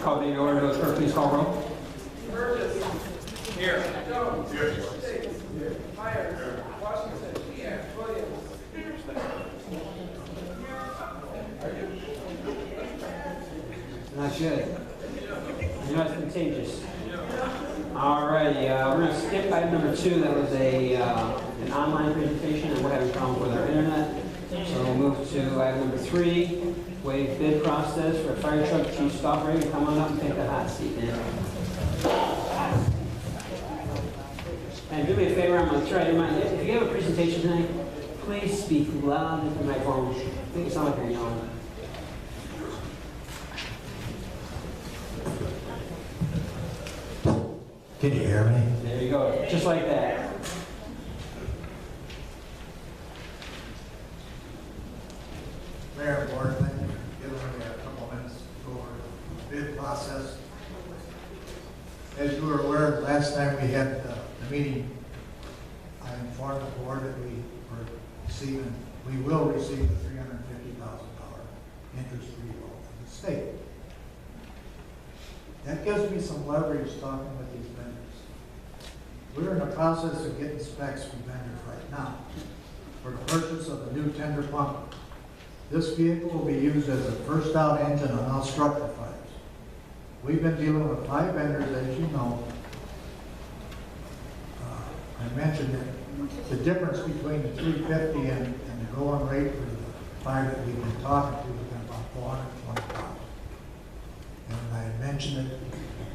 Call the order. Those clerk, please call roll. Burgess. Here. Jones. Here. Davis. Here. Myers. Here. Washington. Here. Williams. Not good. You're not contagious. Alrighty, we're going to skip item number 2. That was an online presentation, and we're having problems with our internet. So we'll move to item number 3, waive bid process for a fire truck. Chief Stopper, come on up and take the hot seat now. And do me a favor, I'm going to try to remind you, if you have a presentation tonight, please speak loud into the microphone. I think it sounds like you're yelling. Can you hear me? There you go, just like that. Mayor, Board, thank you for giving me a couple minutes to go over the bid process. As you were aware, last time we had the meeting, I informed the board that we will receive a $350,000 interest-free loan from the state. That gives me some leverage talking with these vendors. We're in the process of getting specs from vendors right now for the purchase of a new tender pump. This vehicle will be used as a first out engine on all structure fires. We've been dealing with 5 vendors, as you know. I mentioned that the difference between the 350 and the going rate for the fire that we've been talking to has been about $420,000. And I had mentioned it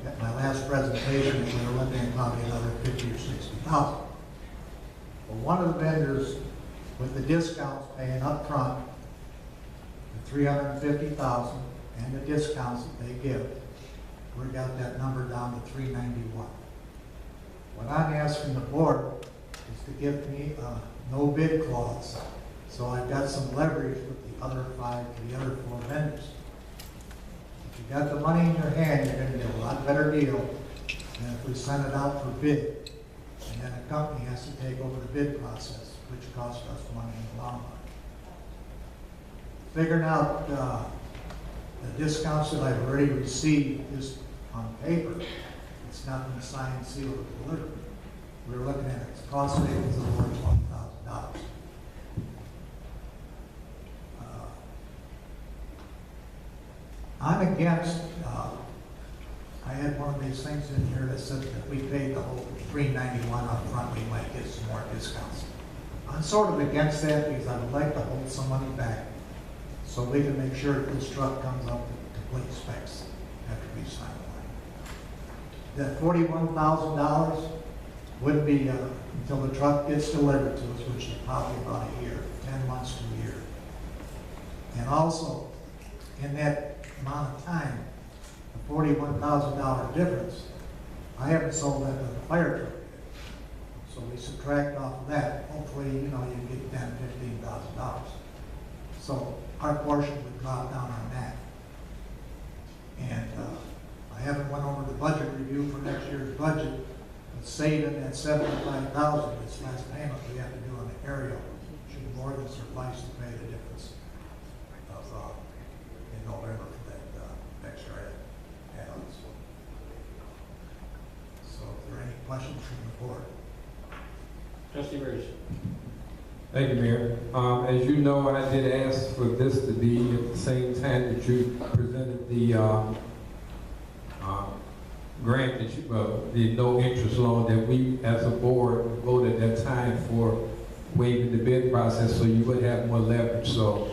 at my last presentation that we were looking at probably another $50,000 or $60,000. Well, one of the vendors with the discounts paying up front the $350,000 and the discounts that they give, we got that number down to $391,000. What I'm asking the board is to give me a no bid clause, so I've got some leverage with the other 4 vendors. If you got the money in your hand, you're going to get a lot better deal than if we send it out for bid, and then a company has to take over the bid process, which costs us money in the long run. Figuring out the discounts that I've already received just on paper, it's not been signed, sealed, or delivered. We're looking at its cost savings of over $20,000. I'm against, I had one of these things in here that said that we paid the whole $391 up front, we might get some more discounts. I'm sort of against that because I would like to hold some money back so we can make sure that this truck comes up with complete specs after we sign the line. That $41,000 would be until the truck gets delivered to us, which is probably about a year, 10 months to a year. And also, in that amount of time, the $41,000 difference, I haven't sold that to the fire truck yet. So we subtract off of that. Hopefully, you get $10,000, $15,000. So our portion would drop down on that. And I haven't went over the budget review for next year's budget, but saving that $75,000, this last payment we have to do on the aerial, should more than suffice to pay the difference of in November for that extra add-ons. So if there are any questions from the board? Trustee Burgess. Thank you, Mayor. As you know, I did ask for this to be at the same time that you presented the grant, that the no interest loan that we as a board voted at that time for waiving the bid process so you would have more leverage. So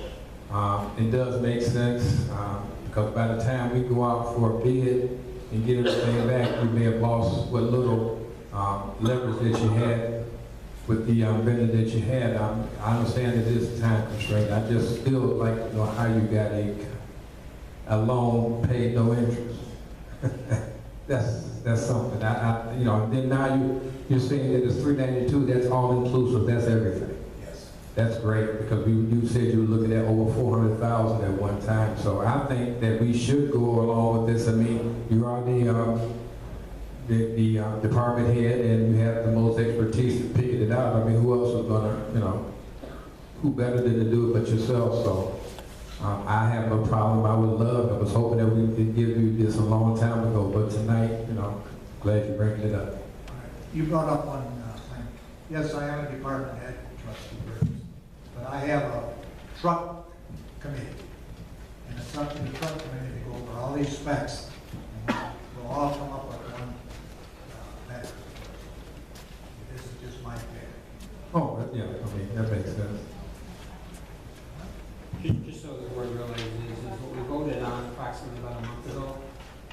it does make sense because by the time we go out for a bid and get everything back, you may have lost what little leverage that you had with the vendor that you had. I understand it is a time constraint. I just still like to know how you got a loan paid no interest. That's something. Then now you're saying that it's $392. That's all inclusive. That's everything. Yes. That's great because you said you were looking at over $400,000 at one time. So I think that we should go along with this. I mean, you are the department head and you have the most expertise to pick it out. I mean, who else is gonna, who better than to do it but yourself? So I have no problem. I would love, I was hoping that we could give you this a long time ago, but tonight, glad you're bringing it up. You brought up one thing. Yes, I am a department head, trustee Burgess, but I have a truck committee. And it's up to the truck committee to go over all these specs. And we'll all come up with one method. This is just my pick. Oh, yeah, that makes sense. Just so the board realizes, is what we voted on approximately about a month ago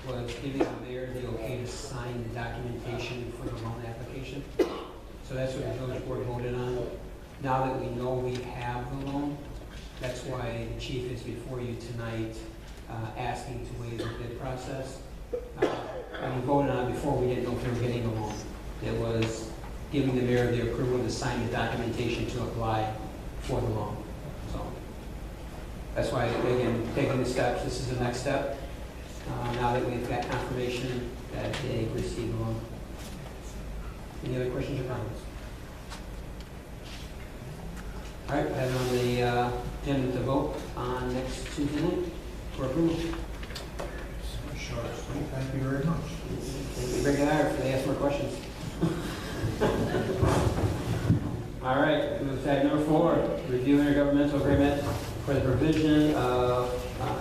was giving the mayor the okay to sign the documentation for the loan application. So that's what the village board voted on. Now that we know we have the loan, that's why the chief is before you tonight, asking to waive the bid process. And we voted on it before, we didn't know if we were getting a loan. It was giving the mayor the approval to sign the documentation to apply for the loan. So that's why, again, taking the steps, this is the next step. Now that we've got confirmation that they received the loan. Any other questions or comments? All right, I have on the agenda to vote on next Tuesday night for approval. Short, sweet. Thank you very much. Thank you, Greg and I, if they ask more questions. All right, move to item number 4, review intergovernmental agreement for the provision of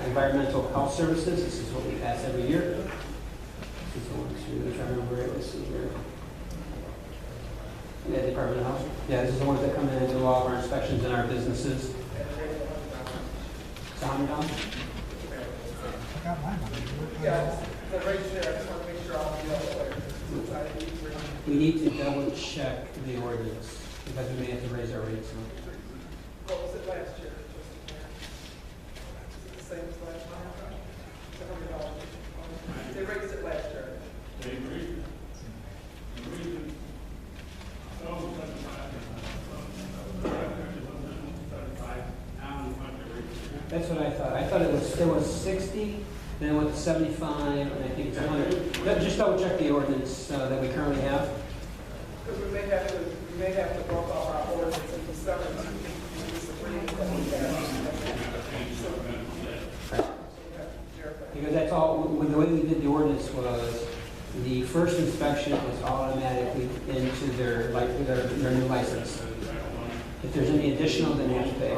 environmental health services. This is what we pass every year. This is the one, if I remember right, this is your Department of Health. Yeah, this is the ones that come in and do all of our inspections in our businesses. Sound down? I got my money. Yeah, the right there, I just want to make sure all the other players. We need to double check the ordinance because we may have to raise our rates. What was it last year? Is it the same as last year? It's $100. They raised it last year. That's what I thought. I thought it was 60, then it went to 75, and I think it's 100. Just double check the ordinance that we currently have. Because we may have to broke off our ordinance in December to use the reading that we have. Because that's all, when the way we did the ordinance was, the first inspection was automatically into their new license. If there's any additional, then they have to pay.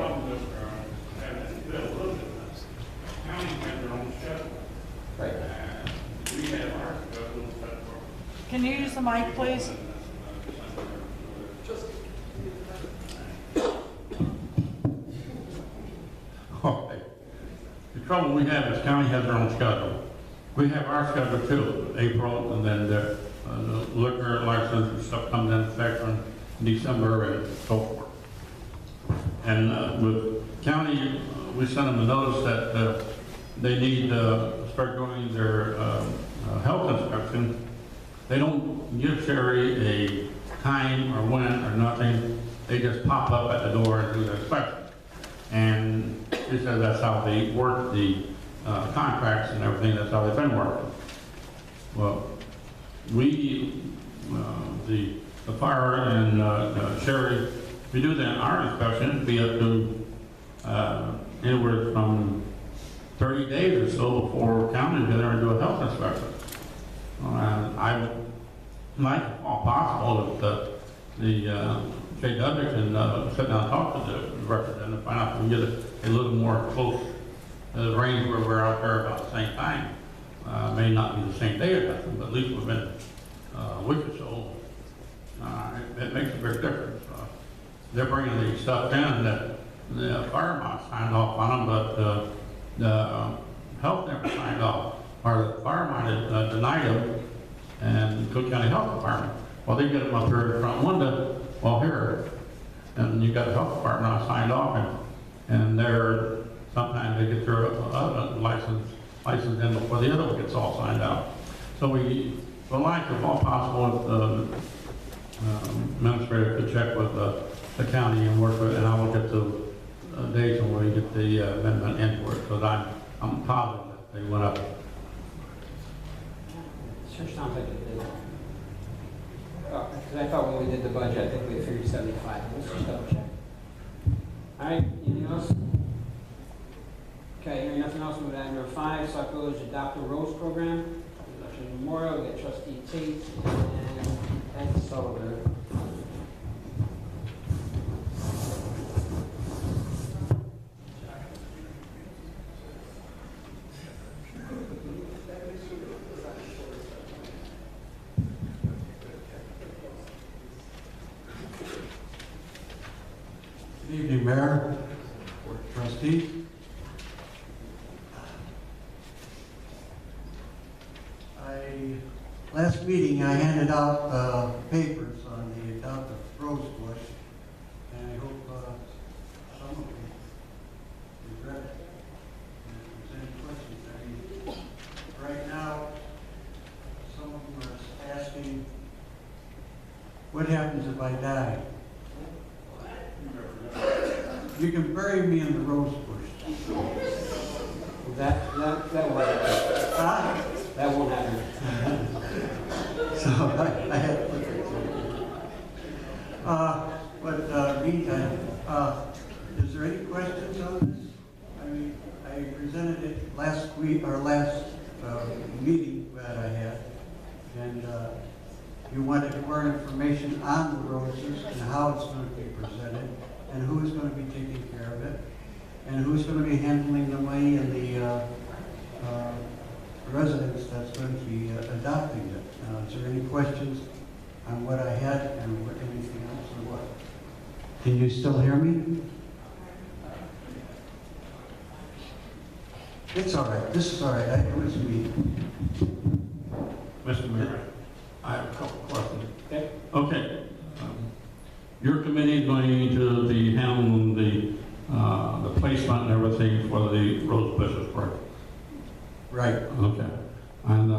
Right. Can you use the mic, please? Okay. The trouble we have is county has their own schedule. We have our schedule too, April, and then the liquor license and stuff comes in effect in December and so forth. And with county, we sent them a notice that they need to start doing their health inspection. They don't give Sherry a time or when or nothing. They just pop up at the door and do the inspection. And she said that's how they work the contracts and everything. That's how they've been working. Well, we, the fire and Sherry, we do that our inspection, it'd be up to anywhere from 30 days or so before county get there and do a health inspection. And I would like, if all possible, that the JW can sit down and talk to the representative and find out if we can get a little more close range where we're out there about the same time. May not be the same day or nothing, but at least within a week or so. It makes a big difference. They're bringing the stuff in that the fire marshal signed off on them, but the health never signed off. Or the fire marshal denied them, and Cook County Health Department. Well, they get them up here in the front window, well, here, and you got the health department not signed off, and they're, sometimes they get their license in before the other one gets all signed out. So we would like, if all possible, if administrator could check with the county and work with, and I will get the dates when we get the amendment in for it, because I'm positive that they went up. Sure sounds like it did. Oh, because I thought when we did the budget, I think we figured 75. Let's just double check. All right, anything else? Okay, hearing nothing else, move to item number 5, Sauk Village Adopt a Rose Program. Election Memorial, we got trustee Tate and Ed Sullivan. Good evening, Mayor, Board of Trustees. Last meeting, I handed out papers on the Adopt a Rose Bush, and I hope some of you read it. And if there's any questions, right now, some of them are asking, what happens if I die? You can bury me in the rose bush. That won't happen. Ah, That won't happen. so I had to put that meantime, is there any questions on this? I mean, I presented it last week, or last meeting that I had, and you wanted more information on the roses and how it's going to be presented, and who's going to be taking care of it, and who's going to be handling the money and the residents that's going to be adopting it. Is there any questions on what I had and what, anything else or what? Can you still hear me? It's all right. This is all right. It was me. Mr. Mayor, I have a couple questions. Okay. Okay. Your committee is going to be handling the placement and everything for the rose bushes, correct? Right. Okay. And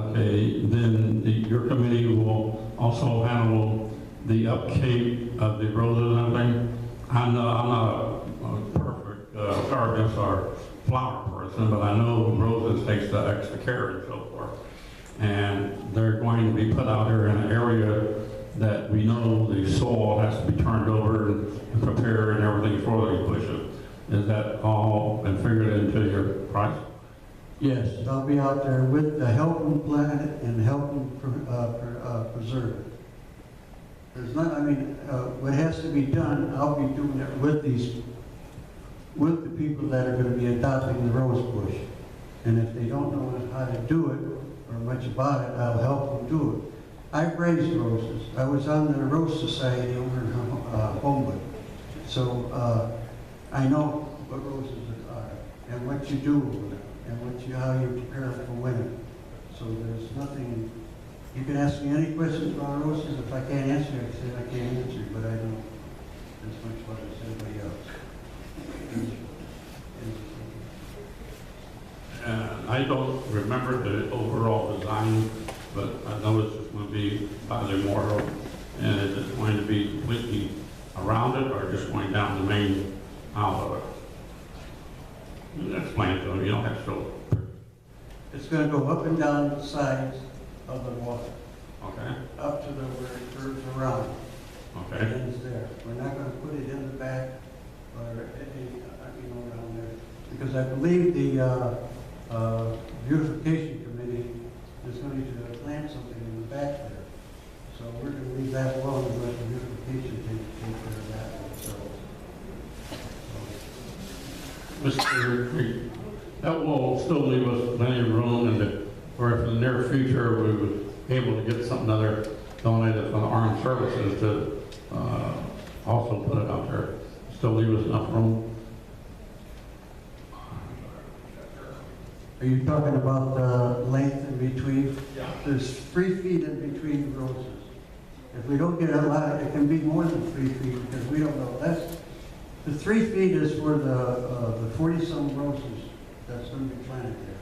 then your committee will also handle the upkeep of the roses and everything. I'm not a perfect gardenist or flower person, but I know roses takes the extra care and so forth. And they're going to be put out here in an area that we know the soil has to be turned over and prepared and everything for these bushes. Is that all been figured into your price? Yes, I'll be out there with the help them plant it and help them preserve it. There's not, I mean, what has to be done, I'll be doing it with the people that are going to be adopting the rose bush. And if they don't know how to do it or much about it, I'll help them do it. I've raised roses. I was on the Rose Society over in Homewood. So I know what roses are and what you do with them and how you prepare for winter. So there's nothing, you can ask me any questions about roses. If I can't answer, I say I can't answer, but I don't as much about it as anybody else. I don't remember the overall design, but I know it's just going to be by the memorial, and is it going to be completely around it, or just going down the main aisle of it? You can explain it to them, you don't have to show it. It's going to go up and down the sides of the wall, Okay? up to the where it curves around. It Okay? ends there. We're not going to put it in the back or any, around there. Because I believe the beautification committee is going to plant something in the back there. So we're going to leave that alone and let the beautification take care of that one. Mr. That will still leave us plenty of room, and or if in the near future we would be able to get something other donated from the armed services to also put it out there, still leave us enough room. Are you talking about the length in between? Yeah. There's 3 feet in between the roses. If we don't get a lot, it can be more than 3 feet because we don't know. The 3 feet is for the 40-some roses that's going to be planted there.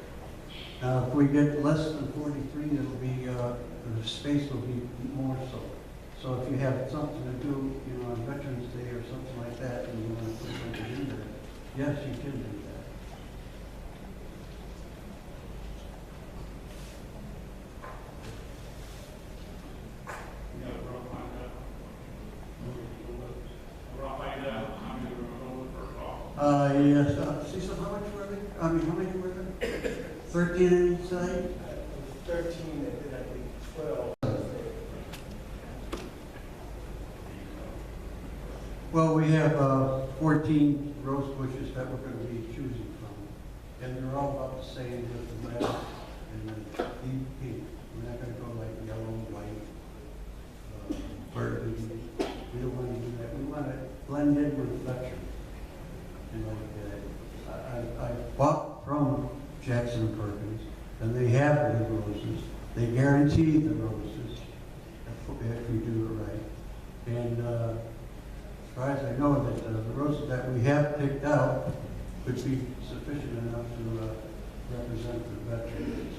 Now, if we get less than 43, it'll be the space will be more so. So if you have something to do, on Veterans Day or something like that, and you want to put something in there, yes, you can do that. Yes, see, so how much were there? I mean, how many were there? 13 on each side? 13, and then I think 12. Well, we have 14 rose bushes that we're going to be choosing from, and they're all about the same with the red and the deep pink. We're not going to go like yellow, white, burgundy. We don't want to do that. We want to blend in with lecture. And like I bought from Jackson and Perkins, and they have the roses. They guarantee the roses if we do it right. And as far as I know, that the roses that we have picked out would be sufficient enough to represent the veterans.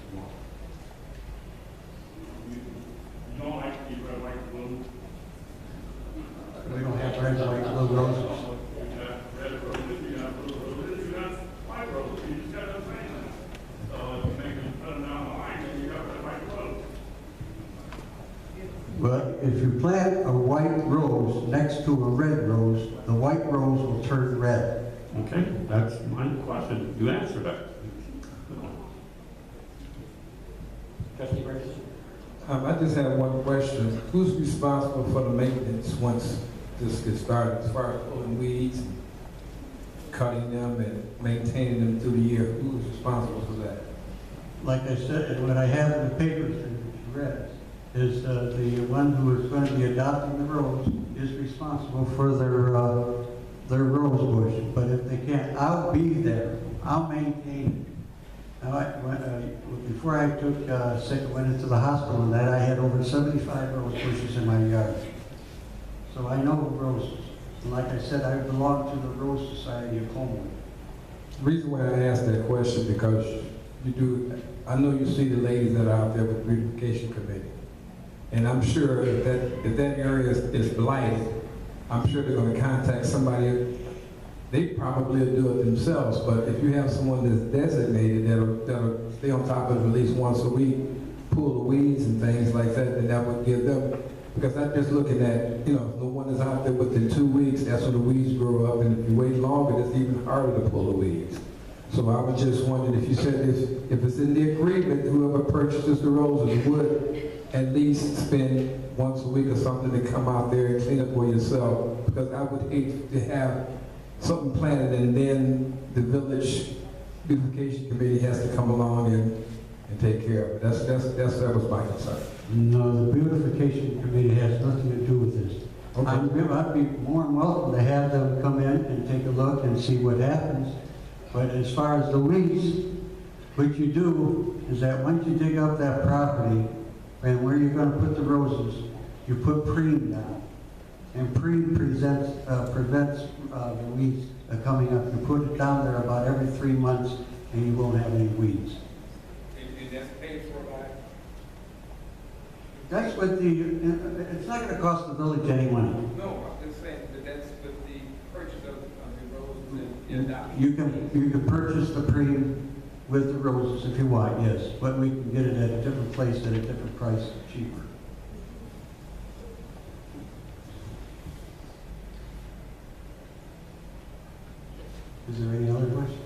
You don't like the red, white, blue? We don't have red, white, blue roses. You got red roses, you got blue roses, you got white roses, you just got those things. So if you make them put them down the line, then you got red, white, blue. But if you plant a white rose next to a red rose, the white rose will turn red. Okay, that's my question. You answered that. Trustee Burgess? I just have one question. Who's responsible for the maintenance once this gets started, as far as pulling weeds, and cutting them, and maintaining them through the year? Who's responsible for that? Like I said, and what I have in the papers that you read is the one who is going to be adopting the rose is responsible for their rose bush. But if they can't, I'll be there. I'll maintain it. Now, before I took sick and went into the hospital and that, I had over 75 rose bushes in my yard. So I know roses. And like I said, I belong to the Rose Society of Homewood. The reason why I asked that question, because I know you see the ladies that are out there with the beautification committee. And I'm sure if that area is blighted, I'm sure they're going to contact somebody. They probably will do it themselves, but if you have someone that's designated that'll stay on top of it at least once a week, pull the weeds and things like that, then that would give them, because I'm just looking at, the one that's out there within 2 weeks, that's when the weeds grow up, and if you wait longer, it's even harder to pull the weeds. So I was just wondering if you said if it's in the agreement, whoever purchases the roses would at least spend once a week or something to come out there and clean up for yourself, because I would hate to have something planted and then the village beautification committee has to come along and take care of it. That was my concern. No, the beautification committee has nothing to do with this. Okay. I'd be more than welcome to have them come in and take a look and see what happens. But as far as the weeds, what you do is that once you dig up that property and where you're going to put the roses, you put P.L.A.N down. And P.L.A.N prevents the weeds coming up. You put it down there about every 3 months and you won't have any weeds. And that's paid for by? That's what it's not going to cost the village any money. No, I'm just saying that that's with the purchase of the roses and the adoption. You can purchase the P.L.A.N with the roses if you want, yes. But we can get it at a different place at a different price, cheaper. Is there any other question?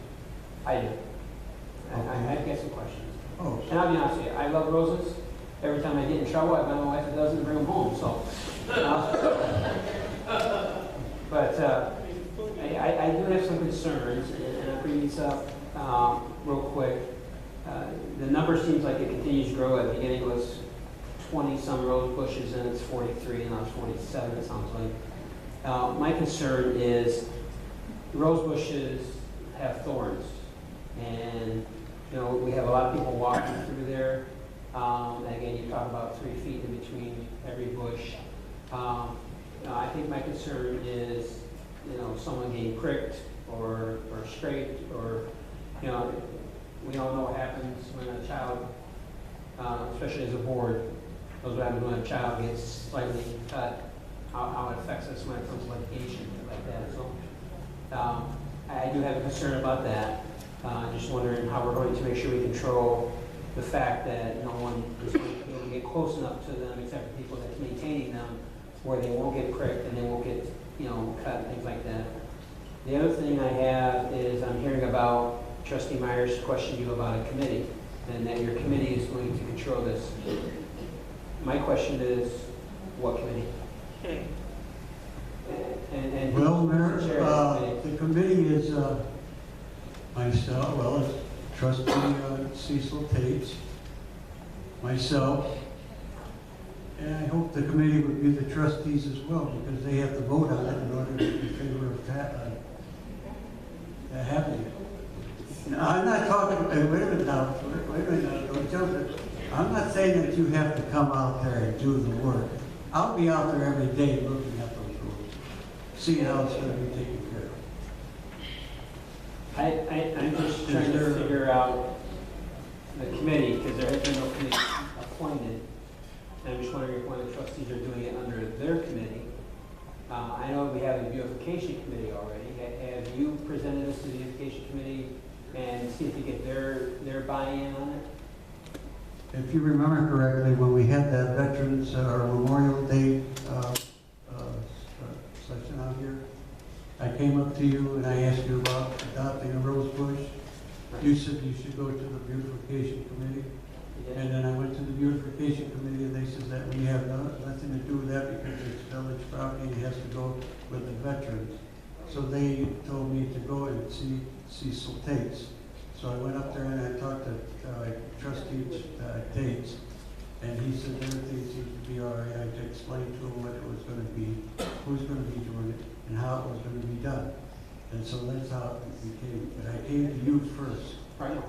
I do. I've got some questions. Oh, And I'll be honest with you, I love roses. Every time I get in trouble, I buy my wife a dozen and bring them home, so. But I do have some concerns, and I'll bring these up real quick. The number seems like it continues to grow. At the beginning it was 20-some rose bushes, and it's 43, and now it's 47, it sounds like. My concern is rose bushes have thorns, and we have a lot of people walking through there. And again, you talk about 3 feet in between every bush. I think my concern is, someone getting pricked or scraped, or, we all know what happens when a child, especially as a board, knows what happens when a child gets slightly cut, how it affects us when it comes to litigation, like that. So I do have a concern about that. Just wondering how we're going to make sure we control the fact that no one is going to be able to get close enough to them, except for people that's maintaining them, where they won't get pricked and they won't get, cut, things like that. The other thing I have is I'm hearing about Trustee Myers questioned you about a committee, and that your committee is going to control this. My question is, what committee? And Well, who's Mayor, the chair of the committee? the committee is myself, well, it's Trustee Cecil Tate, myself, and I hope the committee would be the trustees as well, because they have to vote on it in order to be in favor of having it. Now, I'm not talking, wait a minute now, don't jump it. I'm not saying that you have to come out there and do the work. I'll be out there every day looking at those roads, seeing how it's going to be taken care of. I'm just trying to figure out the committee, because there has been no committee appointed. And I'm just wondering if one of the trustees are doing it under their committee. I know we have a beautification committee already. Have you presented this to the beautification committee and see if you get their buy-in on it? If you remember correctly, when we had that Veterans or Memorial Day section out here, I came up to you and I asked you about adopting a rose bush. You said you should go to the beautification committee. And then I went to the beautification committee and they said that we have nothing to do with that because it's village property, it has to go with the veterans. So they told me to go and see Cecil Tates. So I went up there and I talked to Trustee Tates, and he said everything seemed to be all right. I explained to him what it was going to be, who's going to be doing it, and how it was going to be done. And so that's how it became. But I came to you first. Right.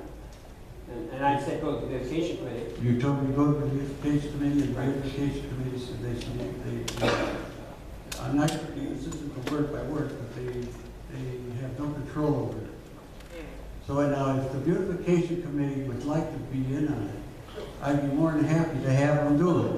And I said go to the beautification committee. You told me to go to the beautification committee, and the beautification committee said I'm not going to use this as word by word, but they have no control over it. So now, if the beautification committee would like to be in on it, I'd be more than happy to have them do it.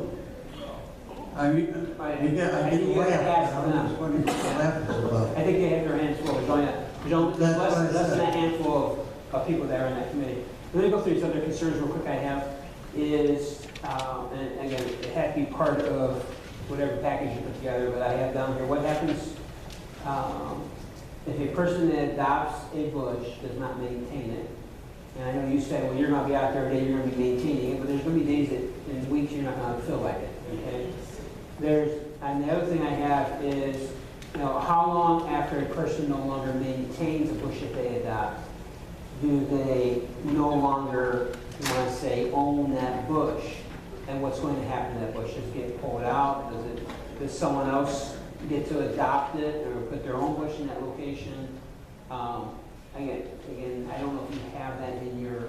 I mean, I get a laugh. I'm just wondering what the laugh is about. I think they have their hands full. There's less than a handful of people that are in that committee. Let me go through these other concerns real quick I have is, and again, it has to be part of whatever package you put together, but I have down here, what happens if a person that adopts a bush does not maintain it? And I know you said, well, you're going to be out there every day, you're going to be maintaining it, but there's going to be days that in weeks you're not going to feel like it, okay? And the other thing I have is, how long after a person no longer maintains a bush that they adopt, do they no longer, own that bush? And what's going to happen to that bush? Does it get pulled out? Does someone else get to adopt it or put their own bush in that location? Again, I don't know if you have that in your...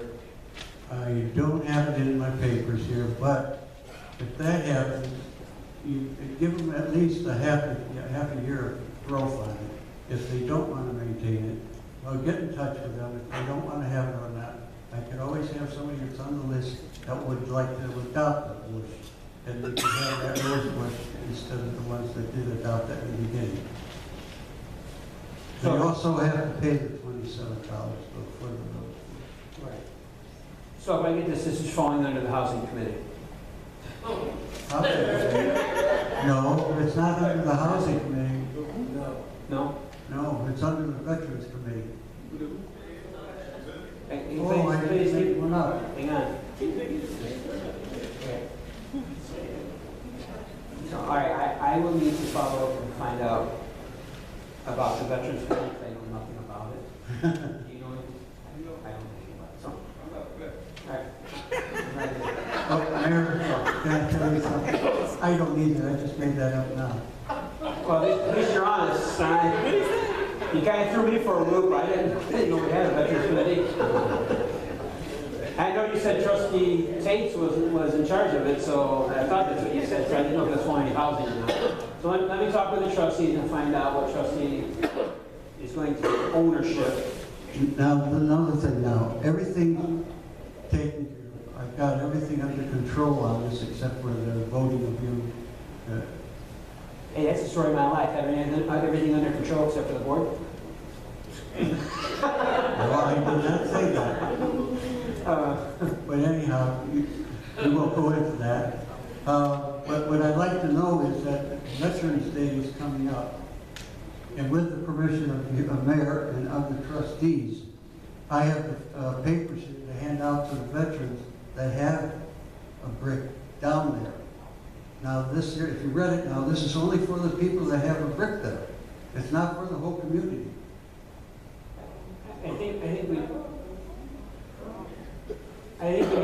I don't have it in my papers here, but if that happens, you give them at least a half a year of growth on it. If they don't want to maintain it, well, get in touch with them. If they don't want to have it or not, I could always have somebody that's on the list that would like to adopt a bush, and they could have that rose bush instead of the ones that did adopt it in the beginning. They also have to pay the $27 for the rose. Right. So if I get this is falling under the housing committee. No, it's not under the housing committee. No? No, it's under the veterans committee. Oh, I didn't make one up. Hang on. So, all right, I will need to follow up and find out about the veterans committee. I know nothing about it. Do you know anything? I don't know anything about it. So, all right. Oh, Mayor, can I tell you something? I don't need it, I just made that up now. Well, at least you're honest. You kind of threw me for a loop. I didn't know we had a veterans committee. I know you said Trustee Tates was in charge of it, so I thought that's what you said, so I didn't know if that's falling in housing or not. So let me talk with the trustees and find out what trustee is going to take ownership. Now, another thing now, everything taken care of. I've got everything under control on this except for the voting of you. Hey, that's the story of my life. Everything under control except for the board. Well, I did not say that. But anyhow, we won't go into that. But what I'd like to know is that Veterans Day is coming up. And with the permission of the mayor and of the trustees, I have papers to hand out to the veterans that have a brick down there. Now this here, if you read it now, this is only for the people that have a brick there. It's not for the whole community. I think we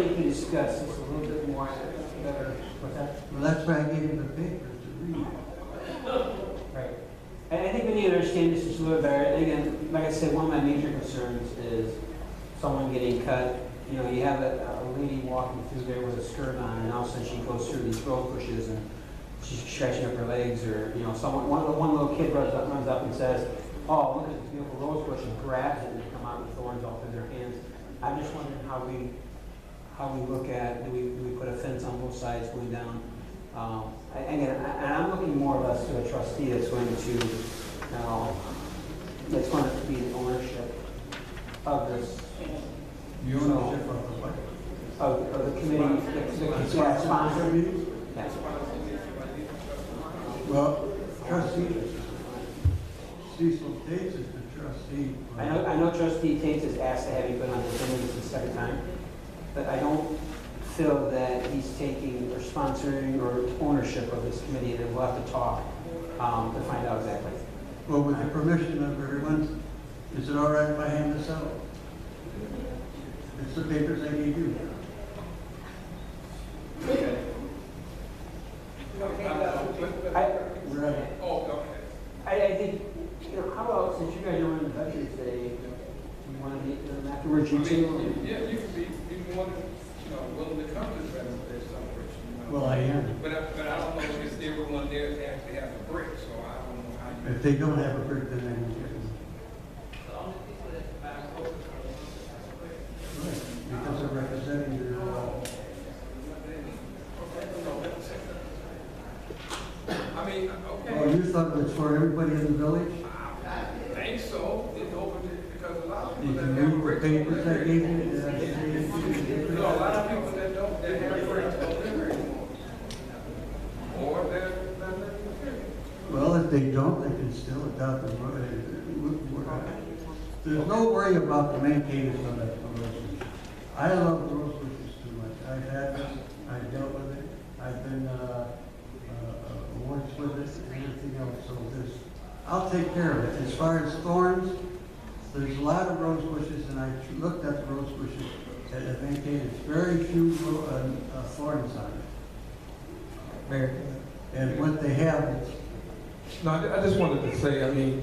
need to discuss this a little bit more better. What's that? Well, that's why I gave you the papers to read. Right. I think we need to understand this just a little better. And again, like I said, one of my major concerns is someone getting cut. You know, you have a lady walking through there with a skirt on, and all of a sudden she goes through these rose bushes and she's stretching up her legs, or you know, one little kid runs up and says, "Oh, look at this beautiful rose bush," and grabs it, and they come out with thorns all through their hands. I'm just wondering how we look at, do we put a fence on both sides going down? And I'm looking more or less to a trustee that's going to be the ownership of this. The ownership of the what? Of the committee, the sponsor. Yes. Well, trustee, Cecil Tate is the trustee. I know Trustee Tate has asked to have you put on the agenda. This is the second time, but I don't feel that he's taking or sponsoring or ownership of this committee, and we'll have to talk to find out exactly. Well, with the permission of everyone, is it all right if I hand this out? It's the papers I gave you. Okay. Right. Oh, okay. I think, you know, how about, since you guys are on the Veterans Day, you want to meet them afterwards, you two? Yeah, you can be more than, willing to come to the Veterans Day celebration. Well, I am. But I don't know if everyone there actually has a brick, so I don't know how you. If they don't have a brick, then I won't get them. Right, because they're representing their, I mean, okay. oh, you thought it was for everybody in the village? I think so. It's open because a lot of You people can that have read the bricks. papers I gave you. No, a lot of people that don't, that have bricks don't live here anymore. Or they're not living here. Well, if they don't, they can still adopt the road. There's no worry about the maintenance of that rose bush. I love rose bushes too much. I've had this, I've dealt with it, I've been, worked with it and everything else, so this, I'll take care of it. As far as thorns, there's a lot of rose bushes, and I looked at the rose bushes that have maintained, it's very few thorns on it. Mayor, And what they have, it's, no, I just wanted to say, I mean,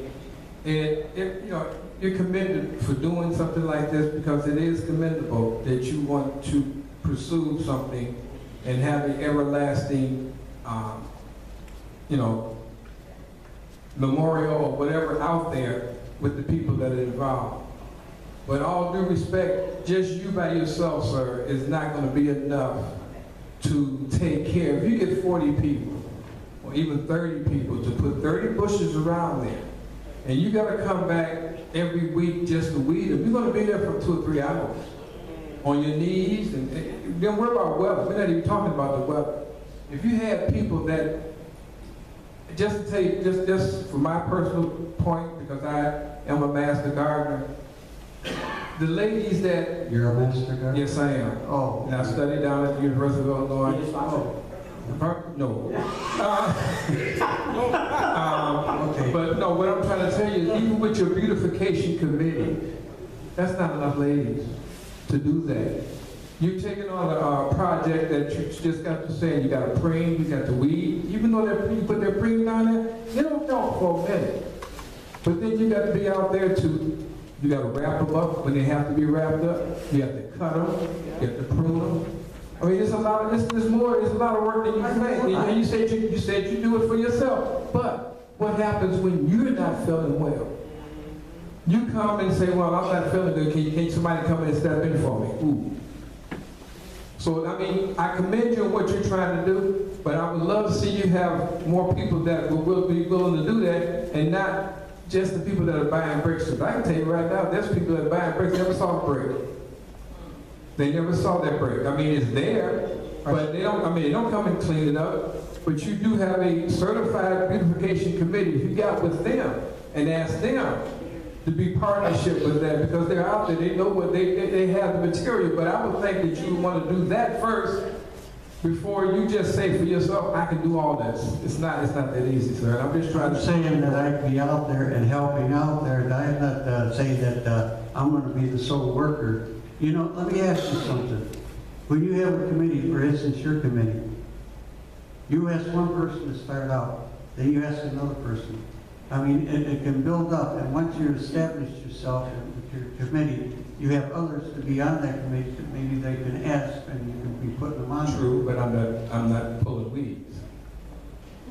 you're commended for doing something like this, because it is commendable that you want to pursue something and have an everlasting, memorial or whatever out there with the people that are involved. But all due respect, just you by yourself, sir, is not going to be enough to take care. If you get 40 people, or even 30 people, to put 30 bushes around there, and you got to come back every week just to weed them, you're going to be there for 2 or 3 hours on your knees, and don't worry about weather. We're not even talking about the weather. If you had people that, just to tell you, just from my personal point, because I am a master gardener, the ladies that, you're a master gardener? yes I am, Oh. and I studied down at the University of Illinois. You just sponsor? No. Okay. But no, what I'm trying to tell you is, even with your beautification committee, that's not enough ladies to do that. You're taking on a project that you just got to say, you got to preen, you got to weed. Even though you put their preen down there, they don't talk for a minute. But then you got to be out there to, you got to wrap them up when they have to be wrapped up. You have to cut them, you have to prune them. I mean, there's a lot of there's a lot of work than you think. And you said you do it for yourself. But what happens when you're not feeling well? You come and say, well, I'm not feeling good. Can somebody come in and step in for me? Ooh. So, I mean, I commend you on what you're trying to do, but I would love to see you have more people that will be willing to do that, and not just the people that are buying bricks. Because I can tell you right now, there's people that are buying bricks never saw a brick. They never saw that brick. I mean, it's there, but they don't come and clean it up. But you do have a certified beautification committee. If you got with them and ask them, to be partnership with that because they're out there, they know what they have the material, but I would think that you would want to do that first before you just say for yourself, I can do all this. It's not that easy, sir. And I'm just trying I'm to saying that I'd be out there and helping out there, and I'm not saying that I'm gonna be the sole worker. You know, let me ask you something. When you have a committee, for instance, your committee, you ask one person to start out, then you ask another person. I mean, it can build up, and once you establish yourself with your committee, you have others to be on that committee that maybe they can ask, and you can be putting them on. true, but I'm not pulling weeds.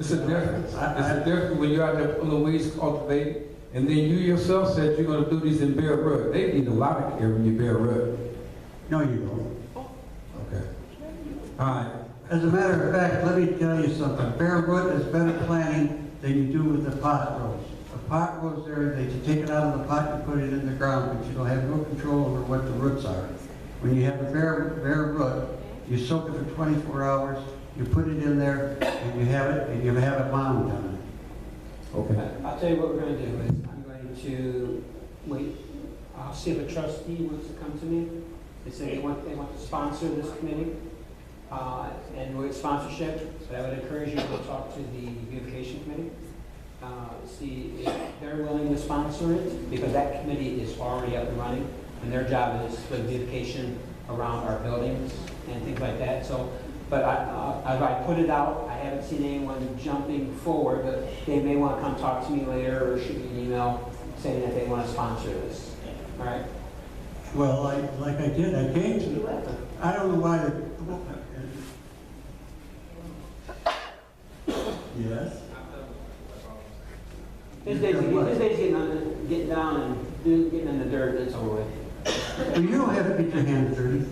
It's a difference. It's a difference when you're out there pulling weeds, cultivating, and then you yourself said you're gonna do these in bare root. They need a lot of care when you bare root. No, you don't. Okay. All right. As a matter of fact, let me tell you something. Bare root is better planting than you do with the pot rows. The pot rows there, they take it out of the pot and put it in the ground, but you don't have no control over what the roots are. When you have a bare root, you soak it for 24 hours, you put it in there, and you have it mound on it. Okay. I'll tell you what we're going to do is I'm going to wait. I'll see if a trustee wants to come to me. They say they want to sponsor this committee and with sponsorship. But I would encourage you to talk to the beautification committee. See if they're willing to sponsor it because that committee is already up and running and their job is for beautification around our buildings and things like that. So, but as I put it out, I haven't seen anyone jumping forward, but they may want to come talk to me later or shoot me an email saying that they want to sponsor this. All right? Well, like I did, I came to, I don't know why yes? His days getting down and getting in the dirt, it's over with. Well, you don't have to get your hands dirty.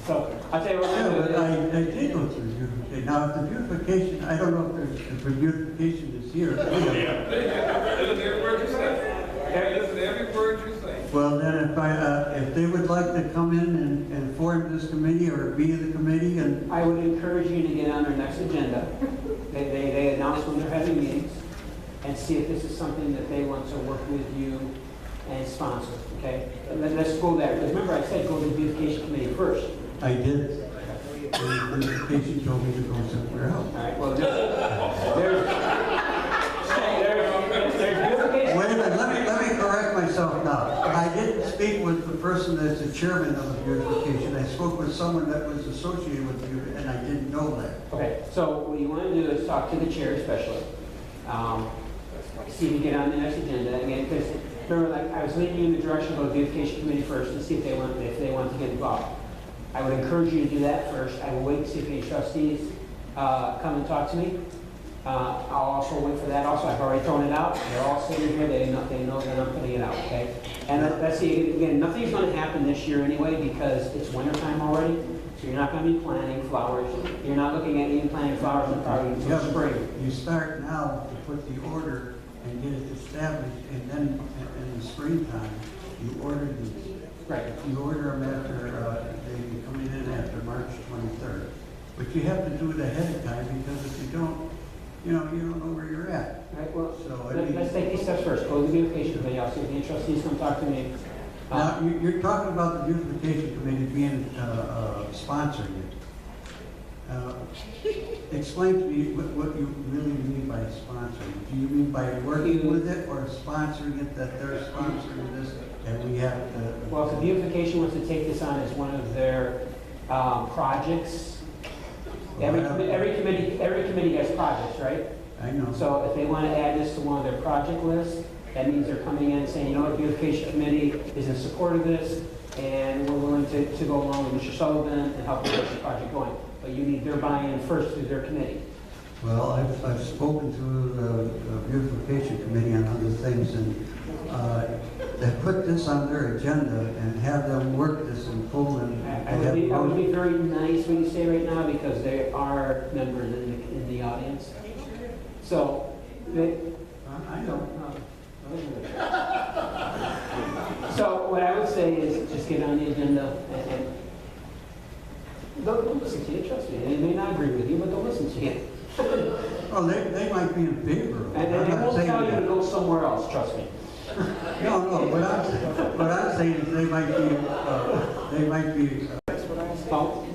So, I'll tell you what Yeah, we're but going to do. I did go through beautification. Now, if the beautification, I don't know if the beautification is here. Listen to every word you say. Listen to every word you say. Well, then if they would like to come in and form this committee or be in the committee and, I would encourage you to get on their next agenda. They announce when they're having meetings and see if this is something that they want to work with you and sponsor, okay? And then let's go there. Because remember I said go to the beautification committee first. I did. The beautification told me to go somewhere else. All right, well, there's beautification. Wait a minute, let me correct myself now. I didn't speak with the person that's the chairman of the beautification. I spoke with someone that was associated with you, and I didn't know that. Okay, so what you want to do is talk to the chair especially. See if you get on the next agenda again, because remember, like I was leading you in the direction of the beautification committee first to see if they want to get involved. I would encourage you to do that first. I will wait to see if any trustees come and talk to me. I'll also wait for that. Also, I've already thrown it out. They're all sitting here. They know that I'm putting it out. Okay. And let's see again. Nothing's going to happen this year anyway because it's wintertime already. So you're not going to be planting flowers. You're not looking at even planting flowers until spring. You start now to put the order and get it established, and then in the springtime, you order these. Right. You order them after, they be coming in after March 23rd. But you have to do it ahead of time because if you don't, you don't know where you're at. Right. Well, So, let's take these steps first. Go to the beautification committee. I'll see if any trustees come talk to me. Now, you're talking about the beautification committee being, sponsoring it. Explain to me what you really mean by sponsoring. Do you mean by working with it or sponsoring it, that they're sponsoring this and we have to? Well, if the beautification wants to take this on as one of their projects, every committee has projects, right? I know. So if they want to add this to one of their project lists, that means they're coming in and saying, you know what, the beautification committee is in support of this, and we're willing to go along with Mr. Sullivan and help get this project going. But you need their buy-in first through their committee. Well, I've spoken to the beautification committee on other things, and they put this on their agenda and have them work this and pull and. I would be very nice when you say right now because there are members in the audience. So, I know. So what I would say is just get on the agenda and don't listen to you, trust me. They may not agree with you, but don't listen to you. Well, they might be in favor of it. And they I'm not won't saying tell you to that. go somewhere else, trust me. No, what I'm saying is they might be, Oh,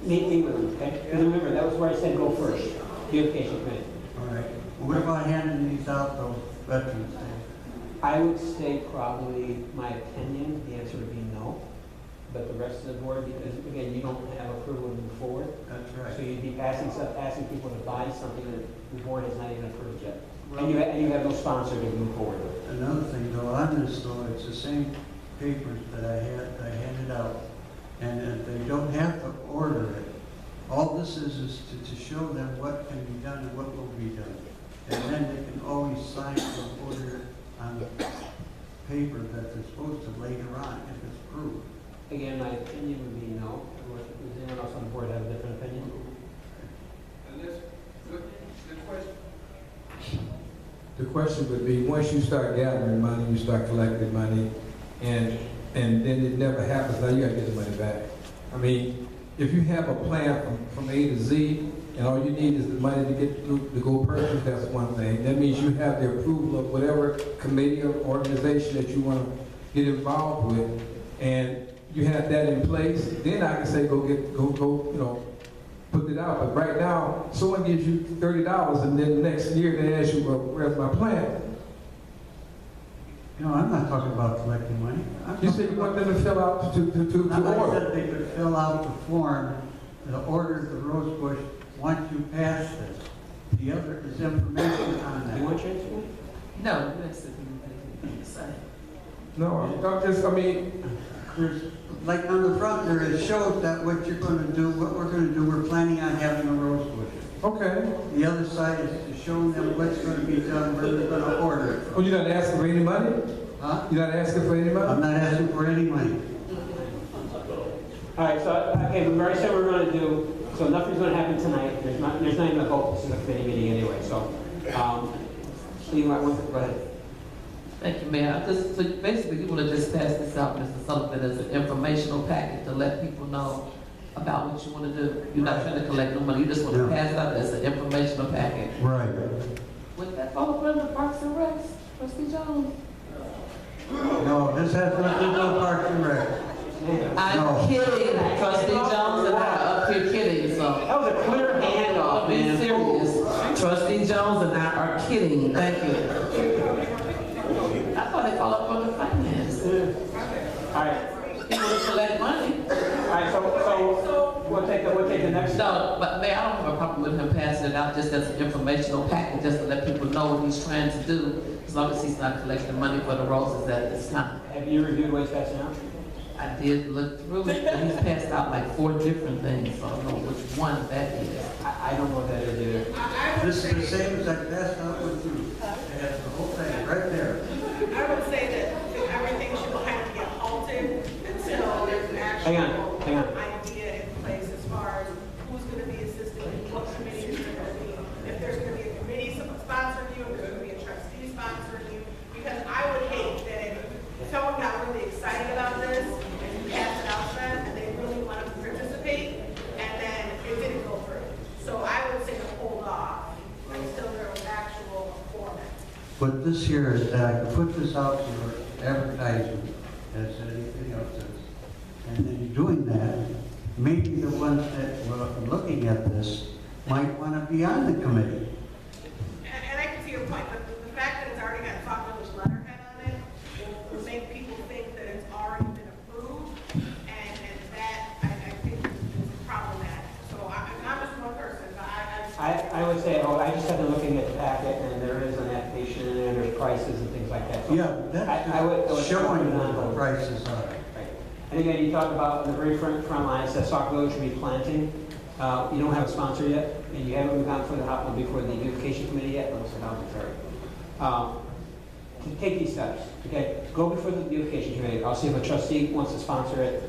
meet with them, okay? And remember, that was where I said go first, beautification committee. all right. What about handing these out, though, Veterans Day? I would say probably, my opinion, the answer would be no. But the rest of the board, because again, you don't have approval to move forward. That's So right. you'd be asking people to buy something that the board has not even approved yet. And you have no sponsor to move forward with. Another thing, though, on this, though, it's the same papers that I handed out. And if they don't have to order it, all this is to show them what can be done and what will be done. And then they can always sign or order it on the paper that they're supposed to later on if it's approved. Again, my opinion would be no. Does anyone else on the board have a different opinion? And this, the question, The question would be, once you start gathering money, you start collecting money, and then it never happens, now you gotta get the money back. I mean, if you have a plan from A to Z, and all you need is the money to go purchase, that's one thing. That means you have the approval of whatever committee or organization that you wanna get involved with, and you have that in place, then I can say go, put it out. But right now, someone gives you $30, and then the next year they ask you, well, where's my plan? You know, I'm not talking about collecting money. You said you want them to fill out to I order. said they could fill out the form, the order the rose bush, once you pass this. The other is information on You that. want your answer? No, that's it. No, There's, like on the front there, it shows that what you're gonna do, what we're gonna do, we're planning on having a rose bush. okay. The other side is to show them what's gonna be done, where they're gonna order it. Oh, you're not asking for any money? Huh? You're not asking for any I'm money? not asking for any money. All right, so, okay, we've already said what we're gonna do, so nothing's gonna happen tonight. There's not even a vote, this is a committee meeting anyway, so, so you might want to, go ahead. Thank you, Mayor. So basically, you want to just pass this out, Mr. Sullivan, as an informational packet to let people know about what you want to do. You're not trying to collect no money, you just want to Yeah. pass it out as an informational packet. Right. Would that fall under Parks and Recs, Trustee Jones? No, this has nothing to do with Parks and Rec. I'm No. kidding, Trustee Jones, and I are up here kidding, so. That was a clear handoff, Be man. serious. Trustee Jones and I are kidding, thank you. I thought they fall up under finance. All right, You want to collect money? all right, so we'll take the next. No, but Mayor, I don't have a problem with him passing it out just as an informational packet, just to let people know what he's trying to do, as long as he's not collecting money for the roses at this time. Have you reviewed what he's passing out? I did look through it, and he's passed out like 4 different things, so I don't know which one that is. I don't know what that is either. This is the same as I passed out with you. It has the whole thing right there. I would say that everything should kind of get halted until there's an Hang actual on. idea in place as far as who's going to be assisting, what committee is going to be, if there's going to be a committee sponsoring you, if there's going to be a trustee sponsoring you. Because I would hate that if someone got really excited about this and you passed it out to them and they really wanted to participate and then it didn't go through. So I would say to hold off until there's actual format. But this here is that I can put this out for advertisement as anything else is. And in doing that, maybe the ones that were looking at this might want to be on the committee. And I can see your point, but the fact that it's already got Sauk Village letterhead on it will make people think that it's already been approved, and that, I think, is problematic. So I'm just one person, but I would say, I just have been looking at the packet, and there is an application in there, there's prices and things like that. So Yeah, I would that's showing put it on what the hold. prices are. Right. And again, you talk about the very front line, it says Sauk Village should be planting. You don't have a sponsor yet, and you haven't gone for before the beautification committee yet, let's sit down and to take these steps, okay? Go before the beautification committee. I'll see if a trustee wants to sponsor it,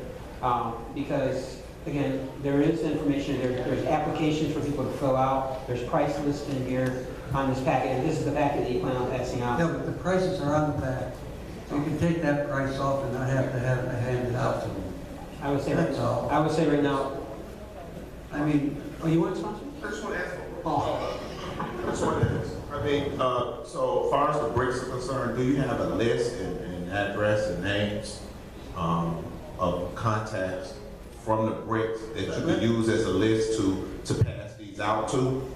because again, there is information, there's applications for people to fill out, there's price lists in here on this packet, and this is the packet that you plan on passing out. Yeah, but the prices are on the back. So you can take that price off and not have to have it handed out to them. I would say, That's all. I would say right now, I mean, oh, you want to sponsor? I just want to ask a Oh, That's what it is. I mean, so as far as the bricks are concerned, do you have a list and address and names of contacts from the bricks that you could use as a list to pass these out to?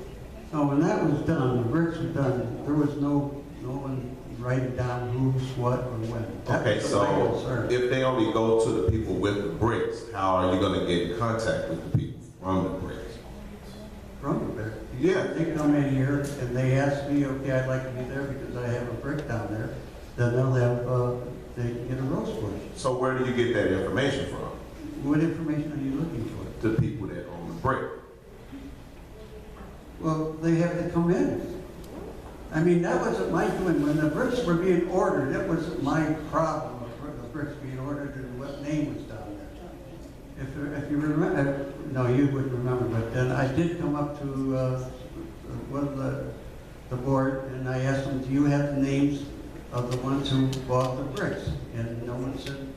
So when that was done, the bricks were done, there was no one writing down who's what or when. That Okay, was my so concern. if they only go to the people with the bricks, how are you gonna get in contact with the people from the bricks? From the brick. Yeah. They come in here and they ask me, okay, I'd like to be there because I have a brick down there. Then they'll have, they can get a rose bush. So where do you get that information from? What information are you looking for? The people that own the brick. Well, they have to come in. I mean, that wasn't my doing. When the bricks were being ordered, it wasn't my problem, the bricks being ordered and what name was down there. If you remember, no, you wouldn't remember, but then I did come up to one of the board and I asked them, do you have the names of the ones who bought the bricks? And no one said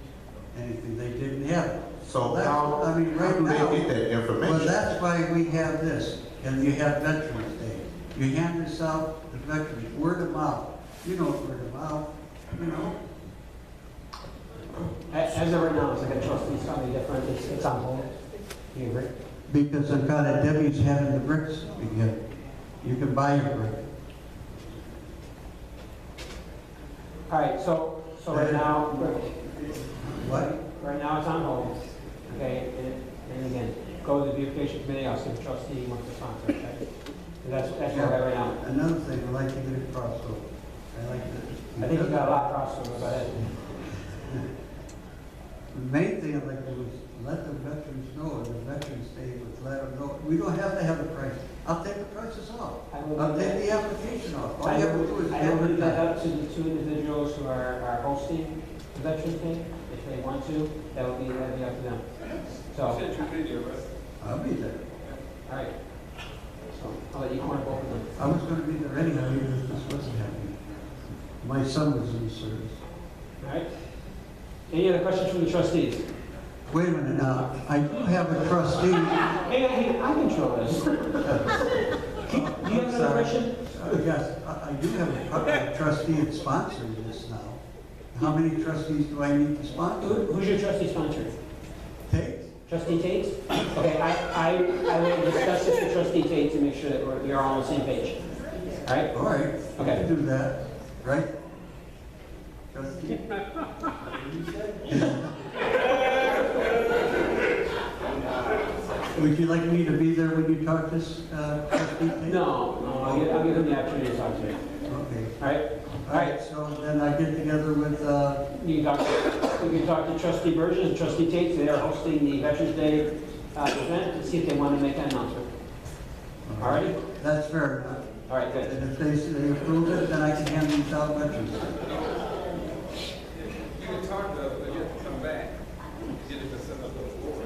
anything. They didn't have it. So That's- how, I mean, right how do they now- get that information? Well, that's why we have this, and you have Veterans Day. You hand this out to veterans, word of mouth. You know word of mouth, you know. as of right now, it's like a trustee, something different, it's on hold. Do you agree? Because I've got it, Debbie's having the bricks again. You can buy a brick. All right, so right now, What? right now it's on hold, okay? And again, go to the beautification committee, I'll see the trustee wants to sponsor, okay? 'Cause that's where we're at right now. Another thing, I like to get it crossed over. I like to. I think you got a lot crossed over, but The main thing I'd like to do is let the veterans know, and the Veterans Day would let them know. We don't have to have the price. I'll take the prices off. I will I'll do take that. the application off. All I you have to do is will leave that advertise. up to the two individuals who are hosting the Veterans Day, if they want to, that'll be up to them. So, Sent you video, right? I'll be there. all right. So, I'll let you corner both of them. I was gonna be there anyhow, even if this wasn't happening. My son was in the service. All right? Any other questions from the trustees? Wait a minute now, I do have a trustee. Hang on, I control this. Do you have another question? Yes, I do have a trustee that's sponsoring this now. How many trustees do I need to sponsor? Who's your trustee sponsor? Tate? Trustee Tate? Okay, I will discuss this with trustee Tate to make sure that we're all on the same page. All right? All right, I Okay. can do that, right? Trustee? Would you like me to be there when you talk this, trustee Tate? No, I'll give him the opportunity to talk to you. Okay. All right? All right, so then I get together with, You can talk to trustee Burgess and trustee Tate, they are hosting the Veterans Day event, to see if they want to make an announcement. All righty? that's fair enough. All right, good. And if they approve it, then I can hand these out veterans. You can talk to us, but you have to come back. Get it to send us the board.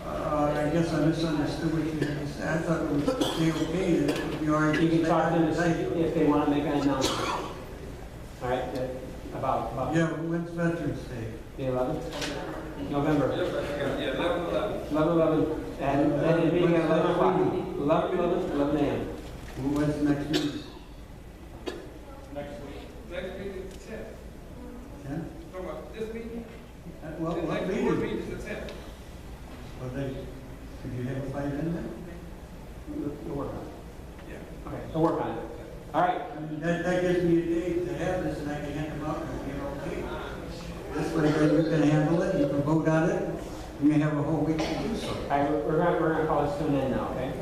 I guess I misunderstood what you had to say. I thought it was okay, that it would be all right. You can talk to them and Thank see you. if they want to make an announcement. All right, about Yeah, when's Veterans Day? the 11th? November. Yeah, 11. 11/11, and then the meeting at 11 o'clock. 11 a.m. When's the next meeting? Next meeting is the 10th. Yeah? Talking about this meeting? Well, The what next board meeting? meeting is the 10th. Well, could you have a fight in there? We'll work on it. Yeah. Okay, so work on it. All right, I mean, that gives me a day to have this and I can hand them out and be okay. This way then you can handle it, you can vote on it, and you have a whole week to do so. all right, we're gonna call this to an end now, okay?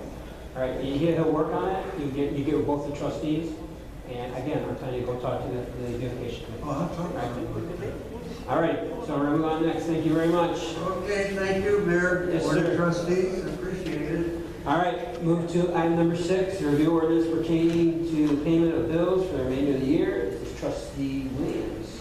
All right, you hear he'll work on it, you get with both the trustees, and again, I'm telling you, go talk to the beautification committee. Well, I'll talk about it. All right, so we're gonna move on next, thank you very much. Okay, thank you, Mayor, Yes, Board sir. of Trustees, appreciate it. All right, move to item number 6, review ordinance pertaining to payment of bills for the remainder of the year. This is trustee Williams.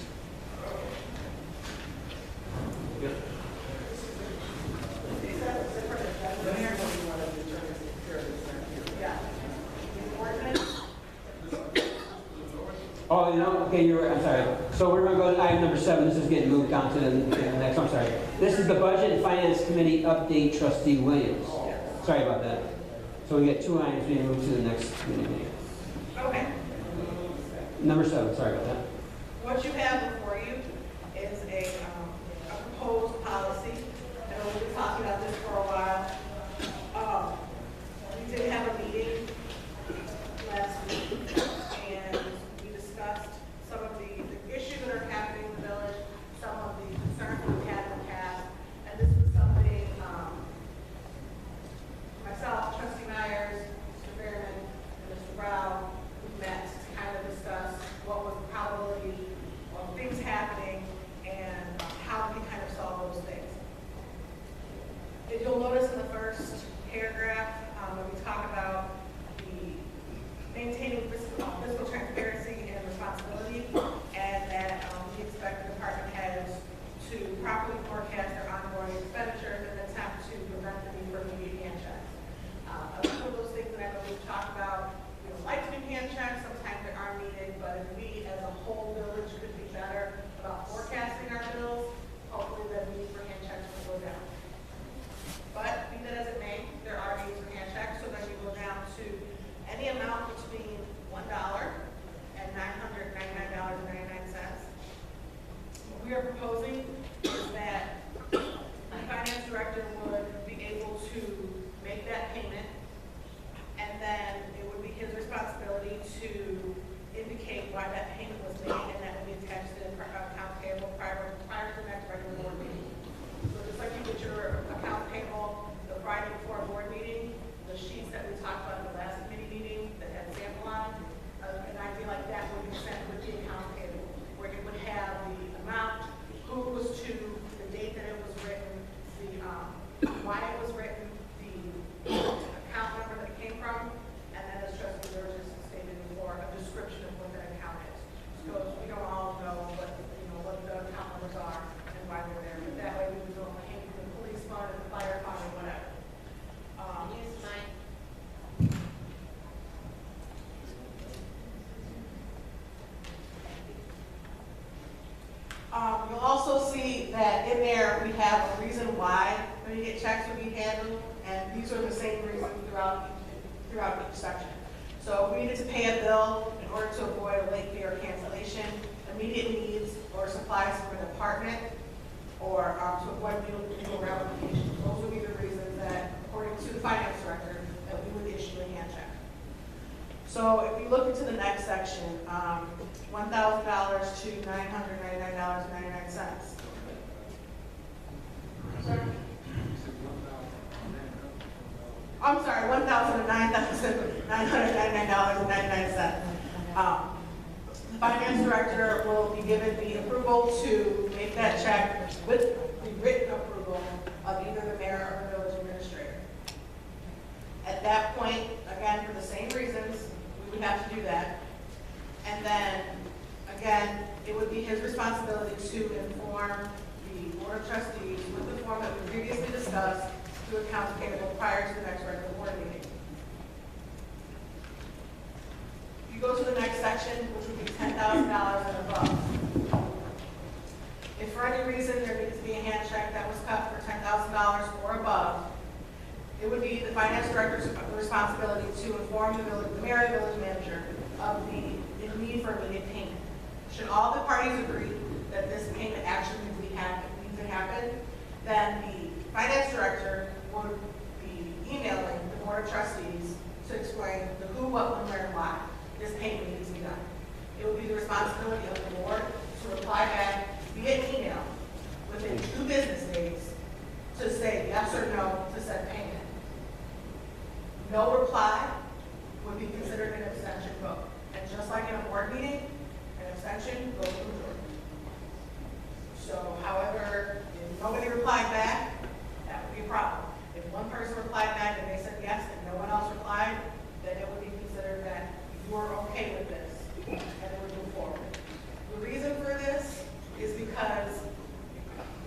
Oh, you know, okay, you're right, I'm sorry. So we're gonna go to item number 7, this is getting moved on to the next, I'm sorry. This is the Budget and Finance Committee update, trustee Williams. Sorry about that. So we get 2 items being moved to the next meeting. Okay. Number 7, sorry about that. What you have before you is a proposed policy. I know we've been talking about this for a while. We did have a meeting last week, and we discussed some of the issues that are happening in the village, some of the concerns we've had in the past, and this was something myself, Trustee Myers, Mr. Behrman, and Mr. Brown, we met to kind of discuss what was the probability of things happening and how we kind of solve those things. If you'll notice in the first paragraph, when we talk about the maintaining fiscal transparency and responsibility, and that we expect the department heads to properly forecast their ongoing expenditures and attempt to prevent the need for immediate hand checks. Some of those things that I know we've talked about, we don't like to do hand checks, sometimes they are needed, but if we as a whole village could be better about forecasting our bills, hopefully the need for hand checks will go down. But be that as it may, there are needs for hand checks, so then we go down to any amount between $1 and $999.99. What we are proposing is that the finance director would be able to make that payment, and then it would be his responsibility to indicate why that payment was made, and that would be attached to the account payable prior to the next regular board meeting. So just like you get your account payable the Friday before a board meeting, the sheets that we talked about in the last committee meeting that had sample on, an idea like that would be sent with the account payable, where it would have the amount, who it was to, the date that it was written, the why it was written, the account number that it came from, and then as Trustee Burgess stated before, a description of what that account is. So we don't all know what the account numbers are and why they're there, but that way we don't hang the police fund and the fire fund or whatever. Yes, Mike. You'll also see that in there we have a reason why immediate checks would be handled, and these are the same reasons throughout each section. So if we needed to pay a bill in order to avoid a late fee or cancellation, immediate needs or supplies for the department, or to avoid legal ramifications, those would be the reasons that, according to the finance director, that we would issue a hand check. So if we look into the next section, $1,000 to $999.99. I'm sorry, $1,000 to $999.99. The finance director will be given the approval to make that check with the written approval of either the mayor or the village administrator. At that point, again, for the same reasons, we would have to do that. And then, again, it would be his responsibility to inform the board of trustees with the form that we previously discussed to accounts payable prior to the next regular board meeting. If you go to the next section, which would be $10,000 and above. If for any reason there needs to be a hand check that was cut for $10,000 or above, it would be the finance director's responsibility to inform the mayor and village manager of the need for immediate payment. Should all the parties agree that this payment actually needs to happen, then the finance director would be emailing the board of trustees to explain the who, what, when, where, and why this payment needs to be done. It would be the responsibility of the board to reply back via email within 2 business days to say yes or no to said payment. No reply would be considered an abstention vote. And just like in a board meeting, an abstention goes to the majority. So, however, if nobody replied back, that would be a problem. If one person replied back and they said yes and no one else replied, then it would be considered that you are okay with this and it would move forward. The reason for this is because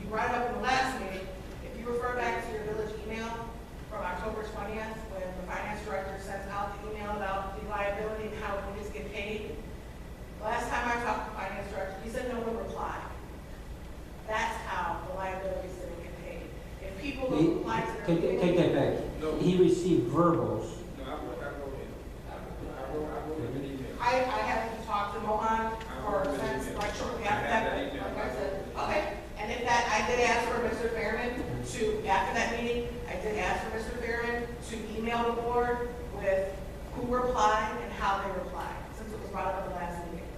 you brought it up in the last meeting. If you refer back to your village email from October 20th, when the finance director sent he received verbals. No, I wrote an email. I haven't talked to Mohan or since, like, shortly after that, like I said, okay. And if that, I did ask for Mr. Fairman to, after that meeting, I did ask for Mr. Fairman to email the board with who replied and how they replied, since it was brought up in the last meeting.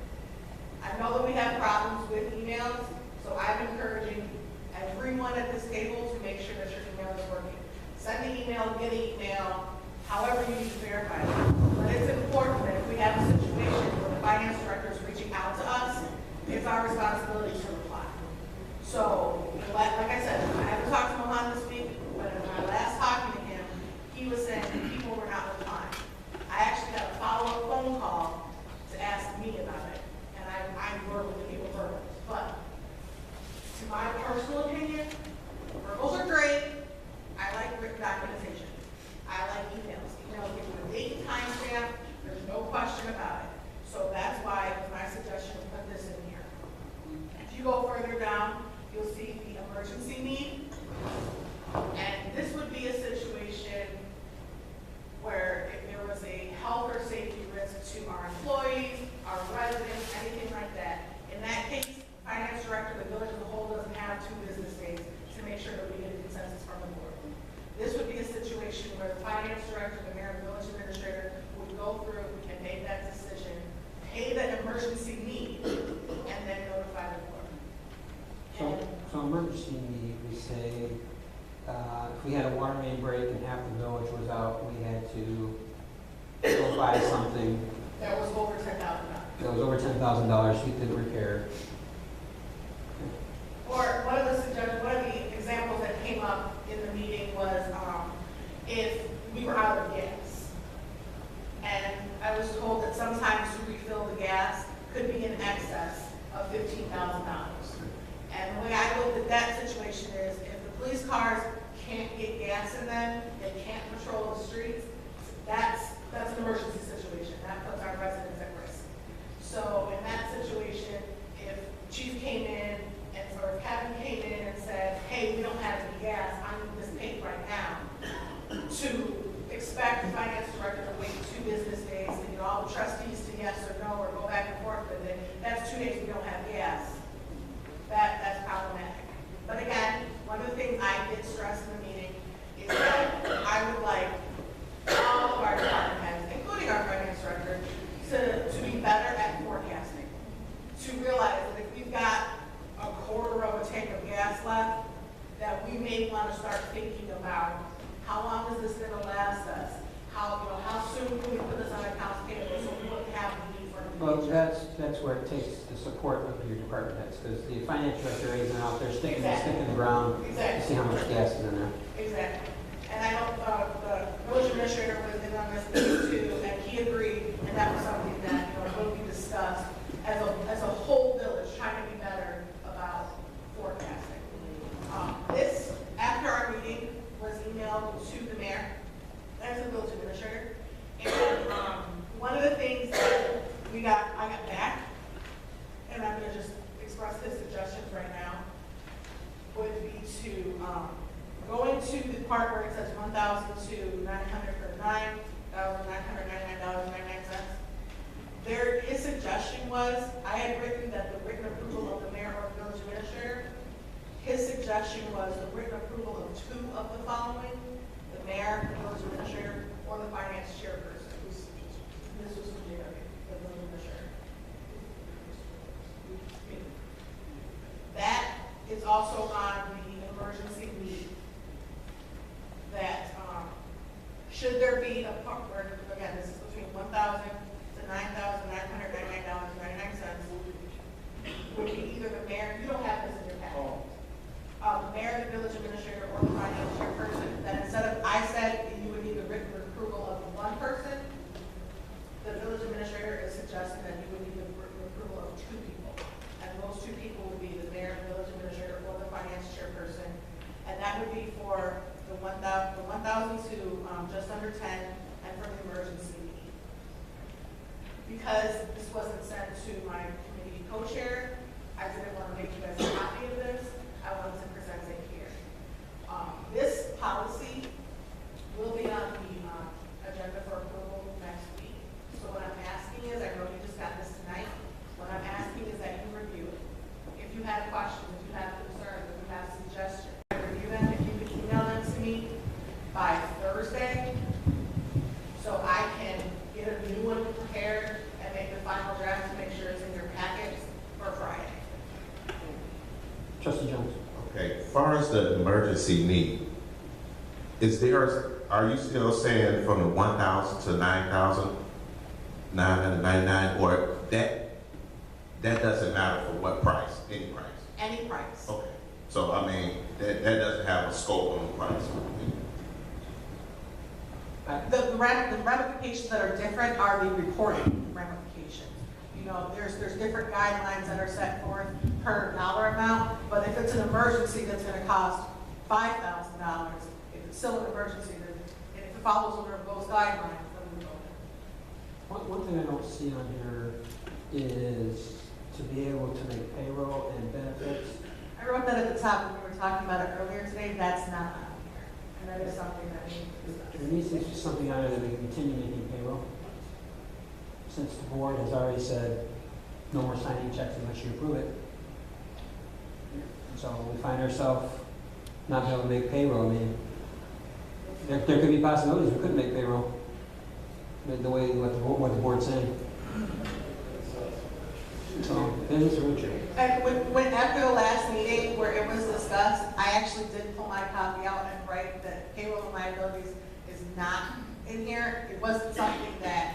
I know that we have problems with emails, so I'm encouraging everyone at this table to make sure that your email is working. Send the email, get an email, however you need to verify it. But it's important that if we have a situation where the finance director is reaching out to us, it's our responsibility to reply. So, like I said, I haven't talked to Mohan this week, but in my last talking to him, he was saying people were not replying. I actually got a follow-up phone call to ask me about it, and I work with people verbally. But to my personal opinion, verbals are great. I like written documentation. I like emails. Emails give you a date and time stamp. There's no question about it. So that's why it was my suggestion to put this in here. If you go further down, you'll see the emergency need. And this would be a situation where if there was a health or safety risk to our employees, our residents, anything like that. In that case, finance director, the village as a whole doesn't have 2 business days to make sure that we get a consensus from the board. This would be a situation where the finance director, the mayor, and the village administrator would go through and make that decision, pay the emergency need, and then notify the board. So emergency need, we say, if we had a water main break and half the village was out, we had to go buy something That was over $10,000. that was over $10,000, we did repair. Or one of the examples that came up in the meeting was if we were out of gas. And I was told that sometimes to refill the gas could be in excess of $15,000. And the way I looked at that situation is if the police cars can't get gas in them, they can't patrol the streets, that's an emergency situation. That puts our residents at risk. So in that situation, if Chief came in or Kevin came in and said, hey, we don't have any gas, I need this paid right now, to expect the finance director to wait 2 business days to get all the trustees to yes or no or go back and forth with it, that's 2 days we don't have gas. That's problematic. But again, one of the things I did stress in the meeting is that I would like all of our department heads, including our finance director, to be better at forecasting. To realize that if we've got a quarter of a tank of gas left, that we may want to start thinking about how long is this going to last us? How soon can we put this on accounts payable so we won't have the need for it? Well, that's where it takes the support of your department heads, because the finance director isn't out there sticking the stick in the ground to see how much gas is in there. Exactly. And I know the village administrator was in on this too, and he agreed, and that was something that will be discussed as a whole village, trying to be better about forecasting. This, after our meeting, was emailed to the mayor and the village administrator. And one of the things that I got back, and I'm going to just express his suggestions right now, would be to go into the part where it says $1,000 to $900 for $999.99. His suggestion was, I had written that the written approval of the mayor or village administrator. His suggestion was the written approval of 2 of the following: the mayor, the village administrator, or the finance chairperson. This was from Jerry, the village administrator. That is also on the emergency need. That should there be a part where, again, this is between $1,000 to $9,999.99, would be either the mayor, you don't have this in your packet, the mayor, the village administrator, or the finance chairperson, that instead of, I said that you would need the written approval of 1 person, the village administrator is suggesting that you would need the written approval of 2 people. And those 2 people would be the mayor, the village administrator, or the finance chairperson. And that would be for the 1,000 to just under 10, and for the emergency need. Because this wasn't sent to my committee co-chair, I didn't want to make you guys a copy of this. I wanted to present it here. This policy will be on far as the emergency need, are you still saying from the 1,000 to 9,999, or that doesn't matter for what price, any price? Any price. Okay, so I mean, that doesn't have a scope on the price. The ramifications that are different are the reporting ramifications. You know, there's different guidelines that are set forth per dollar amount, but if it's an emergency that's gonna cost $5,000, if it's still an emergency, then, and if it follows under those guidelines, then we go there. One thing I don't see on here is to be able to make payroll and benefits. I wrote that at the top when we were talking about it earlier today. That's not on here. And that is something that needs to be discussed. There needs to be something on there that we continue making payroll. Since the board has already said no more signing checks unless you approve it. So we find ourselves not being able to make payroll. I mean, there could be possibilities we couldn't make payroll. The way what the board's saying. So business or retreat. And when after the last meeting where it was discussed, I actually did pull my copy out and write that payroll and liabilities is not in here. It wasn't something that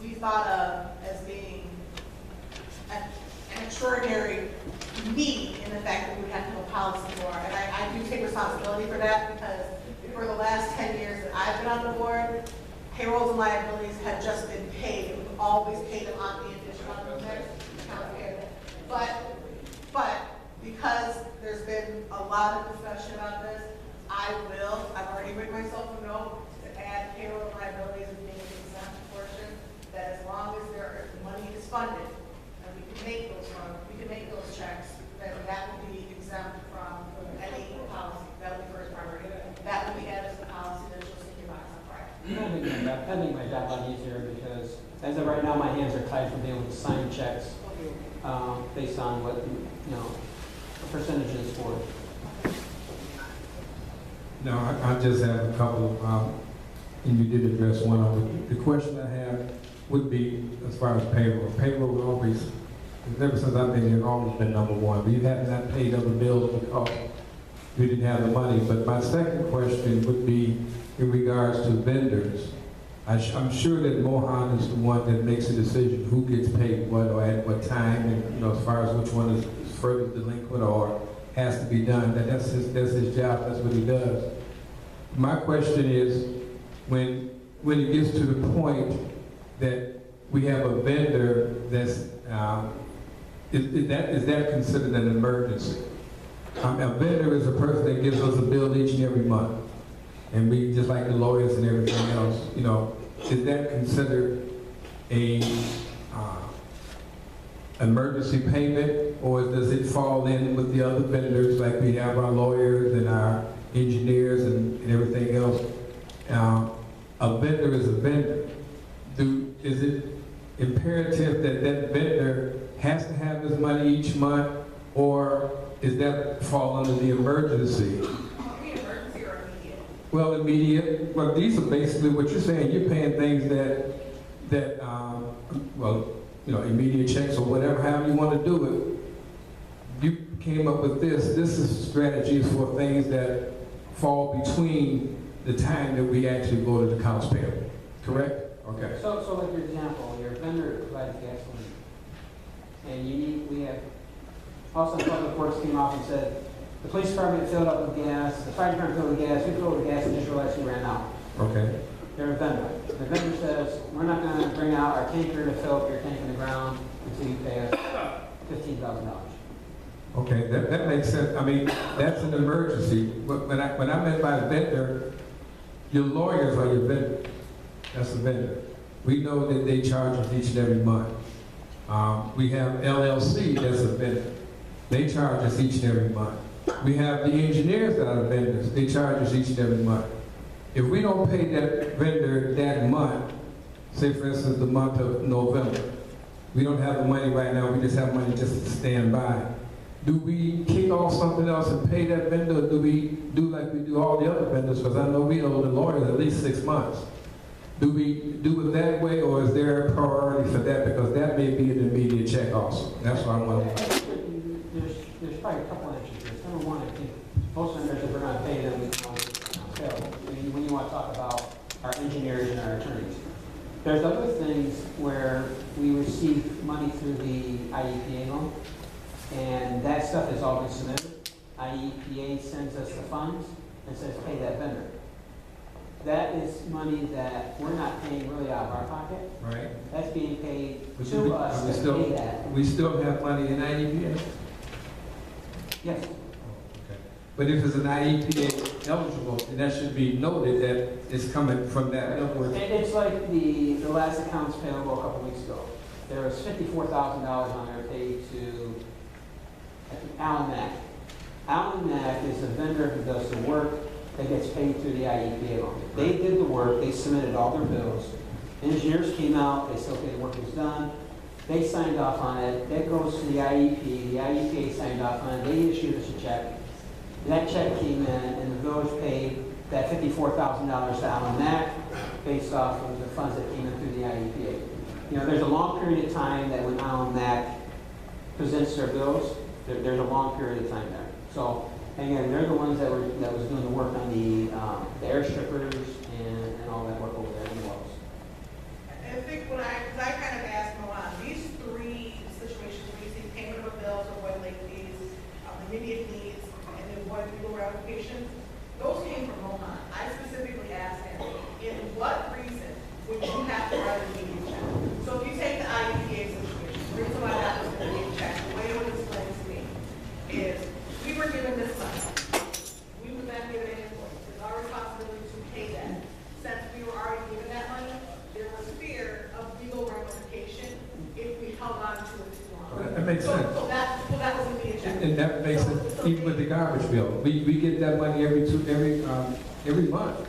we thought of as being an extraordinary need in the fact that we have to have a policy for. And I do take responsibility for that because for the last 10 years that I've been on the board, payrolls and liabilities have just been paid. We've always paid them on the additional next account payable. But because there's been a lot of discussion about this, I've already written myself a note to add payroll and liabilities as being an exempt portion, that as long as money is funded, and we can make those checks, that will be exempt from any policy. That will be first priority. That will be added to the policy that you'll see your box on Friday. That makes my job a lot easier because as of right now, my hands are tied from being able to sign checks based on what, the percentage is for. No, I just have a couple of, and you did address one of them. The question I have would be as far as payroll. Payroll will always, ever since I've been here, it's always been number one. We have not paid other bills because we didn't have the money. But my second question would be in regards to vendors. I'm sure that Mohan is the one that makes a decision who gets paid what or at what time, and as far as which one is further delinquent or has to be done. That's his job. That's what he does. My question is, when it gets to the point that we have a vendor that's is that considered an emergency? A vendor is a person that gives us a bill each and every month. And we, just like the lawyers and everything else, is that considered a emergency payment, or does it fall in with the other vendors, like we have our lawyers and our engineers and everything else? A vendor is a vendor. Is it imperative that vendor has to have his money each month, or is that fall under the emergency? Well, immediate. Well, these are basically what you're saying. You're paying things immediate checks or whatever, however you want to do it. You came up with this. This is strategies for things that fall between the time that we actually go to the accounts payable. Correct? Okay. So like your example, your vendor provides gasoline, and we have also Public Works came off and said, the police department filled up with gas, the fire department filled with gas, we filled with gas, and just realized we ran out. Okay. They're a vendor. The vendor says, we're not going to bring out our tanker to fill up your tank in the ground until you pay us $15,000. Okay, that makes sense. I mean, that's an emergency. But when I meant by vendor, your lawyers are your vendor. That's a vendor. We know that they charge us each and every month. We have LLC, that's a vendor. They charge us each and every month. We have the engineers that are vendors. They charge us each and every month. If we don't pay that vendor that month, say for instance the month of November, we don't have the money right now, we just have money just to stand by. Do we kick off something else and pay that vendor, or do we do like we do all the other vendors? Because I know we owe the lawyers at least 6 months. Do we do it that way, or is there a priority for that? Because that may be an immediate check also. That's what I want to know. There's probably a couple answers to this. Number one, I think most vendors, if we're gonna pay them, we can payable. I mean, when you wanna talk about our engineers and our attorneys. There's other things where we receive money through the IEPA loan, and that stuff has all been submitted. IEPA sends us the funds and says, pay that vendor. That is money that we're not paying really out of our pocket. Right. That's being paid But to us to pay that. we still have money in IEPA? Yes. Okay. But if it's an IEPA eligible, then that should be noted that it's coming from that. In other words, It's like the last accounts payable a couple weeks ago. There was $54,000 on there paid to P.L.A.N. P.L.A.N. is the vendor who does the work that gets paid through the IEPA loan. They did the work, they submitted all their bills. Engineers came out, they said, okay, the work is done. They signed off on it, that goes to the IEPA signed off on it, they issued us a check. That check came in and the village paid that $54,000 to P.L.A.N. based off of the funds that came in through the IEPA. You know, there's a long period of time that when P.L.A.N. presents their bills, there's a long period of time there. So, again, they're the ones that was doing the work on the air strippers and all that work over there in the wells. I think because I kind of asked Milan, these three situations where you see payment of bills, avoid late fees, immediate needs, and then avoid legal ramifications, those came from Mohan. I specifically asked him, in what reason would you have to write an immediate check? So if you take the IEPA situation, the reason why that was an immediate check, the way it was explained to me is, we were given this money. We were then given an invoice. It's our responsibility to pay that. Since we were already given that money, there was fear of legal ramification if we held on to it too long. That makes sense. So that was immediate check. And that makes it, even with the garbage bill, we get that money every month.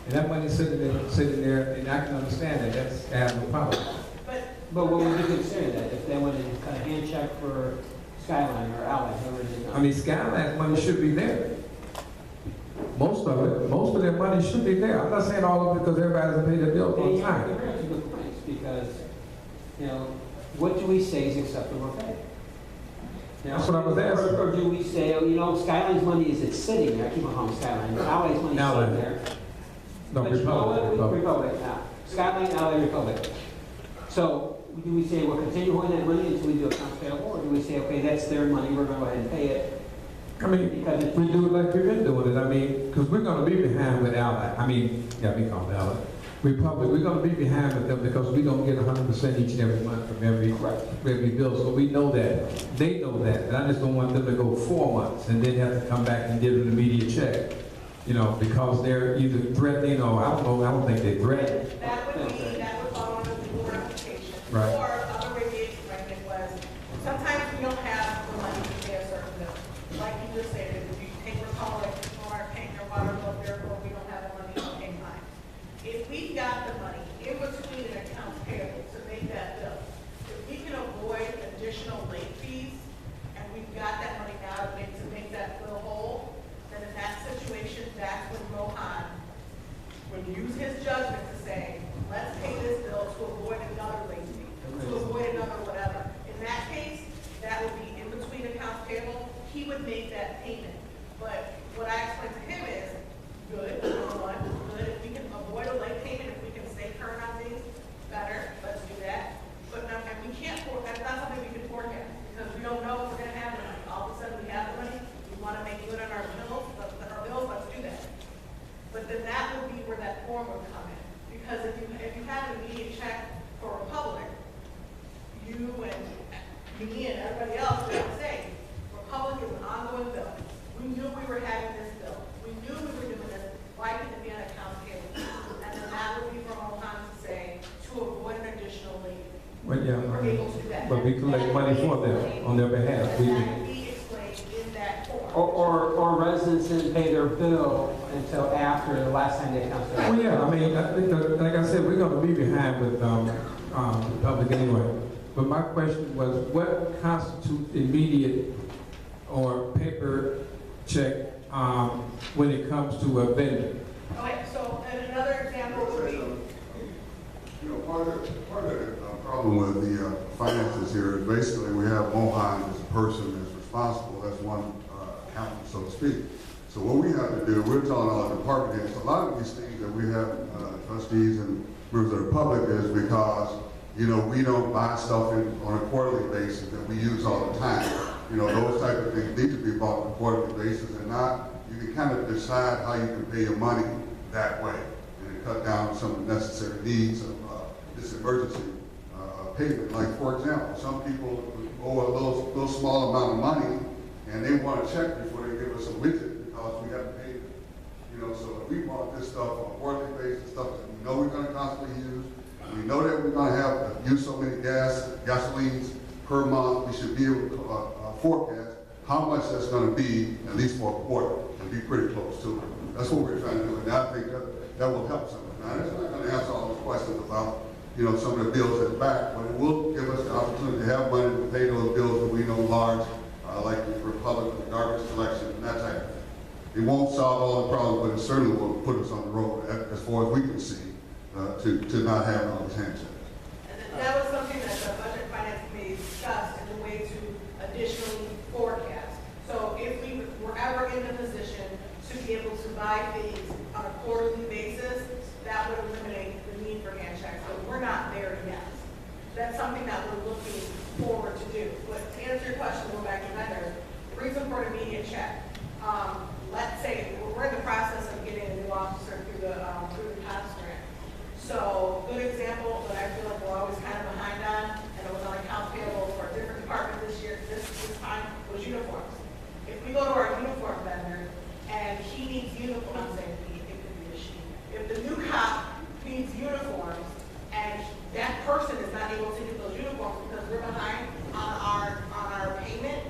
And that money's sitting there, and I can understand that, that's, I have no problem. But what would you consider that, if they went and cut a hand check for Skyline or Allied, whoever it is? I mean, Skyline's money should be there. Most of their money should be there. I'm not saying all of it because everybody doesn't pay their bills on time. They're very good points, because, you know, what do we say is acceptable pay? You know, That's what I was asking. Or do we say, oh, you know, Skyline's money is it's sitting there, I keep on calling Skyline, Allied's money is Allied. sitting there. No, But you know what? Republic. Republic, now. Skyline, Allied, Republic. So, do we say we'll continue holding that money until we do accounts payable, or do we say, okay, that's their money, we're gonna go ahead and pay it? I mean, we do it like we've been doing it. I mean, because we're going to be behind with Allied. I mean, yeah, we call it Allied. Republic, we're going to be behind with them because we don't get 100% each and every month from every bill. So we know that. They know that. And I just don't want them to go 4 months and then have to come back and give an immediate check. You know, because they're either threatening or I don't think they threaten. That would fall under legal ramification. Right. Or other way the explained it was, sometimes we don't have the money to pay a certain bill. Like you just said, if you take Republic, people aren't paying their water bill, therefore we don't have the money to pay mine. If we got the money in between an accounts payable to make that bill, if we can avoid additional late fees, and we've got that money now to make that bill whole, then in that situation, that's when Mohan would use his judgment to say, let's pay this bill to avoid another late fee, to avoid another whatever. In that case, that would be in between accounts payable, he would make that payment. But what I explained to him is, good, number one, good, if we can avoid a late payment, if we can stay current on things, better, let's do that. But no, and we can't, that's not something we can forecast, because we don't know if we're gonna have the money. All of a sudden, we have the money, we wanna make good on our bills, let's do that. But then that would be where that form would come in. Because if you have an immediate check for Republic, you and me and everybody else would say, Republic is an ongoing bill. We knew we were having this bill. We knew we were doing this. Why couldn't it be on account payable? And then that would be from Mohan to say, to avoid an additional late. But yeah, We're able to do that. but we collect money for them on their behalf. And that would be explained in that form. Or residents didn't pay their bill until after the last time they accounts payable. Well, yeah, I mean, I think that, like I said, we're going to be behind with Republic anyway. But my question was, what constitutes immediate or paper check when it comes to a vendor? Okay, so and another example would be. You know, part of the problem with the finances here is basically we have Mohan as a person that's responsible as one accountant, so to speak. So what we have to do, we're telling all the department heads, a lot of these things that we have, trustees and members of the public is because, you know, we don't buy stuff on a quarterly basis that we use all the time. You know, those type of things need to be bought on a quarterly basis, and not, you can kind of decide how you can pay your money that way, and cut down some of the necessary needs of this emergency payment. Like, for example, some people owe a little small amount of money, and they want to check before they give us a widget because we haven't paid it. You know, so if we bought this stuff on a quarterly basis, stuff that we know we're going to constantly use, we know that we're going to have to use so many gasolines per month, we should be able to forecast how much that's going to be, at least for a quarter, and be pretty close to it. That's what we're trying to do, and I think that will help some. Now, that's not going to answer all the questions about, you know, some of the bills at the back, but it will give us the opportunity to have money to pay those bills that we know large, like the Republic, the garbage collection, and that type of thing. It won't solve all the problems, but it certainly will put us on the road, as far as we can see, to not have all these hand checks. And then that was something that the Budget and Finance Committee discussed as a way to additionally forecast. So if we were ever in the position to be able to buy things on a quarterly basis, that would eliminate the need for hand checks. But we're not there yet. That's something that we're looking forward to do. But to answer your question, going back to vendors, the reason for an immediate check, let's say we're in the process of getting a new officer through the COPS grant. So, good example, but I feel like we're always kind of behind on, and it was on accounts payable for a different department this year, this time, was uniforms. If we go to our uniform vendor, and he needs uniforms, I'm saying he, it could be a she. If the new cop needs uniforms, and that person is not able to get those uniforms because we're behind on our payment,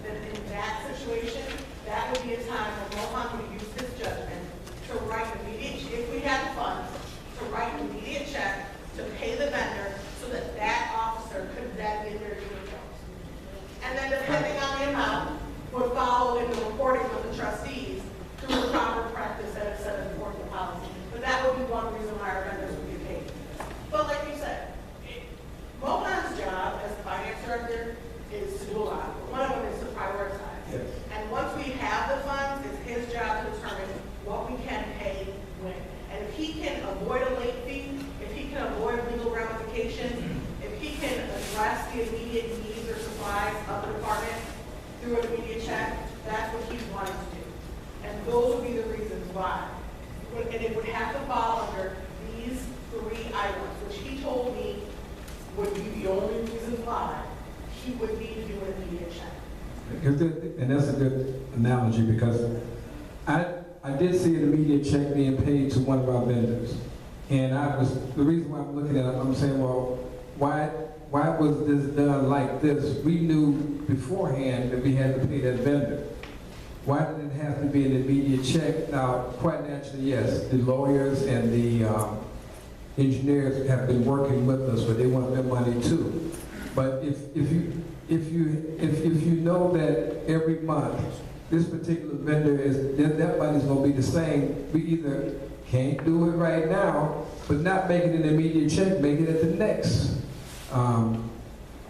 then in that situation, that would be a time when Mohan would use his judgment to write immediate, if we had the funds, to write an immediate check to pay the vendor so that that officer could then get their uniforms. And then depending on the amount, would follow in the reporting with the trustees through the proper practice that is set in the policy. But that would be one reason why our vendors would get paid. But like you said, Mohan's job as the finance director is to do a lot. One of them is to prioritize. Yes. And once we have the funds, it's his job to determine what we can pay when. And if he can avoid a late fee, if he can avoid legal ramifications, if he can address the immediate needs or supplies of the department through an immediate check, that's what he's wanting to do. And those would be the reasons why. And it would have to fall under these three items, which he told me would be the only reason why he would need to do an immediate check. And that's a good analogy, because I did see an immediate check being paid to one of our vendors. And the reason why I'm looking at it, I'm saying, well, why was this done like this? We knew beforehand that we had to pay that vendor. Why did it have to be an immediate check? Now, quite naturally, yes, the lawyers and the engineers have been working with us, but they want their money too. But if you know that every month this particular vendor that money is going to be the same, we either can't do it right now, but not make it an immediate check, make it at the next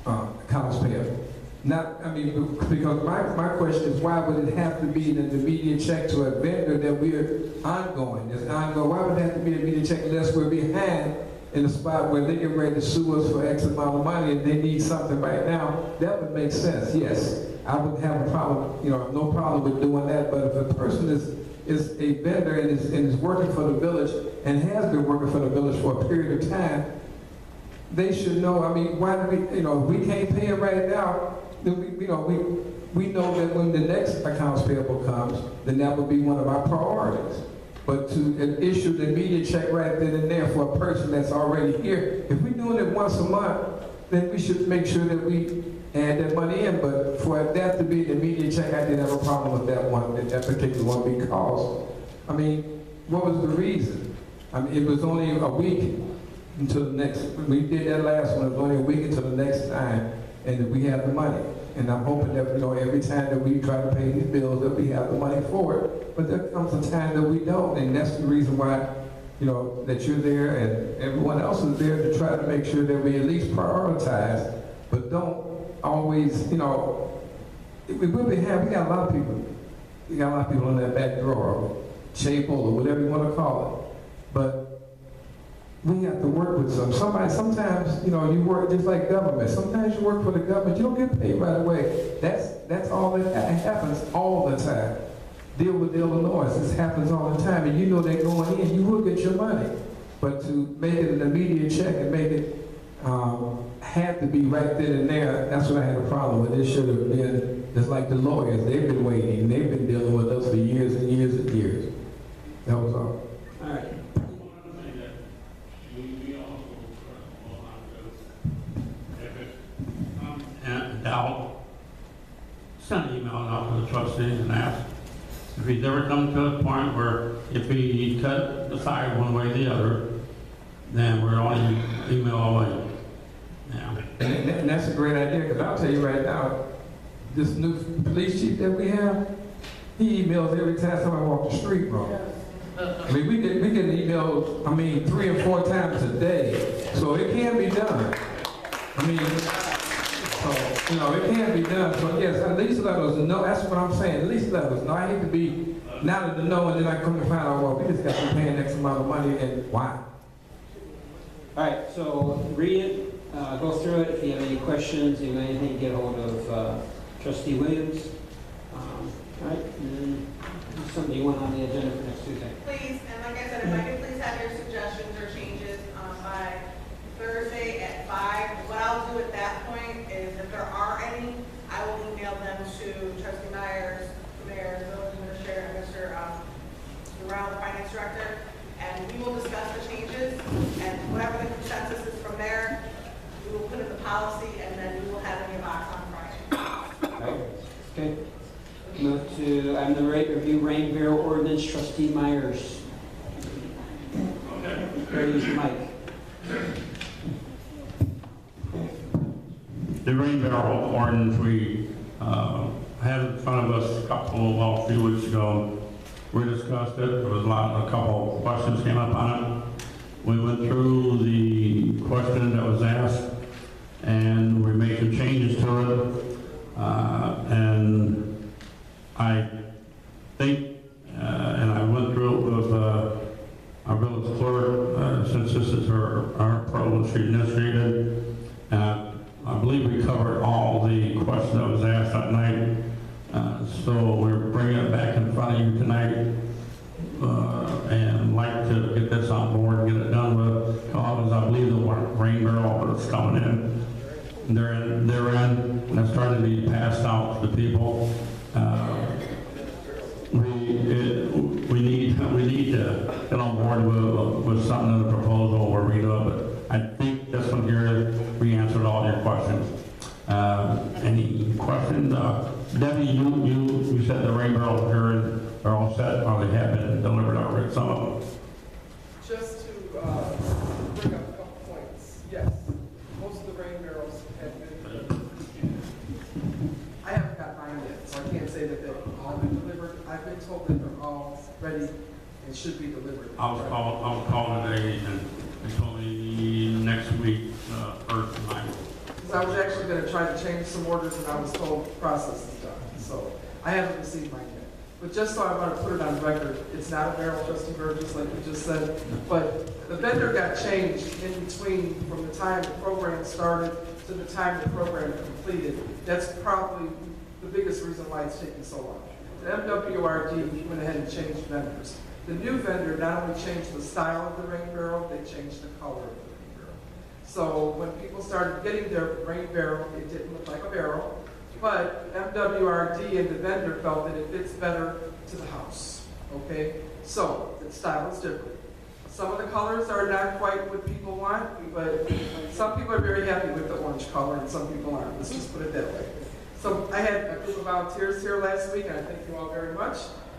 accounts payable. Because my question is, why would it have to be an immediate check to a vendor that we're ongoing? It's ongoing. Why would it have to be an immediate check unless we're behind in a spot where they get ready to sue us for X amount of money and they need something right now? That would make sense, yes. I wouldn't have a problem, no problem with doing that. But if a person is a vendor and is working for the village and has been working for the village for a period of time, they should know. Why do we, if we can't pay it right now, then we know that when the next accounts payable comes, then that would be one of our priorities. But to issue the immediate check right then and there for a person that's already here, if we're doing it once a month, then we should make sure that we add that money in. But for that to be an immediate check, I didn't have a problem with that one, that particular one, because, what was the reason? It was only a week until the next, we did that last one, it was only a week until the next time, and we have the money. And I'm hoping that, every time that we try to pay these bills, that we have the money for it. But there comes a time that we don't, and that's the reason why, that you're there and everyone else is there to try to make sure that we at least prioritize, but don't always, we got a lot of people you got a lot of people in that back drawer, chapel or whatever you want to call it. But we have to work with somebody. Sometimes, you know, you work just like government. Sometimes you work for the government, you don't get paid right away. That's all that happens all the time. Deal with Illinois, this happens all the time, and you know they're going in, you will get your money. But to make it an immediate check and make it had to be right then and there, that's what I had a problem with. It should have been just like the lawyers. They've been waiting. They've been dealing with us for years and years and years. That was all. All right. And doubt, send an email out to the trustees and ask if he's ever come to a point where if he could decide one way or the other, then we're only email away. Yeah. And that's a great idea, because I'll tell you right now, this new police chief that we have, he emails every time somebody walks the street, bro. I mean, we get emails, 3 or 4 times a day, so it can be done. I mean, so, you know, it can be done. So yes, at least let us know. That's what I'm saying. At least let us know. I hate to be not in the know and then I come to find out, well, we just got to pay an X amount of money and why? All right, so read it, go through it. If you have any questions, you have anything, get hold of Trustee Williams. All right, and then something you want on the agenda for next Tuesday. Please, and like I said, if I could please have your suggestions or changes by Thursday at 5. What I'll do at that point is, if there are any, I will email them to Trustee Myers, the Mayor, the Village Administrator, and Mr. Durrell, the Finance Director, and we will discuss the changes, and whatever the consensus is from there, we will put in the policy, and then we will have it in your box on Friday. All right, okay. Move to item number 8, review rain barrel ordinance. Trustee Myers. Okay. Use your mic. The rain barrel ordinance we had in front of us a few weeks ago. We discussed it. There was a couple of questions came up on it. We went through the question that was asked, and we made some changes to it. And I think, and I went through it with our village clerk, since this is our approach, she initiated. I believe we covered all the questions that was asked that night. So we're bringing it back in front of you tonight, and like to get this on board and get it done with. Because I believe the rain barrel that's coming in, they're in, and it's starting to be passed out to the people. We need to get on board with something in the proposal where we do it. But I think this one here, we answered all your questions. Any questions? Debbie, you said the rain barrels here are all set, or they have been delivered already, some of them. Just to bring up a couple points, yes, most of the rain barrels have been, I haven't got mine yet, so I can't say that they've all been delivered. I've been told that they're all ready and should be delivered. I was calling today and they told me next week, first of May. Because I was actually going to try to change some orders and I was told the process is done. So I haven't received mine yet. But just so I want to put it on record, it's not a barrel, Trustee Burgess, like you just said. But the vendor got changed in between from the time the program started to the time the program completed. That's probably the biggest reason why it's taking so long. The MWRD went ahead and changed vendors. The new vendor not only changed the style of the rain barrel, they changed the color of the rain barrel. So when people started getting their rain barrel, it didn't look like a barrel. But MWRD and the vendor felt that it fits better to the house, okay? So the style is different. Some of the colors are not quite what people want, but some people are very happy with the orange color and some people aren't. Let's just put it that way. So I had a group of volunteers here last week, and I thank you all very much.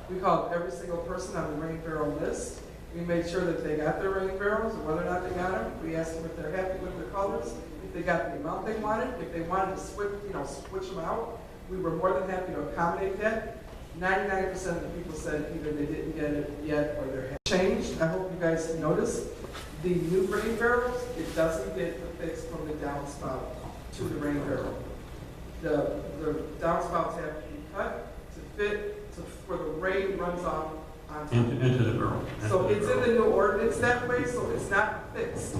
We called every single person on the rain barrel list. We made sure that they got their rain barrels and whether or not they got them. We asked them if they're happy with their colors, if they got the amount they wanted, if they wanted to switch them out. We were more than happy to accommodate that. 99% of the people said either they didn't get it yet or they're changed. I hope you guys notice the new rain barrels, it doesn't get affixed from the downspout to the rain barrel. The downspouts have to be cut to fit where the rain runs off on top. Into the barrel. So it's in the new ordinance that way, so it's not fixed,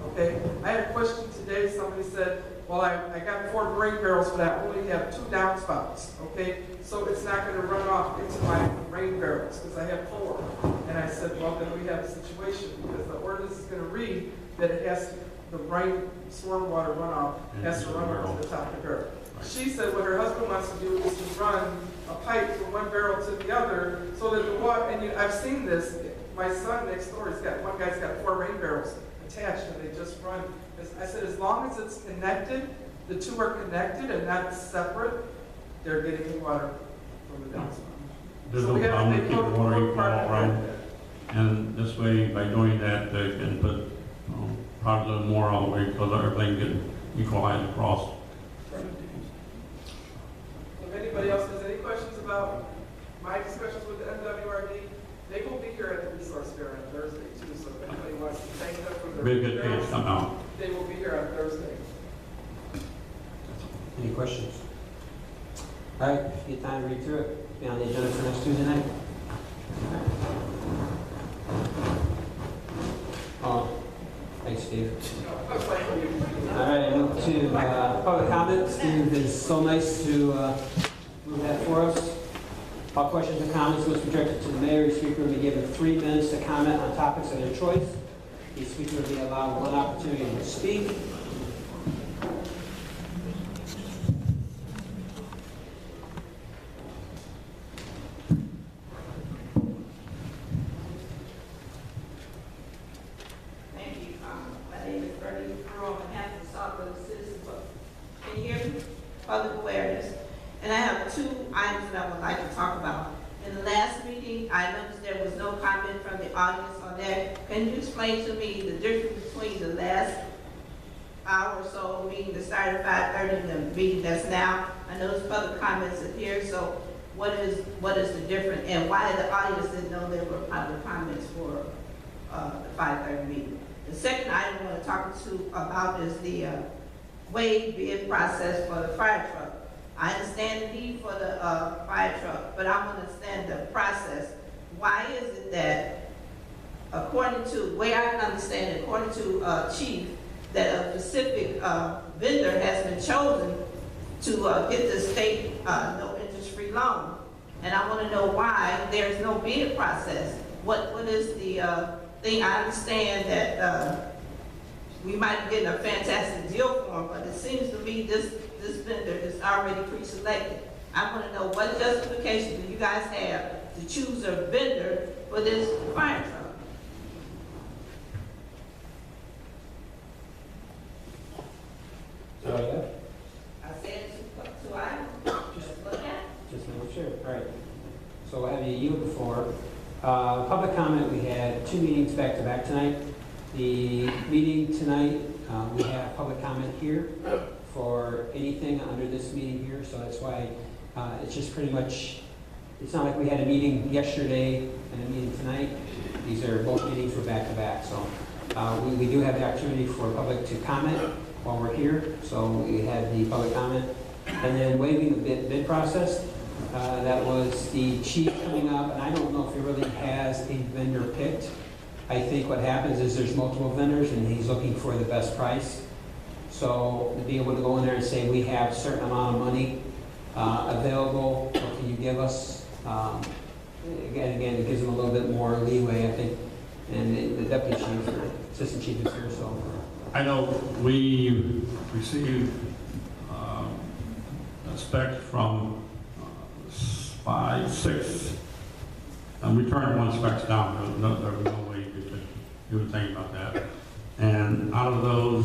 okay? I had a question today, somebody said, well, I got 4 rain barrels, but I only have 2 downspouts, okay? So it's not gonna run off into my rain barrels, because I have 4. And I said, well, then we have a situation, because the ordinance is gonna read that it has to, the rain, stormwater runoff has to run onto the top of the barrel. She said what her husband wants to do is to run a pipe from one barrel to the other, so that the water, and I've seen this, my son next door, one guy's got 4 rain barrels attached, and they just run. I said, as long as it's connected, the 2 are connected and not separate, they're getting the water from the downspout. There's So no we have to problem to make keep the a water little equal part all of around. that. And this way, by doing that, they can put probably a little more all the way, because everything get equalized across. If anybody else has any questions about my discussions with the MWRD, they will be here at the resource fair on Thursday too, so if anybody wants to thank them for their Be a good chance materials, to come out. they will be here on Thursday. Any questions? All right, if you get time to read through it, be on the agenda for next Tuesday night. Oh, thanks, Steve. All right, move to public comment. Steve is so nice to move that for us. All questions and comments must be directed to the mayor. Each speaker will be given 3 minutes to comment on topics of their choice. Each speaker will be allowed 1 opportunity to speak. Thank you. My name is Bernie Jerome, on behalf of the Sauk Citizens. Can you hear me? Public awareness. And I have 2 items that I would like to talk about. In the last meeting, I noticed there was no comment from the audience on that. Can you explain to me the difference between the last hour or so meeting that started at 5:30 and the meeting that's now? I noticed public comments appear, so what is the difference? And why the audience didn't know there were public comments for the 5:30 meeting? The second item I want to talk about is the waive bid process for the fire truck. I understand the need for the fire truck, but I want to understand the process. Why is it that, according to, way I understand it, according to Chief, that a specific vendor has been chosen to get the state no interest-free loan? And I want to know why there's no bid process. What is the thing? I understand that we might be getting a fantastic deal for them, but it seems to me this vendor is already pre-selected. I want to know what justification do you guys have to choose a vendor for this fire truck? I said 2 items. Just look at. Just make sure. All right. So we'll have you yield before. Public comment, we had 2 meetings back to back tonight. The meeting tonight, we have public comment here for anything under this meeting here, so that's why it's just pretty much, it's not like we had a meeting yesterday and a meeting tonight. These are both meetings were back to back, so we do have the opportunity for public to comment while we're here, so we had the public comment. And then waiving the bid process, that was the chief coming up, and I don't know if he really has a vendor picked. I think what happens is there's multiple vendors and he's looking for the best price. So to be able to go in there and say, we have a certain amount of money available, what can you give us? Again, it gives them a little bit more leeway, I think. And the deputy chief or assistant chief is here, so. I know we received a spec from 5, 6, and we turned 1 spec down. There was no way you would think about that. And out of those,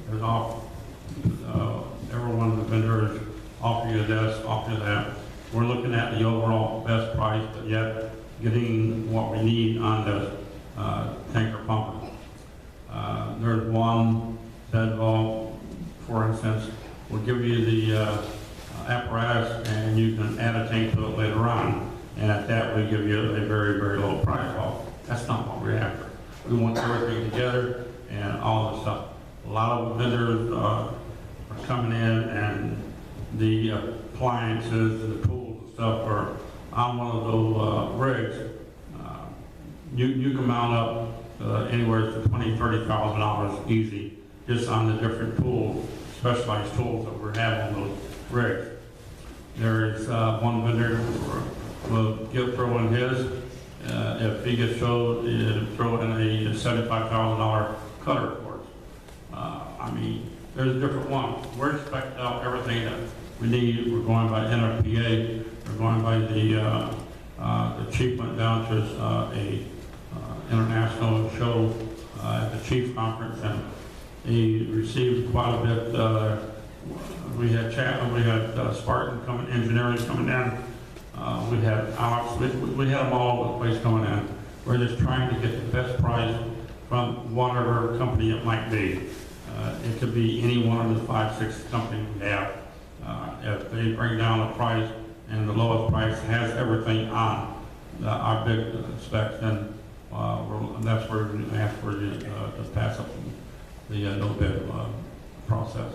there's every one of the vendors offer you this, offer you that. We're looking at the overall best price, but yet getting what we need on the tanker pumper. There's one that, for instance, we'll give you the apparatus and you can add a tank to it later on. And at that, we give you a very, very low price. Well, that's not what we're after. We want everything together and all this stuff. A lot of vendors are coming in and the appliances, the tools and stuff are on one of those rigs, you can mount up anywhere to $20,000-$30,000 easy, just on the different tools, specialized tools that we have on those rigs. There is one vendor will throw in his. If he gets throw in a $75,000 cutter for us. I mean, there's a different one. We're expecting out everything that we need. We're going by NFPA. We're going by the chief went down to a international show at the chief conference, and he received quite a bit. We had Spartan coming, engineering coming in. We had Alex. We had them all over the place coming in. We're just trying to get the best price from whatever company it might be. It could be any one of the 5, 6 companies we have. If they bring down the price and the lowest price has everything on our big specs, then that's where we ask for you to pass up the no bid process.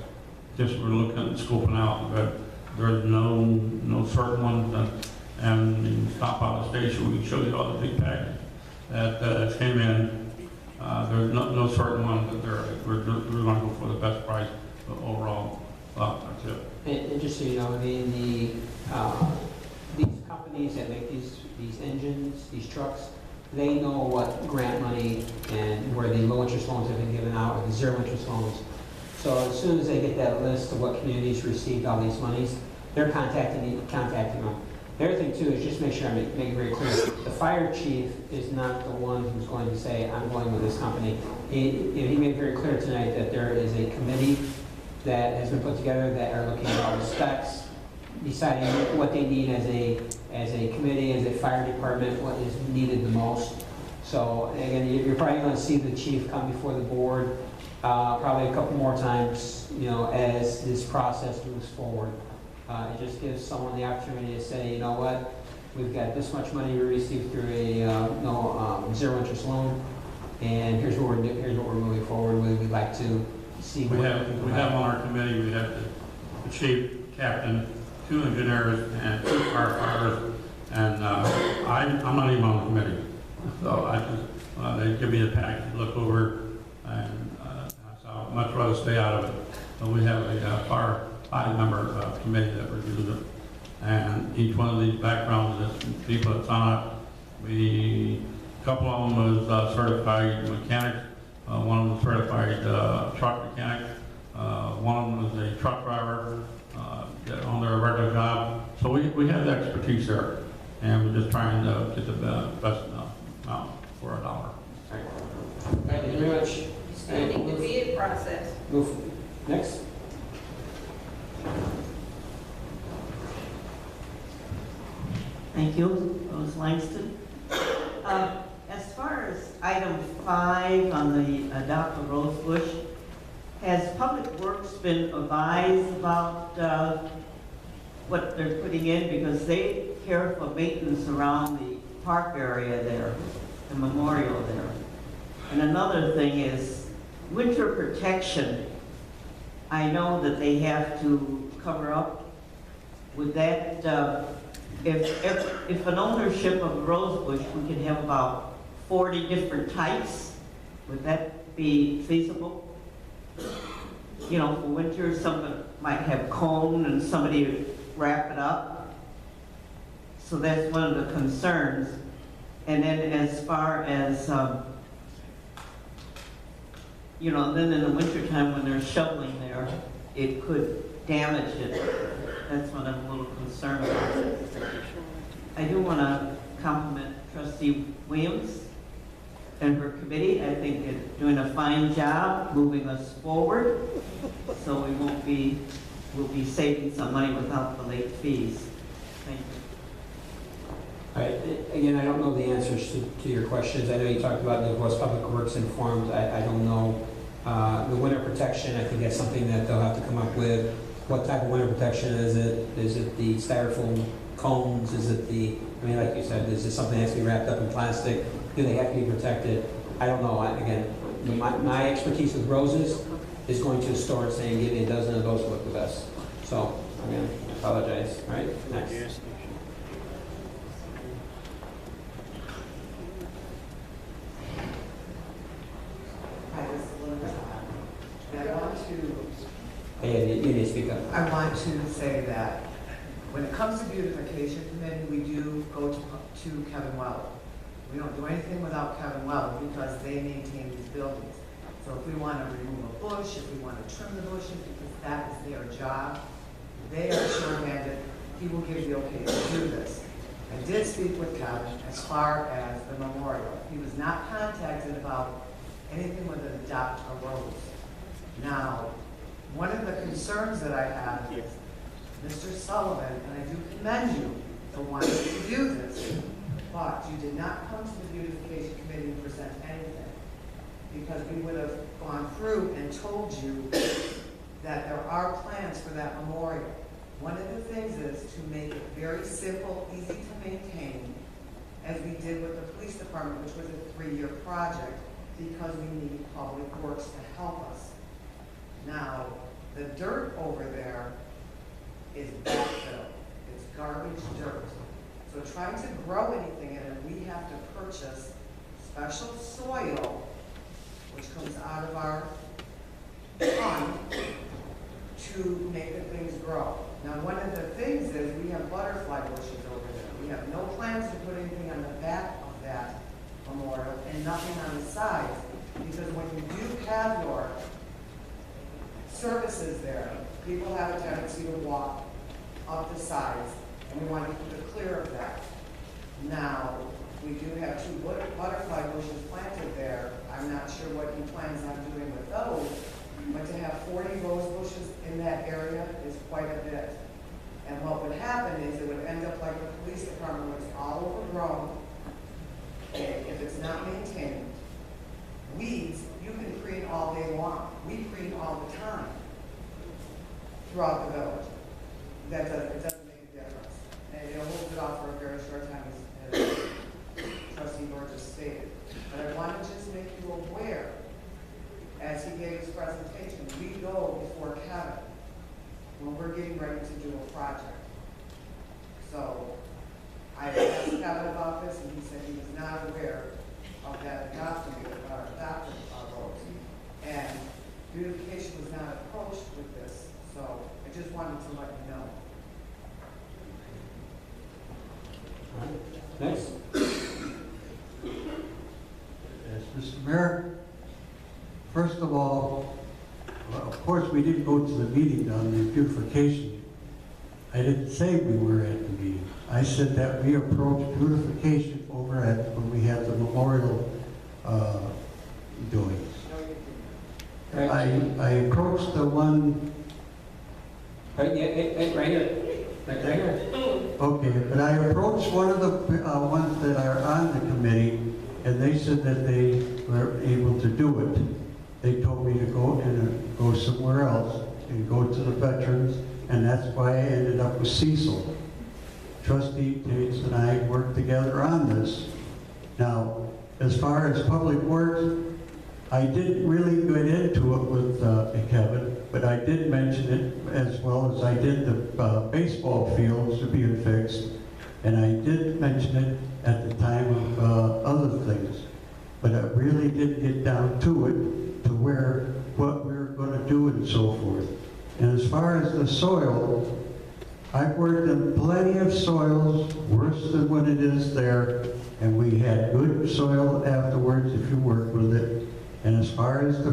Just we're looking at scoping out, but there's no certain one. And you can stop by the station, we can show you all the big packages that came in. There's no certain one that we're going to go for the best price, but overall, that's it. And just so you know, these companies that make these engines, these trucks, they know what grant money and where the low interest loans have been given out, or the zero interest loans. So as soon as they get that list of what communities received all these monies, they're contacting them. The other thing too is just make sure I make it very clear. The fire chief is not the one who's going to say, I'm going with this company. He made very clear tonight that there is a committee that has been put together that are looking at all the specs, deciding what they need as a committee, as a fire department, what is needed the most. So again, you're probably going to see the chief come before the board probably a couple more times, as this process moves forward. It just gives someone the opportunity to say, you know what, we've got this much money we received through a zero interest loan, and here's what we're moving forward with. We'd like to see. We have on our committee. We have the chief, captain, 2 engineers, and 2 firefighters, and I'm not even on the committee, so I just they give me a package to look over, and so I'd much rather stay out of it. So we have a 5-member committee that reviews it, and each one of these backgrounds, people that's on it, a couple of them was certified mechanics, one of them was certified truck mechanic, one of them was a truck driver on their regular job. So we have the expertise there, and we're just trying to get the best amount for $1. All right, thank you very much. Extending the bid process. Move next. Thank you, Rose Langston. As far as item 5 on the Dr. Rosebush, has Public Works been advised about what they're putting in? Because they care for maintenance around the park area there, the memorial there. And another thing is winter protection. I know that they have to cover up with that. If an ownership of Rosebush, we could have about 40 different types, would that be feasible? For winter, somebody might have cone and somebody would wrap it up. So that's one of the concerns. And then as far as, then in the wintertime when they're shoveling there, it could damage it. That's what I'm a little concerned about. I do want to compliment Trustee Williams and her committee. I think they're doing a fine job moving us forward, so we'll be saving some money without the late fees. Thank you. All right. Again, I don't know the answers to your questions. I know you talked about was Public Works informed. I don't know. The winter protection, I think that's something that they'll have to come up with. What type of winter protection is it? Is it the styrofoam cones? Is it like you said, is it something that has to be wrapped up in plastic? Do they have to be protected? I don't know. Again, my expertise with roses is going to a store and saying, give me a dozen of those to look the best. So, again, I apologize. All right, next. you may speak up. I want to say that when it comes to beautification committee, we do go to Kevin Weller. We don't do anything without Kevin Weller because they maintain these buildings. So if we want to remove a bush, if we want to trim the bushes, because that is their job, they are short-handed, he will give the okay to do this. I did speak with Kevin as far as the memorial. He was not contacted about anything with an adopt a rose. Now, one of the concerns that I have is Mr. Sullivan, and I do commend you for wanting to do this, but you did not come to the beautification committee and present anything, because we would have gone through and told you that there are plans for that memorial. One of the things is to make it very simple, easy to maintain, as we did with the police department, which was a 3-year project, because we need public works to help us. Now, the dirt over there is backfill. It's garbage dirt. So trying to grow anything in it, we have to purchase special soil, which comes out of our fund, to make the things grow. Now, one of the things is we have butterfly bushes over there. We have no plans to put anything on the back of that memorial and nothing on the sides, because when you do have your services there, people have a tendency to walk up the sides, and we want to keep it clear of that. Now, we do have 2 butterfly bushes planted there. I'm not sure what he plans on doing with those, but to have 40 rose bushes in that area is quite a bit. And what would happen is it would end up like the police department, where it's all overgrown, and if it's not maintained. Weeds, you can preen all day long. We preen all the time throughout the village. It doesn't make a difference. And it'll hold it off for a very short time, as Trustee Burgess stated. But I want to just make you aware, as he gave his presentation, we go before Kevin when we're getting ready to do a project. So I asked Kevin about this, and he said he was not aware of that adopted roads. And beautification was not approached with this, so I just wanted to let you know. All right. Next. Yes, Mr. Mayor, first of all, well, of course, we didn't go to the meeting on the beautification. I didn't say we were at the meeting. I said that we approached beautification over at when we had the memorial doings. I approached the one. Right here. Right here. Okay, but I approached one of the ones that are on the committee, and they said that they were able to do it. They told me to go and go somewhere else and go to the veterans, and that's why I ended up with Cecil. Trustee Tates and I worked together on this. Now, as far as public works, I didn't really get into it with Kevin, but I did mention it as well as I did the baseball fields to being fixed, and I did mention it at the time of other things, but I really didn't get down to it, to what we were going to do and so forth. And as far as the soil, I've worked in plenty of soils, worse than what it is there, and we had good soil afterwards if you work with it. And as far as the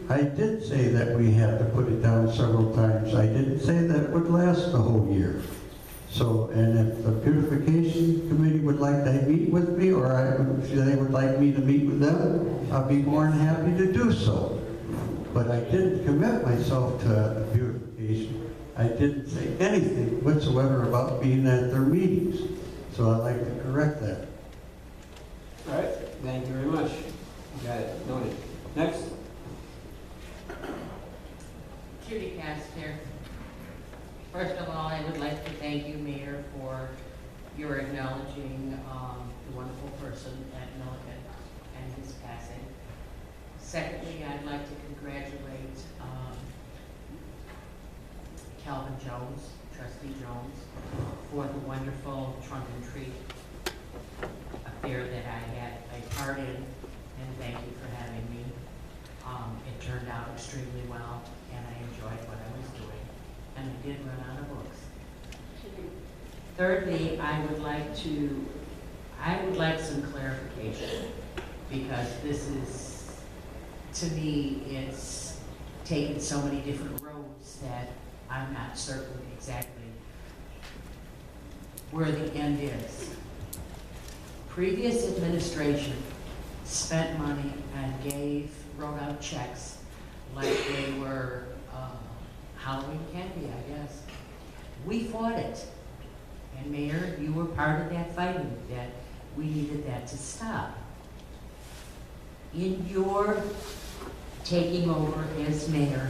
I did say that we had to put it down several times. I didn't say that it would last the whole year. So, and if the beautification committee would like to meet with me, or if they would like me to meet with them, I'll be more than happy to do so. But I didn't commit myself to beautification. I didn't say anything whatsoever about being at their meetings. So I'd like to correct that. All right, thank you very much. Got it, noted. Next. Judy Caster. First of all, I would like to thank you, Mayor, for your acknowledging the wonderful person at Milliken and his passing. Secondly, I'd like to congratulate Calvin Jones, Trustee Jones, for the wonderful trunk and treat affair that I had a part in, and thank you for having me. It turned out extremely well, and I enjoyed what I was doing, and I did run out of books. Thirdly, I would like some clarification, because this is, to me, it's taken so many different roads that I'm not certain exactly where the end is. Previous administration spent money and wrote out checks like they were Halloween candy, I guess. We fought it. And Mayor, you were part of that fighting, that we needed that to stop. In your taking over as mayor,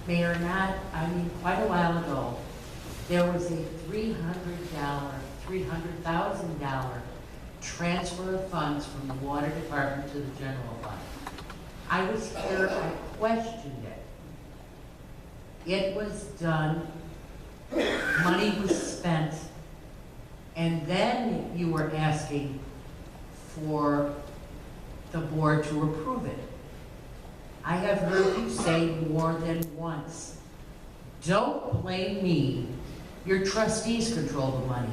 quite a while ago, there was a $300,000 transfer of funds from the water department to the general fund. I was here, I questioned it. It was done, money was spent, and then you were asking for the board to approve it. I have heard you say more than once, don't blame me. Your trustees control the money.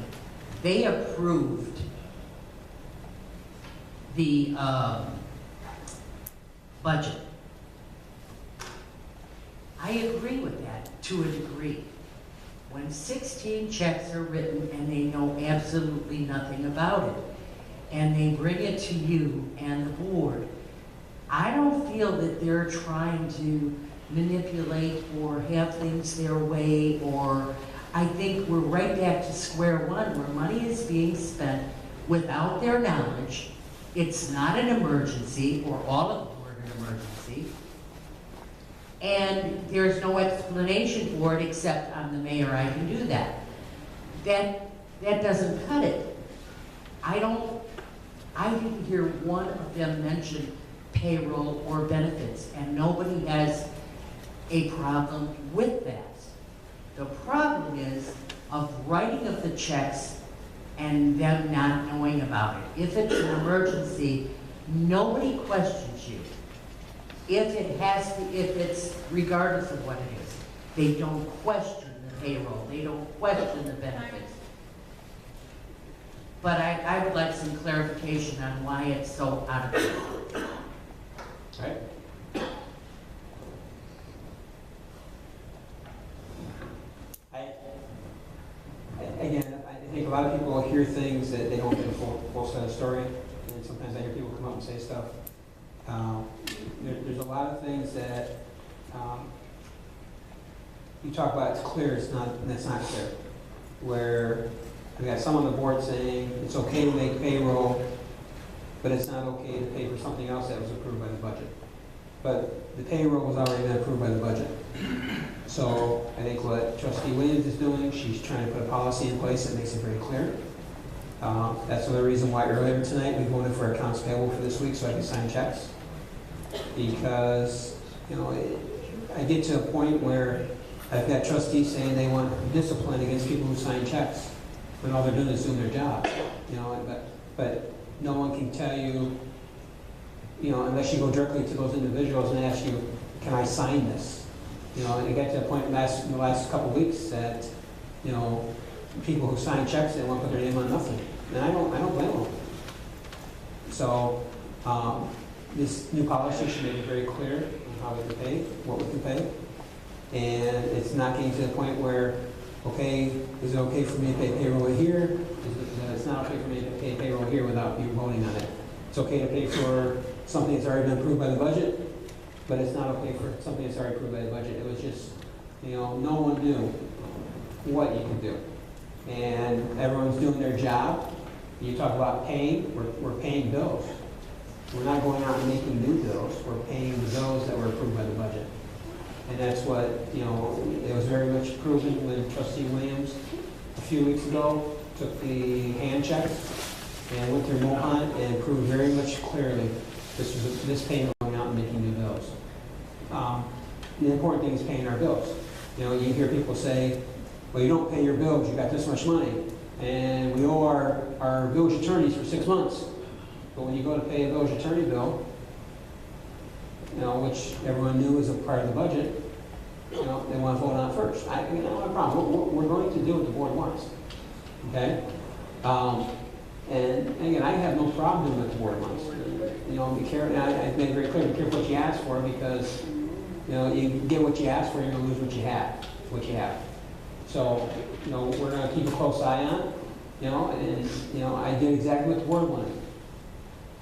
They approved the budget. I agree with that to a degree. When 16 checks are written and they know absolutely nothing about it, and they bring it to you and the board, I don't feel that they're trying to manipulate or have things their way, or I think we're right back to square one where money is being spent without their knowledge. It's not an emergency, or all of them were an emergency, and there's no explanation for it except I'm the mayor, I can do that. That doesn't cut it. I didn't hear one of them mention payroll or benefits, and nobody has a problem with that. The problem is of writing of the checks and them not knowing about it. If it's an emergency, nobody questions you. If it's regardless of what it is, they don't question the payroll, they don't question the benefits. But I would like some clarification on why it's so out of control. Right? Again, I think a lot of people hear things that they don't get a full set of story, and sometimes I hear people come up and say stuff. There's a lot of things that you talk about, it's clear, that's not clear. Where we got some on the board saying it's okay to make payroll, but it's not okay to pay for something else that was approved by the budget. But the payroll was already been approved by the budget. So I think what Trustee Williams is doing, she's trying to put a policy in place that makes it very clear. That's another reason why earlier tonight we voted for accounts payable for this week so I can sign checks. Because, I get to a point where I've got trustees saying they want discipline against people who sign checks when all they're doing is doing their job. But no one can tell you, unless you go directly to those individuals and ask you, can I sign this? And it got to a point in the last couple of weeks that, people who sign checks, they want to put their name on nothing. And I don't blame them. So, this new policy should make it very clear on how we can pay, what we can pay. And it's not getting to the point where, okay, is it okay for me to pay payroll here? It's not okay for me to pay payroll here without you voting on it. It's okay to pay for something that's already been approved by the budget, but it's not okay for something that's already approved by the budget. It was just, no one knew what you could do. And everyone's doing their job. You talk about paying, we're paying bills. We're not going out and making new bills. We're paying the bills that were approved by the budget. And that's what, it was very much proven when Trustee Williams a few weeks ago took the hand checks and went through Mohan and proved very much clearly this payment going out and making new bills. The important thing is paying our bills. You hear people say, well, you don't pay your bills, you got this much money, and we owe our village attorneys for 6 months. But when you go to pay a village attorney bill, which everyone knew was a part of the budget, you know, they want to vote on it first. I don't have a problem. We're going to do what the board wants, okay? And again, I have no problem doing what the board wants. You know, be careful, and I've made it very clear, be careful what you ask for, because, you know, you get what you ask for, you're gonna lose what you have. So, you know, we're gonna keep a close eye on it, you know, and, you know, I did exactly what the board wanted.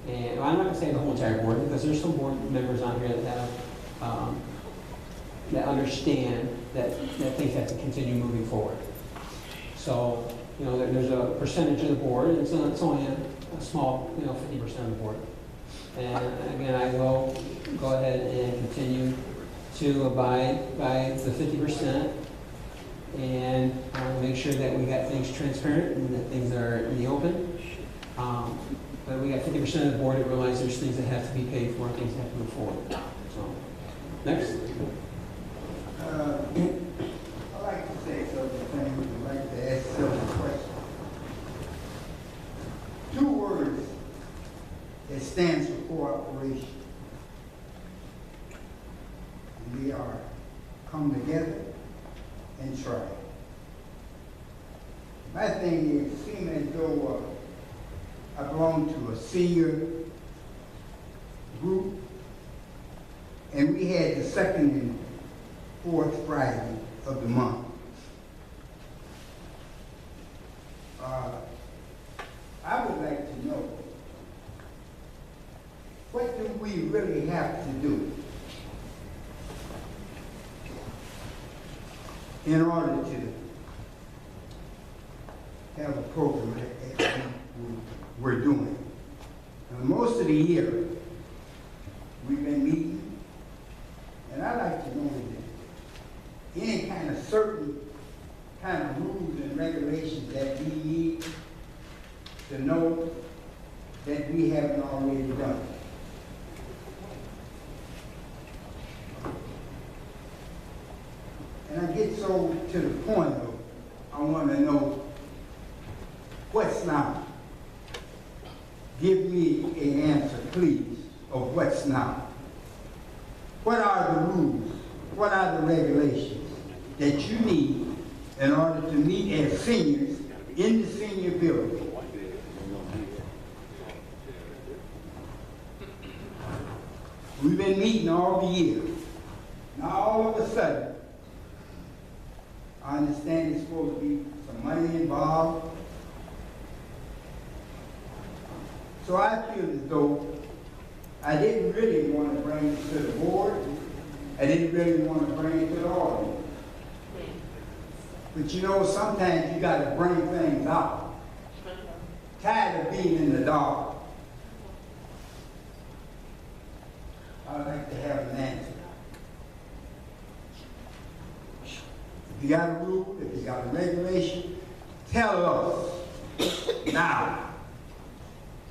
And I'm not gonna say the whole entire board, because there's some board members on here that have, that understand that things have to continue moving forward. So, you know, there's a percentage of the board, and it's only a small, you know, 50% of the board. And again, I will go ahead and continue to abide by the 50% and make sure that we got things transparent and that things are in the open. But we got 50% of the board that realize there's things that have to be paid for and things that have to move forward. So, next. I'd like to say several things. I'd like to ask several questions. 2 words that stands for cooperation. We are come together and try. My thing is, it seems as though I belong to a senior group, and we had the 2nd and 4th Friday of the month. I would like to know, what do we really have to do in order to have a program that we're doing? Now, most of the year, we've been meeting, and I'd like to know that any kind of certain kind of rules and regulations that we need to know that we haven't already done. And I get so to the point of, I want to know what's now. Give me an answer, please, of what's now. What are the rules? What are the regulations that you need in order to meet as seniors in the senior building? We've been meeting all the year. Now all of a sudden, I understand there's supposed to be some money involved. So I feel as though I didn't really want to bring it to the board. I didn't really want to bring it to the audience. But you know, sometimes you got to bring things out. Tired of being in the dark. I'd like to have an answer. If you got a rule, if you got a regulation, tell us now,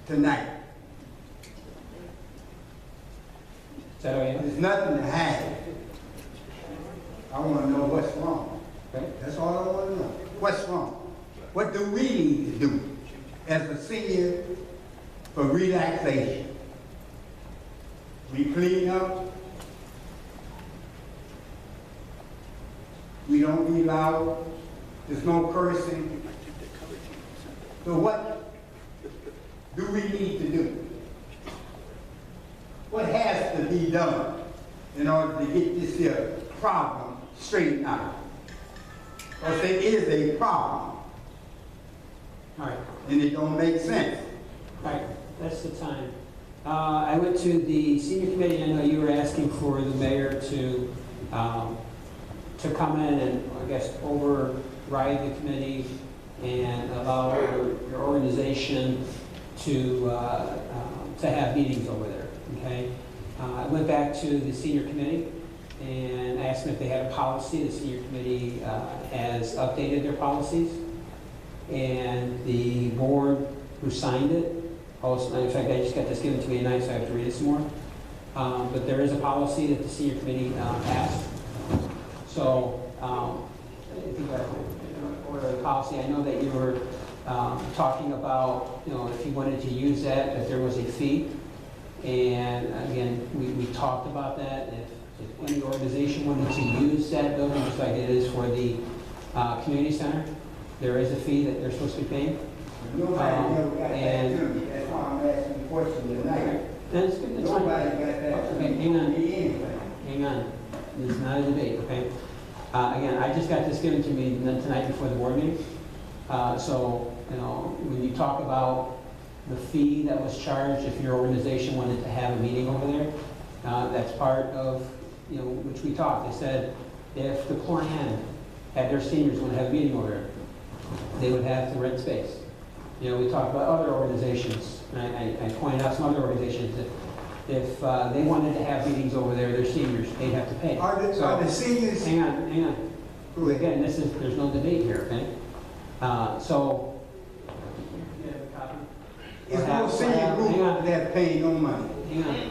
tonight. There's nothing to hide. I want to know what's wrong. That's all I want to know. What's wrong? What do we need to do as a senior for relaxation? We clean up. We don't be loud. There's no cursing. So what do we need to do? What has to be done in order to get this here problem straightened out? Because it is a problem. All right. And it don't make sense. All right, that's the time. I went to the senior committee. I know you were asking for the mayor to come in and, I guess, override the committee and allow your organization to have meetings over there. Okay. I went back to the senior committee and asked them if they had a policy. The senior committee has updated their policies, and the board who signed it. Also, in fact, I just got this given to me tonight, so I have to read it some more. But there is a policy that the senior committee passed. So, I think over the policy, I know that you were talking about, you know, if you wanted to use that, that there was a fee. And again, we talked about that. If if any organization wanted to use that building, just like it is for the community center, there is a fee that they're supposed to be paying. Nobody never got that and- to me, that's why I'm asking the question tonight. That's good, that's fine. Nobody got that to Okay, me. hang on. Anyway. Hang on, this is not a debate, okay? Again, I just got this given to me tonight before the board meeting. So, you know, when you talk about the fee that was charged if your organization wanted to have a meeting over there, that's part of, you know, which we talked. They said if the P.L.A.N had their seniors want to have a meeting over there, they would have to rent space. You know, we talked about other organizations, and I pointed out some other organizations that if they wanted to have meetings over there, their seniors, they'd have to pay. Are the seniors? Hang on. Go ahead. Again, there's no debate here, okay? So, you have a copy? It's no senior group that paying no money. Hang on.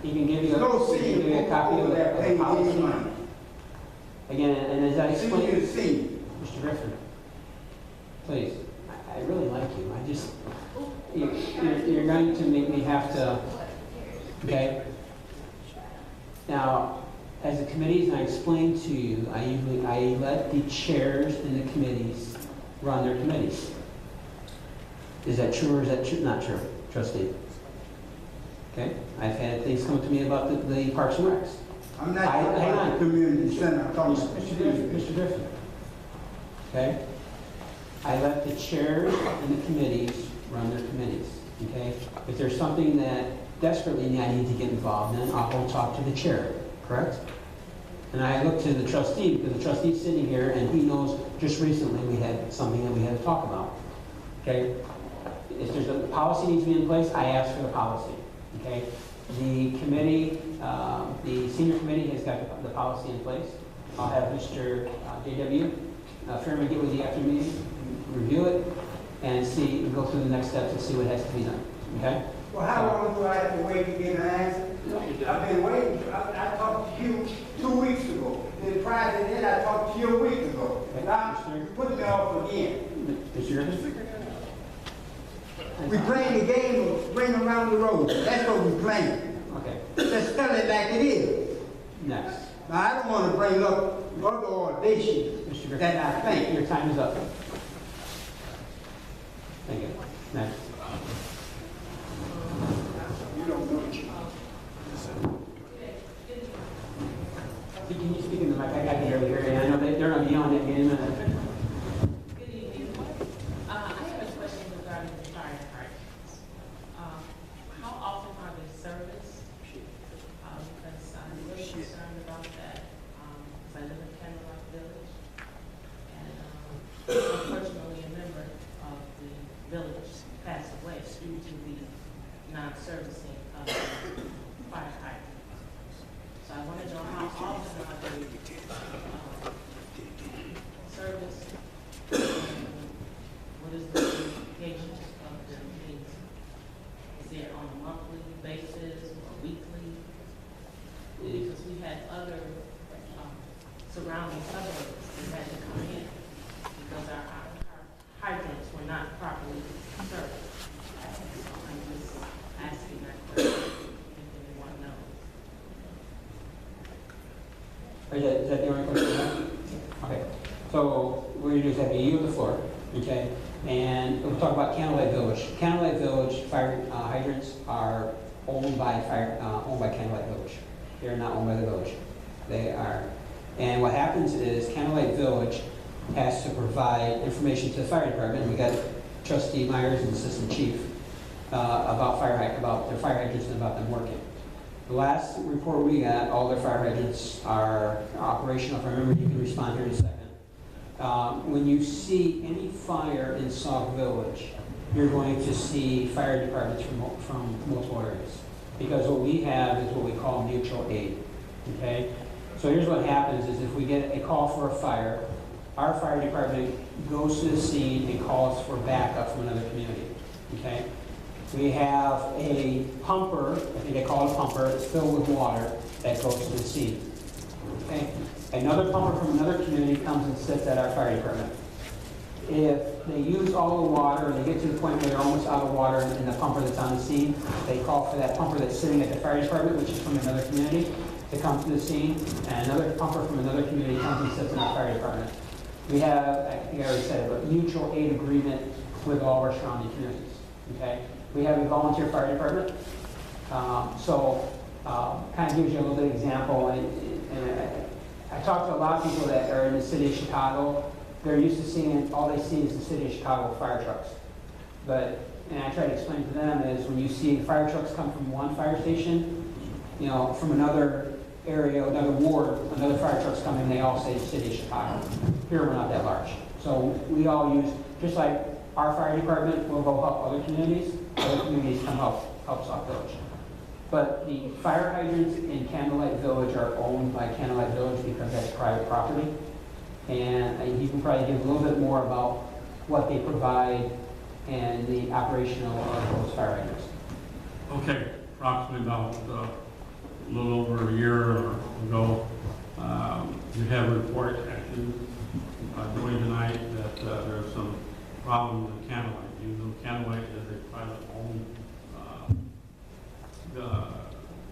He can give you No he can senior give you a group copy of over there the paying any policy. money. Again, and as I explained, Senior is senior. Mr. Griffin, please, I really like you. I just, you're going to make me have to, okay? Now, as the committees, and I explained to you, I let the chairs in the committees run their committees. Is that true or is that not true, trustee? Okay, I've had things come to me about the Parks and Recs. I'm not talking about the community center, I'm talking about Mr. Griffin. Okay? I let the chairs and the committees run their committees, okay? If there's something that desperately I need to get involved in, I'll go talk to the chair, correct? And I look to the trustee, because the trustee's sitting here and he knows just recently we had something that we had to talk about, okay? If there's a policy needs to be in place, I ask for the policy, okay? The committee, the senior committee has got the policy in place. I'll have Mr. J.W. Fairman get with you after the meeting, review it, and see, go through the next steps and see what has to be done, okay? Well, how long do I have to wait to get an answer? I've been waiting. I talked to you 2 weeks ago. Then prior to that, I talked to you a week ago. And now you put me off again. Mr. Griffin? We playing the game of ring around the road. That's what we playing. Okay. Let's tell it like it is. Next. Now, I don't want to bring up other auditions that I think. Your time is up. Thank you. Next. You don't know. Can you speak in the mic? I got to hear you, and I know they're not yelling at me in a minute. Good evening. I have a question regarding the fire departments. How often are they serviced? Because I'm really concerned about that. Because I live in Candlelight Village, and unfortunately, a member of the village passed away due to the non-servicing of the fire hydrant. So I want to know how often are they serviced? What is the implications of their needs? Is it on a monthly basis or weekly? Because we had other surrounding suburbs that had to come in because our hydrants were not properly serviced. So I'm just asking that question if anyone knows. Is that the only question you have? Okay. So what we're going to do is have you yield the floor, okay? And we'll talk about Candlelight Village. Candlelight Village fire hydrants are owned by Candlelight Village. They are not owned by the village. They are. And what happens is Candlelight Village has to provide information to the fire department. We got Trustee Myers and Assistant Chief about their fire hydrants and about them working. The last report we got, all their fire hydrants are operational. If I remember, you can respond here in a second. When you see any fire in Sauk Village, you're going to see fire departments from multiple areas. Because what we have is what we call mutual aid, okay? So here's what happens is if we get a call for a fire, our fire department goes to the scene and calls for backup from another community, okay? We have a pumper, I think they call it a pumper, it's filled with water that goes to the scene. Okay? Another pumper from another community comes and sits at our fire department. If they use all the water and they get to the point where they're almost out of water in the pumper that's on the scene, they call for that pumper that's sitting at the fire department, which is from another community, to come to the scene, and another pumper from another community comes and sits in our fire department. We have, I think I already said it, but mutual aid agreement with all our surrounding communities, okay? We have a volunteer fire department, kind of gives you a little bit of example, and I talked to a lot of people that are in the city of Chicago. They're used to seeing, all they see is the city of Chicago fire trucks. And I try to explain to them is when you see fire trucks come from one fire station, you know, from another area, another ward, another fire truck's coming, they all say city of Chicago. Here we're not that large. So we all use, just like our fire department will go help other communities come help Sauk Village. But the fire hydrants in Candlelight Village are owned by Candlelight Village because that's private property. And you can probably give a little bit more about what they provide and the operational of those fire hydrants. Okay, approximately about a little over a year ago, we have a report actually during tonight that there's some problems with Candlelight. You know, Candlelight is a private-owned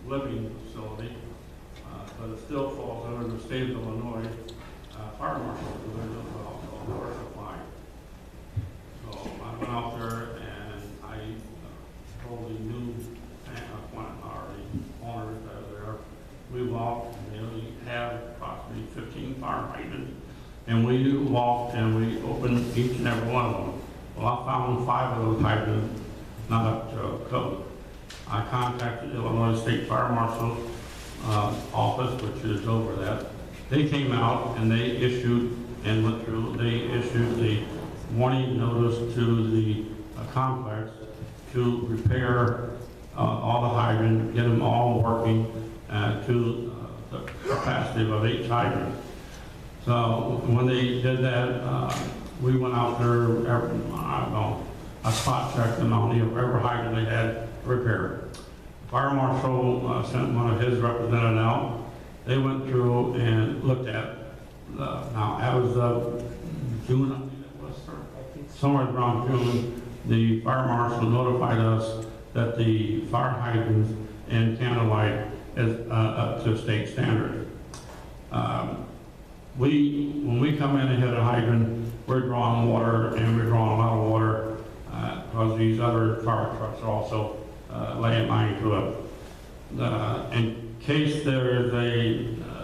living facility, but it still falls under the state of Illinois fire marshal division of water supply. So I went out there and I told the new owners that are there, we walked, and they have approximately 15 fire hydrants, and we walked and we opened each and every one of them. Well, I found 5 of those hydrants not up to code. I contacted Illinois State Fire Marshal's office, which is over that. They came out and they issued and went through, they issued the warning notice to the complex to repair all the hydrants, get them all working to the capacity of each hydrant. So when they did that, we went out there, I don't know, I spot checked them on every hydrant they had repaired. Fire marshal sent one of his representatives out. They went through and looked at, now that was June, I think it was, somewhere around June, the fire marshal notified us that the fire hydrants in Candlelight is up to state standard. When we come in and hit a hydrant, we're drawing water, and we're drawing a lot of water because these other fire trucks are also laying line to it. In case there is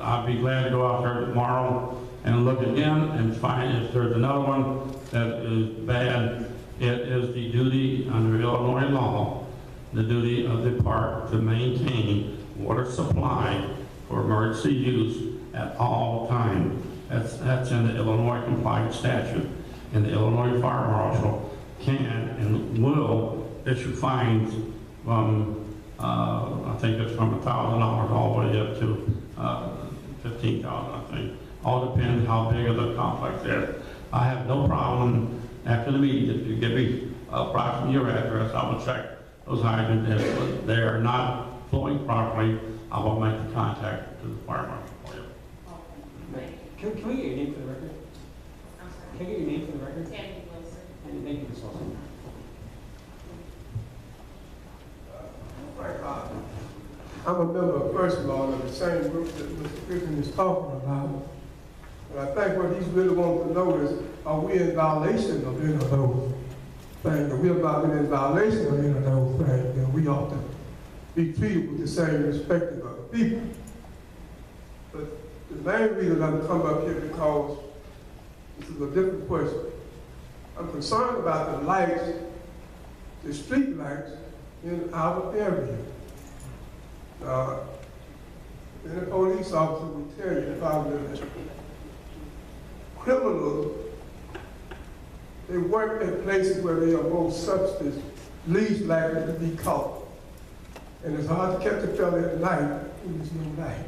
I'll be glad to go out there tomorrow and look again and find if there's another one that is bad. It is the duty under Illinois law, the duty of the park to maintain water supply for emergency use at all times. That's in the Illinois compliance statute. And the Illinois Fire Marshal can and will issue fines from, I think it's from $1,000 all the way up to $15,000, I think. All depends how big of the complex is. I have no problem after the meeting, if you give me approximately your address, I will check those hydrants. If they are not flowing properly, I will make the contact to the fire marshal for you. Can we get your name for the record? I'm sorry. Can I get your name for the record? Tammy Wilson. Thank you, Ms. Wilson. I'm a member, first of all, of the same group that Mr. Griffin is talking about. And I think what he's really wanting to know is, are we in violation of any of those things? If we're not in violation of any of those things, then we ought to be treated with the same respect as other people. But the main reason I'm coming up here because this is a different question. I'm concerned about the lights, the street lights in our area. Any police officer will tell you probably that criminals, they work at places where they are most substance, least likely to be caught. And it's hard to catch a fella at night when there's no light.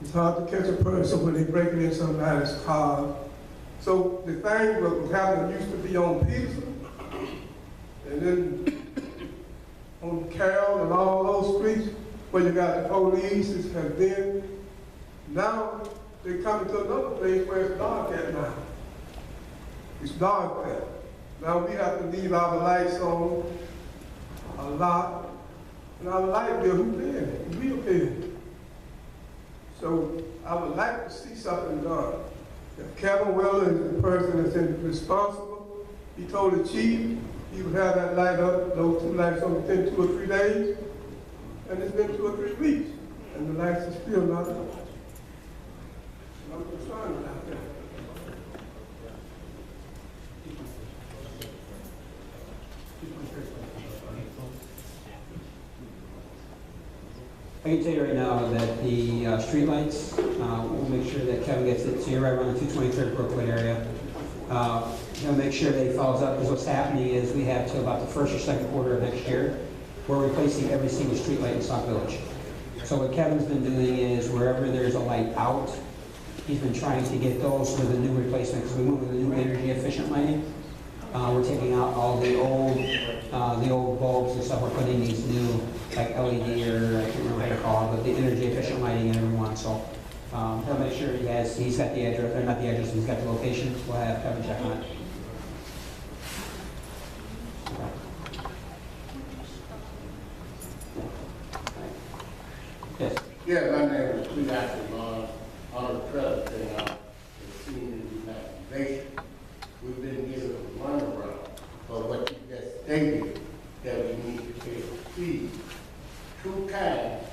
It's hard to catch a person when they're breaking in somebody's car. So the thing that was happening used to be on Peterson, and then on Carroll and all those streets where you got the police have been. Now they come to another place where it's dark at night. It's dark there. Now we have to leave our lights on a lot. And our light bill, who paying it? We are paying it. So I would like to see something done. If Kevin Weller is the person that's responsible, he told the chief he would have that light up, those 2 lights on within 2 or 3 days. And it's been 2 or 3 weeks, and the lights are still not on. I'm concerned about that. I can tell you right now that the streetlights, we'll make sure that Kevin gets it, so you're right around the 223rd Brookwood area. He'll make sure that he follows up, because what's happening is we have till about the first or second quarter of next year, we're replacing every single streetlight in Sauk Village. So what Kevin's been doing is wherever there's a light out, he's been trying to get those with a new replacement, because we went with a new energy efficient lighting. We're taking out all the old bulbs and stuff. We're putting these new, like LED, or I can't remember what they call it, but the energy efficient lighting in every one. So he'll make sure he's got the address, or not the address, he's got the location. We'll have Kevin check on it. Yes. Yeah, my name is P.L.A.N. I'm the president of the Senior Organization. We've been given a runaround for what you just stated, that we need to pay a fee. 2 times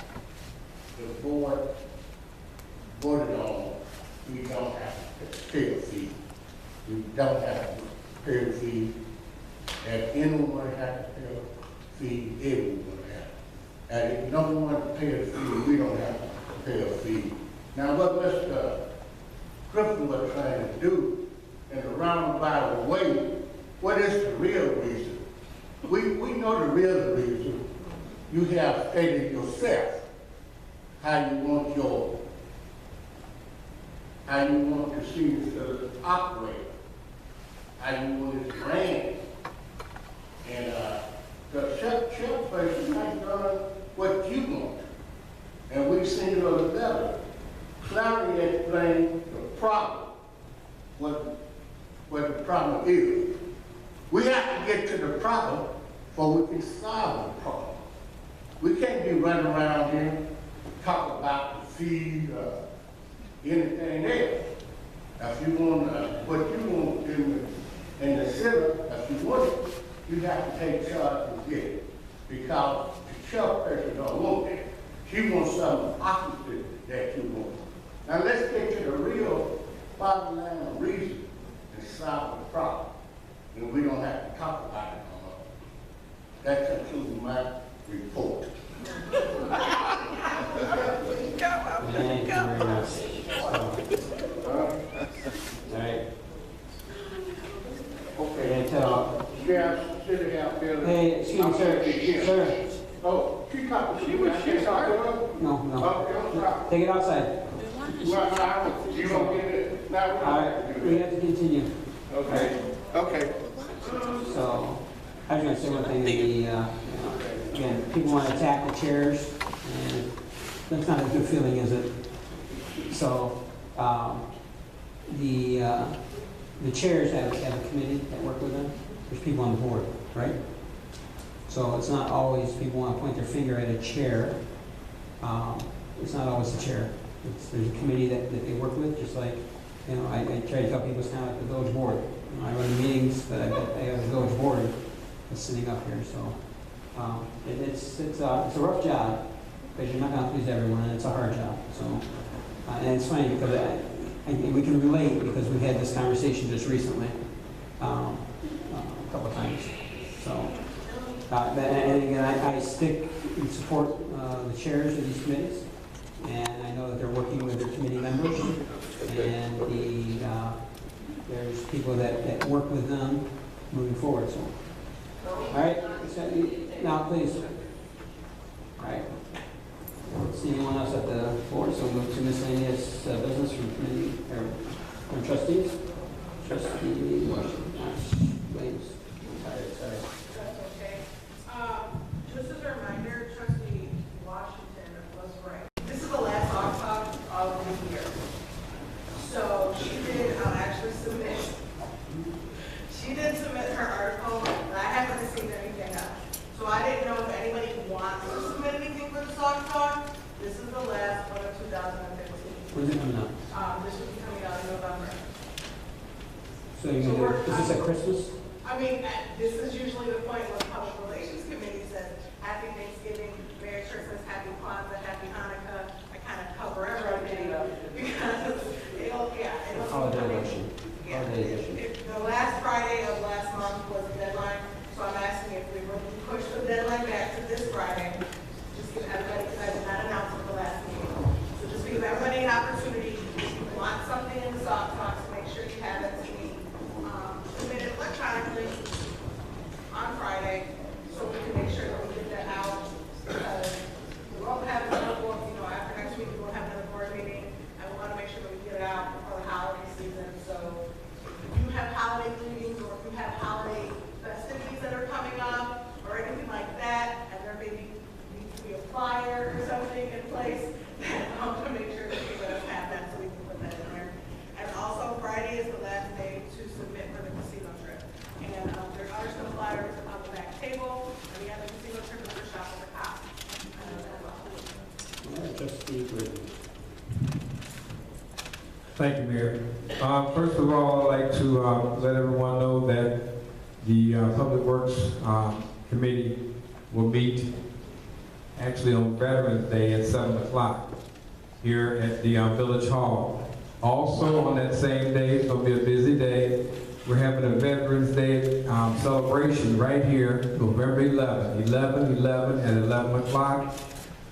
the board voted on, we don't have to pay a fee. We don't have to pay a fee. If anyone has to pay a fee, everyone has. And if no one to pay a fee, we don't have to pay a fee. Now what Mr. Griffin was trying to do, in a roundabout way, what is the real reason? We know the real reason. You have stated yourself how you want to see this operate, how you want it to ran. And the chairperson has done what you want. And we've seen it on the level. Clarity explained the problem, what the problem is. We have to get to the problem before we can solve the problem. We can't be running around here talk about the fee, anything else. If you want what you want in the city, if you want it, you have to take charge and get it. Because the chairperson don't want it. She wants something opposite that you want. Now let's get to the real bottom line reason and solve the problem. And we don't have to talk about it no more. That concludes my report. Thank you very much. All right. Okay. City House building. Hey, excuse me, sir. Sir. Oh, keep talking. She's talking. No. Okay, I'm Take it outside. Well, you don't get it. Now, All right, we have to continue. Okay. Okay. So, I was gonna say one thing, again, people want to attack the chairs, and that's not a good feeling, is it? So, the chairs have a committee that work with them. There's people on the board, right? So it's not always people want to point their finger at a chair. It's not always the chair. There's a committee that they work with, just like, I try to tell people it's kind of like the village board. I run meetings, but I have a village board that's sitting up here, so it's a rough job, because you're not going to please everyone, and it's a hard job. So, and it's funny because we can relate, because we've had this conversation just recently, a couple of times. So, and again, I stick and support the chairs of these committees, and I know that they're working with their committee members, and there's people that work with them moving forward. So, all right, now please. All right. I don't see anyone else at the board, so we'll move to miscellaneous business from committee or from trustees. Trustee Williams. Sorry. That's okay. Just as a reminder, Trustee Washington was right. This is the last talk of the year. So she did actually submit. She did submit her article, but I haven't received anything else. So I didn't know if anybody wants to submit anything for the Sauk Talk. This is the last one of 2015. So you mean, is this at Christmas? I mean, this is usually the point where the Public Relations Committee says, Happy Thanksgiving, Merry Christmas, Happy Kwanzaa, Happy Hanukkah. I kind of cover everything because it'll. Holiday edition. Yeah, the last Friday of last month was the deadline, so I'm asking if we will push the deadline back to this Friday, just give everybody, because I did not announce it the last meeting. So just give everybody an opportunity, if you want something in the soft box, make sure you have it to me, submit it electronically on Friday, so we can make sure that we get that out, because we won't have another board, after next week, we will have another board meeting, and we want to make sure that we get it out before the holiday season, so if you have holiday meetings, or if you have holiday festivities that are coming up, or anything like that, and there maybe needs to be a flyer or something in place, then I want to make sure that you let us have that so we can put that in there. And also, Friday is the last day to submit for the casino trip. And there are some flyers on the back table, and we have the casino trip at the shop at the top. All right, Trustee Britton. Thank you, Mayor. First of all, I'd like to let everyone know that the Public Works Committee will meet actually on Veterans Day at 7 o'clock here at the Village Hall. Also on that same day, it's going to be a busy day, we're having a Veterans Day celebration right here, November 11 at 11 o'clock.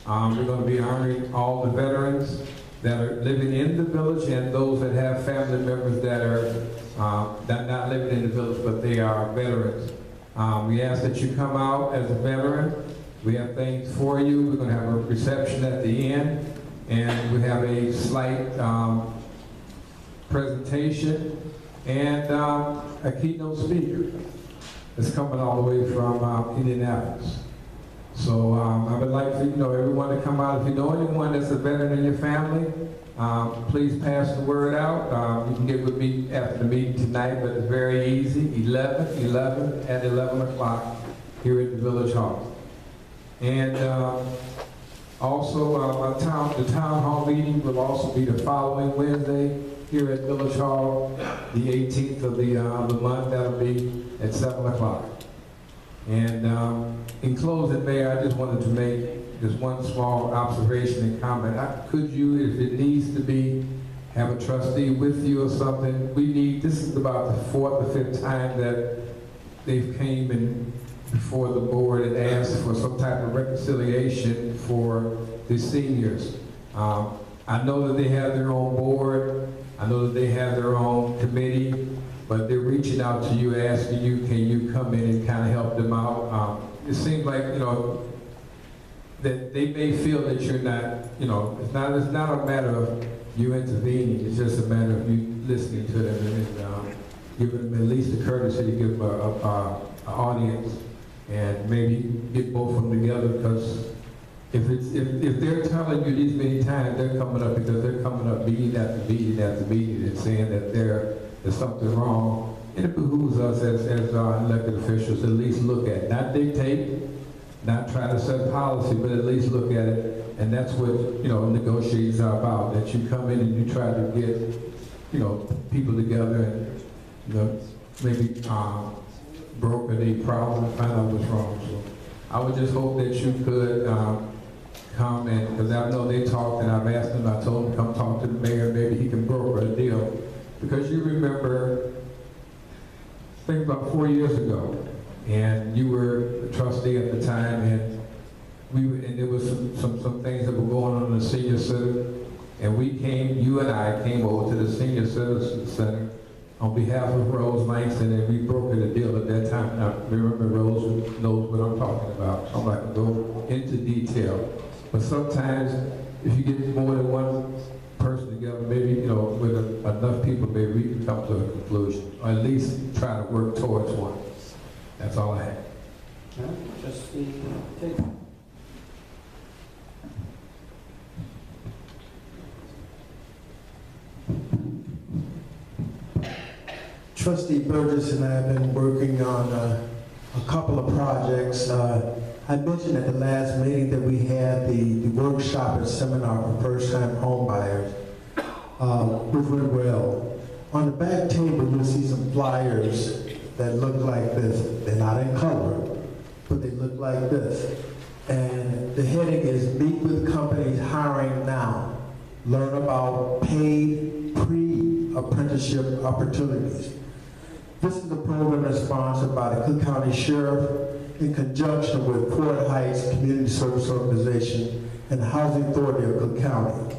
We're going to be honoring all the veterans that are living in the village and those that have family members that are not living in the village, but they are veterans. We ask that you come out as a veteran. We have things for you. We're going to have a reception at the end, and we have a slight presentation and a keynote speaker that's coming all the way from Indianapolis. So I would like for everyone to come out. If you know anyone that's a veteran in your family, please pass the word out. You can get with me after the meeting tonight, but it's very easy. 11 at 11 o'clock here at the Village Hall. And also the town hall meeting will also be the following Wednesday here at Village Hall, the 18th of the month. That'll be at 7 o'clock. And in closing, Mayor, I just wanted to make just one small observation and comment. Could you, if it needs to be, have a trustee with you or something? This is about the 4th or 5th time that they've came in before the board and asked for some type of reconciliation for the seniors. I know that they have their own board. I know that they have their own committee. But they're reaching out to you, asking you, can you come in and kind of help them out? It seems like, that they may feel that you're not, it's not a matter of you intervening, it's just a matter of you listening to them and giving them at least the courtesy to give an audience and maybe get both of them together, because if they're telling you these many times, they're coming up because they're coming up meeting after meeting after meeting and saying that there's something wrong. And it behooves us as elected officials to at least look at it. Not dictate, not try to set policy, but at least look at it. And that's what, negotiations are about, that you come in and you try to get, people together and, maybe broker the problem and find out what's wrong. So I would just hope that you could come and, because I know they talked and I've asked them, I told them, come talk to the mayor, maybe he can broker a deal. Because you remember, I think about 4 years ago, and you were a trustee at the time, and there was some things that were going on in the senior center, and you and I came over to the senior citizen center on behalf of Rose Langston, and we brokered a deal at that time. Now, remember, Rose knows what I'm talking about, so I'm not going to go into detail. But sometimes, if you get more than one person together, maybe, with enough people, maybe we can come to a conclusion, or at least try to work towards one. That's all I have. Trustee Tate. Trustee Burgess and I have been working on a couple of projects. I mentioned at the last meeting that we had the workshop and seminar for first-time home buyers, which went well. On the back table, you'll see some flyers that look like this. They're not in color, but they look like this. And the heading is Meet with Companies Hiring Now. Learn about paid pre-apprenticeship opportunities. This is a program that's sponsored by the Cook County Sheriff in conjunction with Fort Heights Community Service Organization and the Housing Authority of Cook County.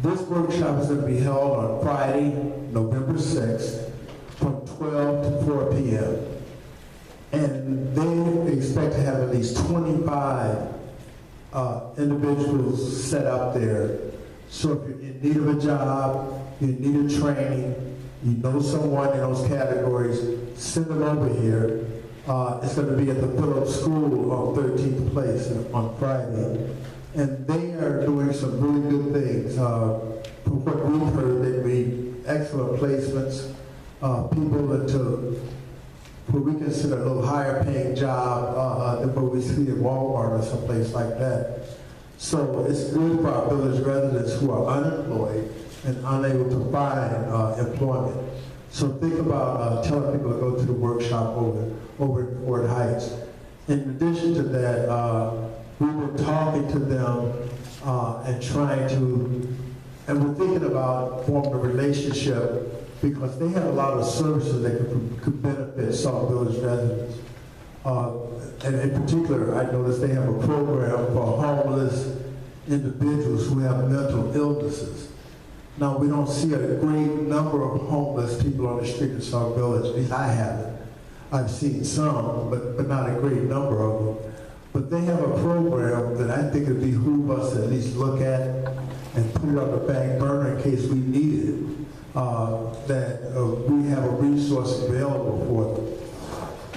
This workshop is going to be held on Friday, November 6th, from 12 to 4 p.m. And they expect to have at least 25 individuals set up there. So if you're in need of a job, you need a training, you know someone in those categories, send them over here. It's going to be at the Phillips School on 13th Place on Friday. And they are doing some really good things. From what we've heard, they've made excellent placements, people into what we consider a little higher paying job than what we see at Walmart or someplace like that. So it's good for our village residents who are unemployed and unable to find employment. So think about telling people to go to the workshop over in Fort Heights. In addition to that, we were talking to them and trying to, and we're thinking about forming a relationship because they have a lot of services that could benefit Sauk Village residents. And in particular, I noticed they have a program for homeless individuals who have mental illnesses. Now, we don't see a great number of homeless people on the street in Sauk Village. At least I haven't. I've seen some, but not a great number of them. But they have a program that I think would behoove us to at least look at and put it on the back burner in case we need it. That we have a resource available for them.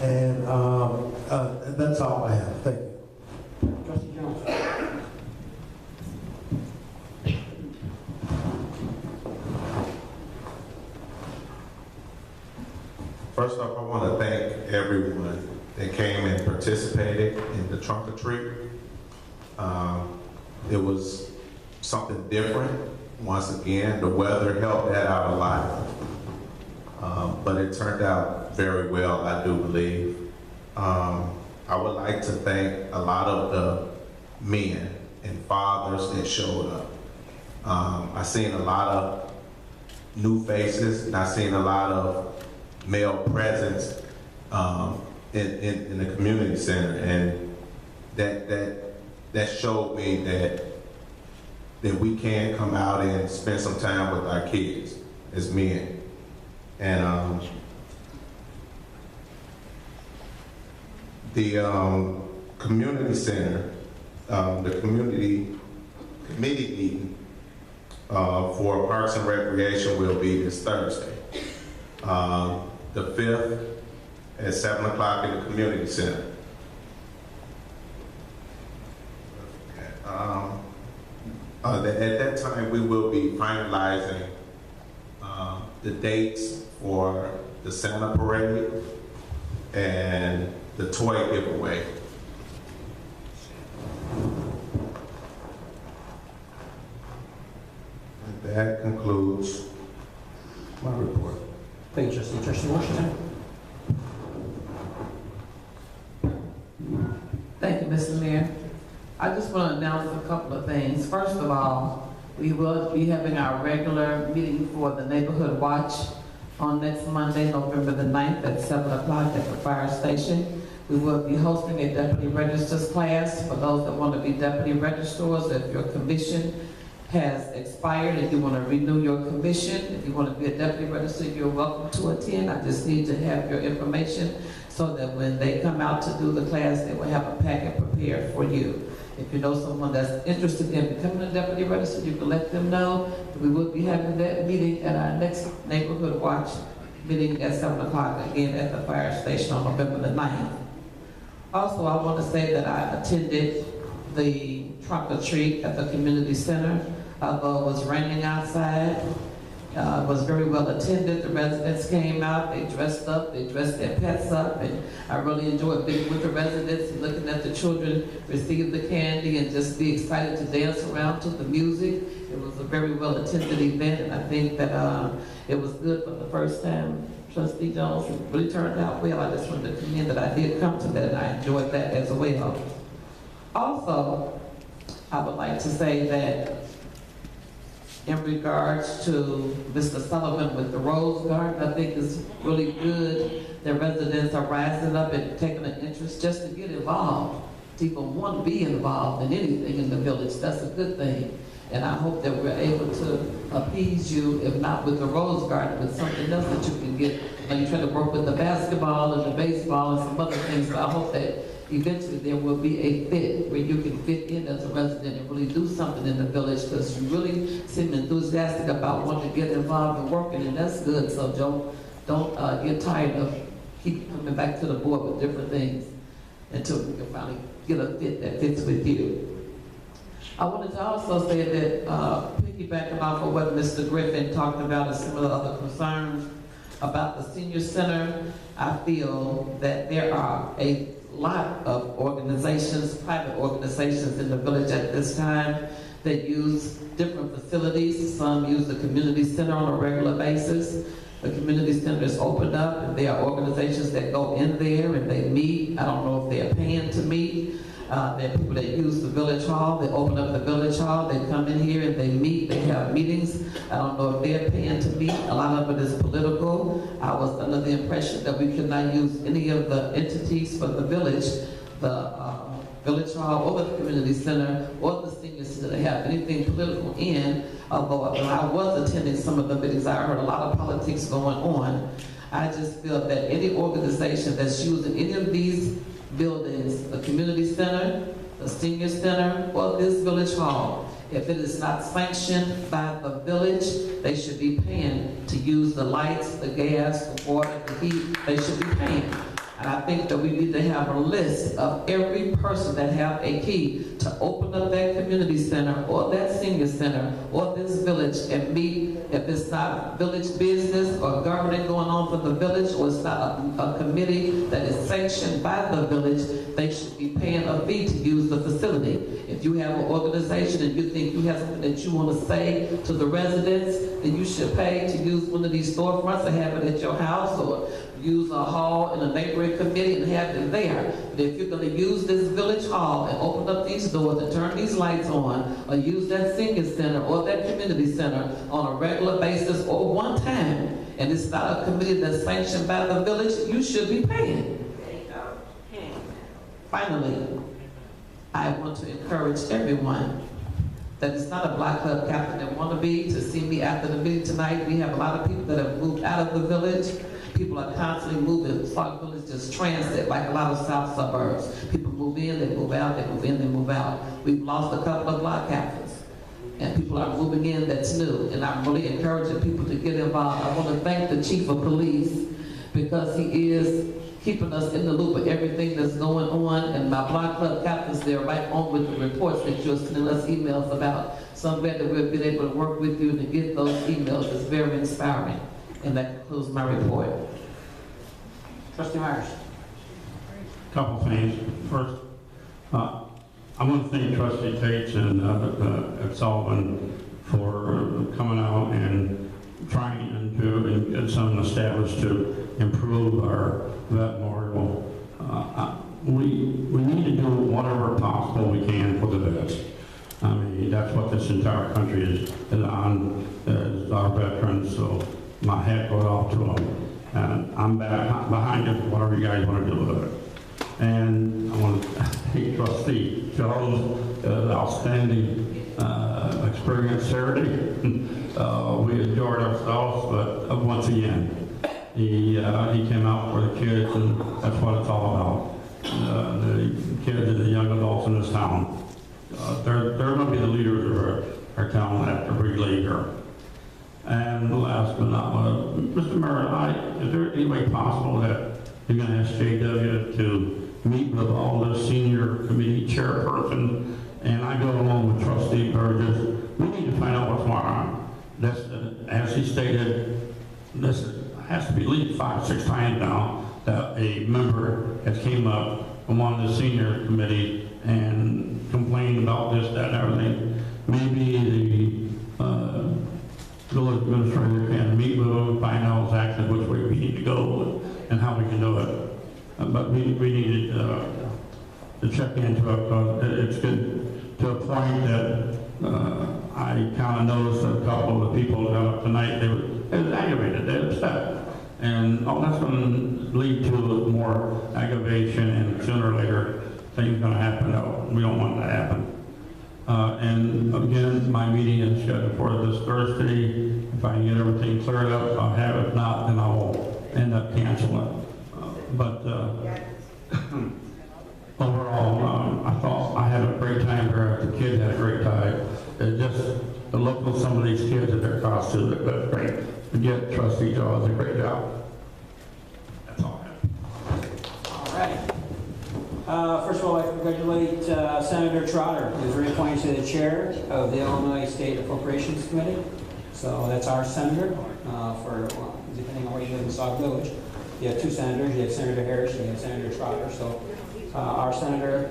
And that's all I have. Thank you. Trustee Jones. First off, I want to thank everyone that came and participated in the trunk or treat. It was something different. Once again, the weather helped that out a lot. But it turned out very well, I do believe. I would like to thank a lot of the men and fathers that showed up. I seen a lot of new faces, and I seen a lot of male presence in the community center, and that showed me that we can come out and spend some time with our kids as men. And the community center, the community committee meeting for Parks and Recreation will be this Thursday, the 5th at 7 o'clock in the community center. At that time, we will be finalizing the dates for the Santa Parade and the toy giveaway. And that concludes my report. Thank you, Trustee. Trustee Washington. Thank you, Mr. Mayor. I just want to announce a couple of things. First of all, we will be having our regular meeting for the Neighborhood Watch on next Monday, November the 9th at 7 o'clock at the fire station. We will be hosting a deputy registrars class for those that want to be deputy registrars. If your commission has expired and you want to renew your commission, if you want to be a deputy registrar, you're welcome to attend. I just need to have your information so that when they come out to do the class, they will have a packet prepared for you. If you know someone that's interested in becoming a deputy registrar, you can let them know. We will be having that meeting at our next Neighborhood Watch meeting at 7 o'clock, again at the fire station on November the 9th. Also, I want to say that I attended the trunk or treat at the community center, although it was raining outside. was very well attended. The residents came out, they dressed up, they dressed their pets up, and I really enjoyed being with the residents and looking at the children receive the candy and just be excited to dance around to the music. It was a very well attended event, and I think that it was good for the first time. Trustee Jones, it really turned out well. I just wanted to commend that I did come to that, and I enjoyed that as well. Also, I would like to say that in regards to Mr. Sullivan with the Rose Garden, I think it's really good that residents are rising up and taking an interest just to get involved. People want to be involved in anything in the village. That's a good thing. And I hope that we're able to appease you, if not with the Rose Garden, with something else that you can get. Now you try to work with the basketball and the baseball and some other things, but I hope that eventually there will be a fit where you can fit in as a resident and really do something in the village, because you really seem enthusiastic about wanting to get involved and working, and that's good. So don't get tired of keep coming back to the board with different things until we can finally get a fit that fits with you. I wanted to also say that, piggybacking off of what Mr. Griffin talked about and some of the other concerns about the senior center, I feel that there are a lot of organizations, private organizations in the village at this time that use different facilities. Some use the community center on a regular basis. The community center is opened up, and there are organizations that go in there and they meet. I don't know if they're paying to meet. There are people that use the village hall. They open up the village hall. They come in here and they meet. They have meetings. I don't know if they're paying to meet. A lot of it is political. I was under the impression that we could not use any of the entities for the village, the village hall or the community center or the senior center to have anything political in. Although when I was attending some of the meetings, I heard a lot of politics going on. I just feel that any organization that's using any of these buildings, the community center, the senior center, or this village hall, if it is not sanctioned by the village, they should be paying to use the lights, the gas, the water, the heat. They should be paying. And I think that we need to have a list of every person that have a key to open up that community center or that senior center or this village and meet. If it's not village business or governing going on for the village, or it's not a committee that is sanctioned by the village, they should be paying a fee to use the facility. If you have an organization and you think you have something that you want to say to the residents, then you should pay to use one of these storefronts or have it at your house, or use a hall in a neighboring committee and have it there. But if you're going to use this village hall and open up these doors and turn these lights on, or use that senior center or that community center on a regular basis or one time, and it's not a committee that's sanctioned by the village, you should be paying. Finally, I want to encourage everyone that it's not a block club captain that want to be to see me after the meeting tonight. We have a lot of people that have moved out of the village. People are constantly moving. Sauk Village just transit like a lot of south suburbs. People move in, they move out, they move in, they move out. We've lost a couple of block captains, and people are moving in that's new. And I'm really encouraging people to get involved. I want to thank the chief of police, because he is keeping us in the loop of everything that's going on. And my block club captains, they're right on with the reports that you're sending us emails about. So I'm glad that we've been able to work with you to get those emails. It's very inspiring. And that concludes my report. Trustee Myers. Couple things. First, I want to thank Trustee Tates and Sullivan for coming out and trying to get something established to improve our vet memorial. We need to do whatever possible we can for the vets. I mean, that's what this entire country is on, is our veterans, so my hat goes off to them. And I'm back behind it, whatever you guys want to do with it. And I want to thank Trustee Jones, outstanding experience Saturday. We enjoyed ourselves, but once again, he came out for the kids, and that's what it's all about. The kids and the young adults in this town. They're going to be the leaders of our town after we leave here. And last but not least, Mr. Mayor, is there any way possible that you're going to ask JW to meet with all the senior committee chairperson, and I go along with Trustee Burgess? We need to find out what's going on. this, as he stated, this has to be at least 5 or 6 times now that a member has came up from one of the senior committee and complained about this, that, and everything. Maybe the village administrator can meet with them, find out exactly which way we need to go and how we can do it. But we needed to check into it, because it's good to a point that I kind of noticed a couple of the people that got up tonight, they was aggravated, they were upset. And all that's going to lead to more aggravation, and sooner or later, things going to happen. No, we don't want that to happen. And again, my meeting is scheduled for this Thursday. If I can get everything cleared up, I'll have it. If not, then I will end up canceling. But overall, I thought I had a great time there. The kids had a great time. It just the look of some of these kids in their costumes, that's great. Again, Trustee Jaw does a great job. That's all I have. All right. First of all, I'd like to congratulate Senator Trotter, who was reappointed to the chair of the Illinois State Appropriations Committee. So that's our senator for, depending on where you live in Sauk Village. You have 2 senators. You have Senator Harris and you have Senator Trotter. So our senator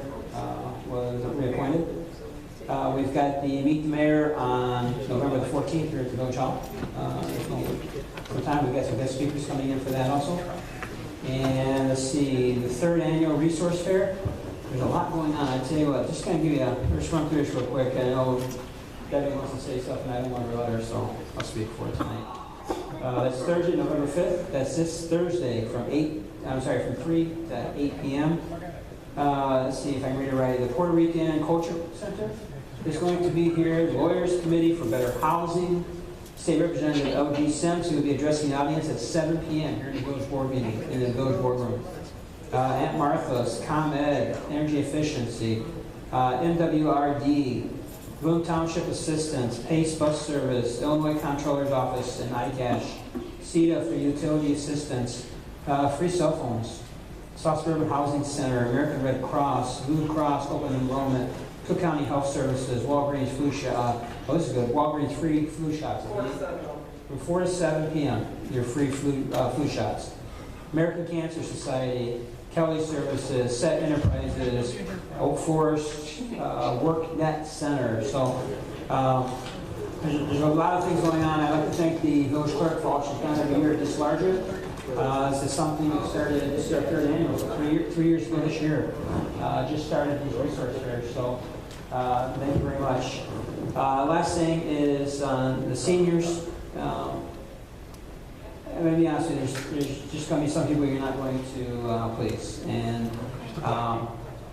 was reappointed. We've got the Meet the Mayor on November the 14th here at the Village Hall. Sometime we've got some guest speakers coming in for that also. And let's see, the 3rd annual resource fair. There's a lot going on. I tell you what, just going to give you let's run through this real quick. I know Debbie wants to say stuff and I don't want to let her, so I'll speak for it tonight. That's Thursday, November 5th. That's this Thursday from 3 to 8 p.m. Let's see if I can read it right. The Puerto Rican Culture Center is going to be here. The Lawyers Committee for Better Housing. State Representative L.G. Sims, who will be addressing the audience at 7 p.m. here in the Village Board meeting, in the Village Boardroom. Aunt Martha's, ComEd, Energy Efficiency, MWRD, Bloom Township Assistance, PACE Bus Service, Illinois Comptroller's Office, and iCash, CETA for Utility Assistance, free cell phones, South Suburban Housing Center, American Red Cross, Blue Cross Open Enrollment, Cook County Health Services, Walgreens flu shot. Oh, this is good. Walgreens free flu shots. From 4 to 7 p.m. Your free flu shots. American Cancer Society, Kelly Services, Set Enterprises, Oak Forest, WorkNet Center. So there's a lot of things going on. I'd like to thank the village clerk for all she's done every year at this larger. This is something that started, this is our 3rd annual, so 3 years ago this year. Just started these resource fairs, so thank you very much. Last thing is the seniors. I'm going to be honest with you, there's just going to be some people you're not going to please. And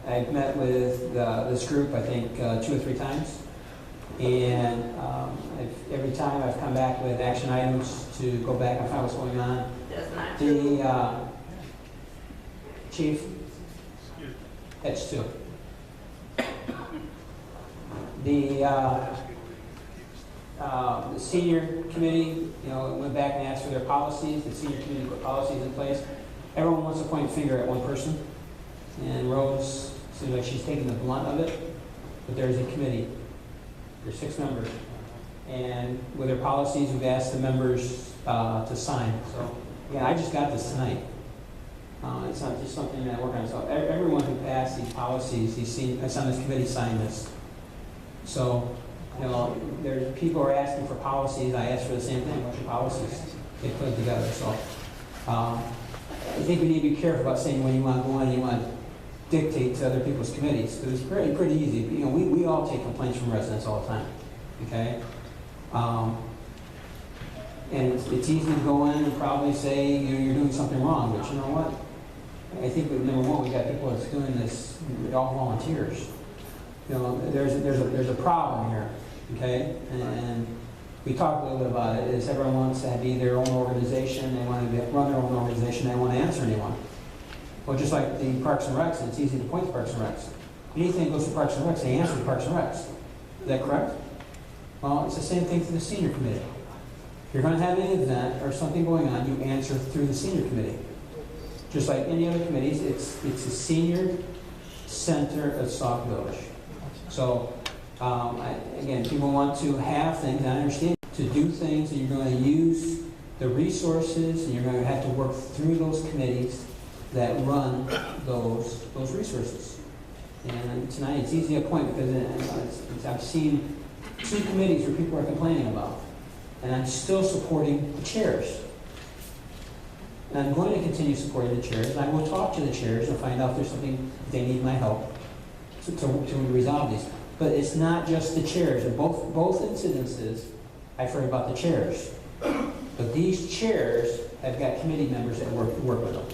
I've met with this group, I think, 2 or 3 times. And every time I've come back with action items to go back and find what's going on. The chief, that's 2. The senior committee, went back and asked for their policies. The senior committee put policies in place. Everyone wants to point a finger at one person. And Rose seems like she's taking the blunt of it. But there's a committee. There's 6 members. And with their policies, we've asked the members to sign. So, again, I just got this tonight. It's not just something that we're going to. So everyone who passed these policies, that's on this committee, signed this. So, there's people are asking for policies. I asked for the same thing. What's your policies? They put it together. So, I think we need to be careful about saying when you want to go in and you want to dictate to other people's committees, because it's pretty easy. We all take complaints from residents all the time. Okay. And it's easy to go in and probably say you're doing something wrong, but you know what? I think number one, we got people that's doing this, all volunteers. There's a problem here, okay? And we talked a little bit about it. Is everyone wants to be their own organization? They want to run their own organization. They don't want to answer anyone. Well, just like the Parks and Recs, it's easy to point to Parks and Recs. Anything goes to Parks and Recs, they answer to Parks and Recs. Is that correct? Well, it's the same thing for the senior committee. If you're going to have an event or something going on, you answer through the senior committee. Just like any other committees, it's the senior center of Sauk Village. So, again, people want to have things, and I understand. to do things, and you're going to use the resources, and you're going to have to work through those committees that run those resources. And tonight it's easy to point because I've seen 2 committees where people are complaining about, and I'm still supporting the chairs. And I'm going to continue supporting the chairs, and I will talk to the chairs and find out if there's something they need my help to resolve these. But it's not just the chairs. In both incidences, I've heard about the chairs. But these chairs have got committee members that work with them.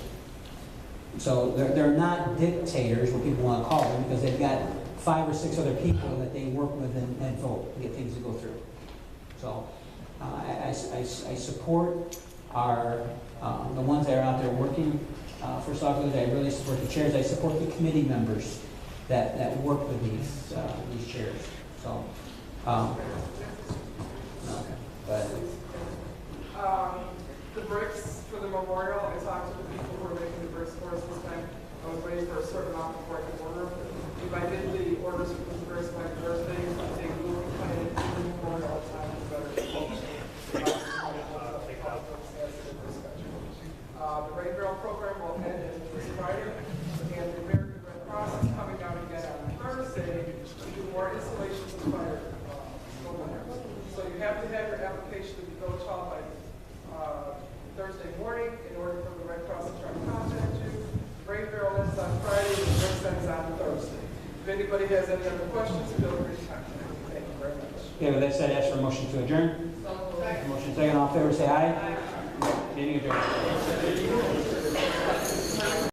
So they're not dictators, what people want to call them, because they've got 5 or 6 other people that they work with and vote to get things to go through. So I support the ones that are out there working for Sauk. I really support the chairs. I support the committee members that work with these chairs. So, okay. The bricks for the memorial, I talked to the people who are making the bricks for us this time. I was waiting for a certain amount before I could order them. If I did the orders for the bricks by Thursday, I think we will kind of do the memorial all the time. It's better. The Red Barrel program will end this Friday, and the American Red Cross is coming down again on Thursday to do more installations of fire smoke. So you have to have your application to the village hall by Thursday morning in order for the Red Cross to try to contact you. Red Barrel ends on Friday, and the Bricks ends on Thursday. If anybody has any other questions, feel free to contact me. Thank you very much. Okay, with that said, ask for a motion to adjourn. Motion second, all in favor, say aye. Meeting adjourned.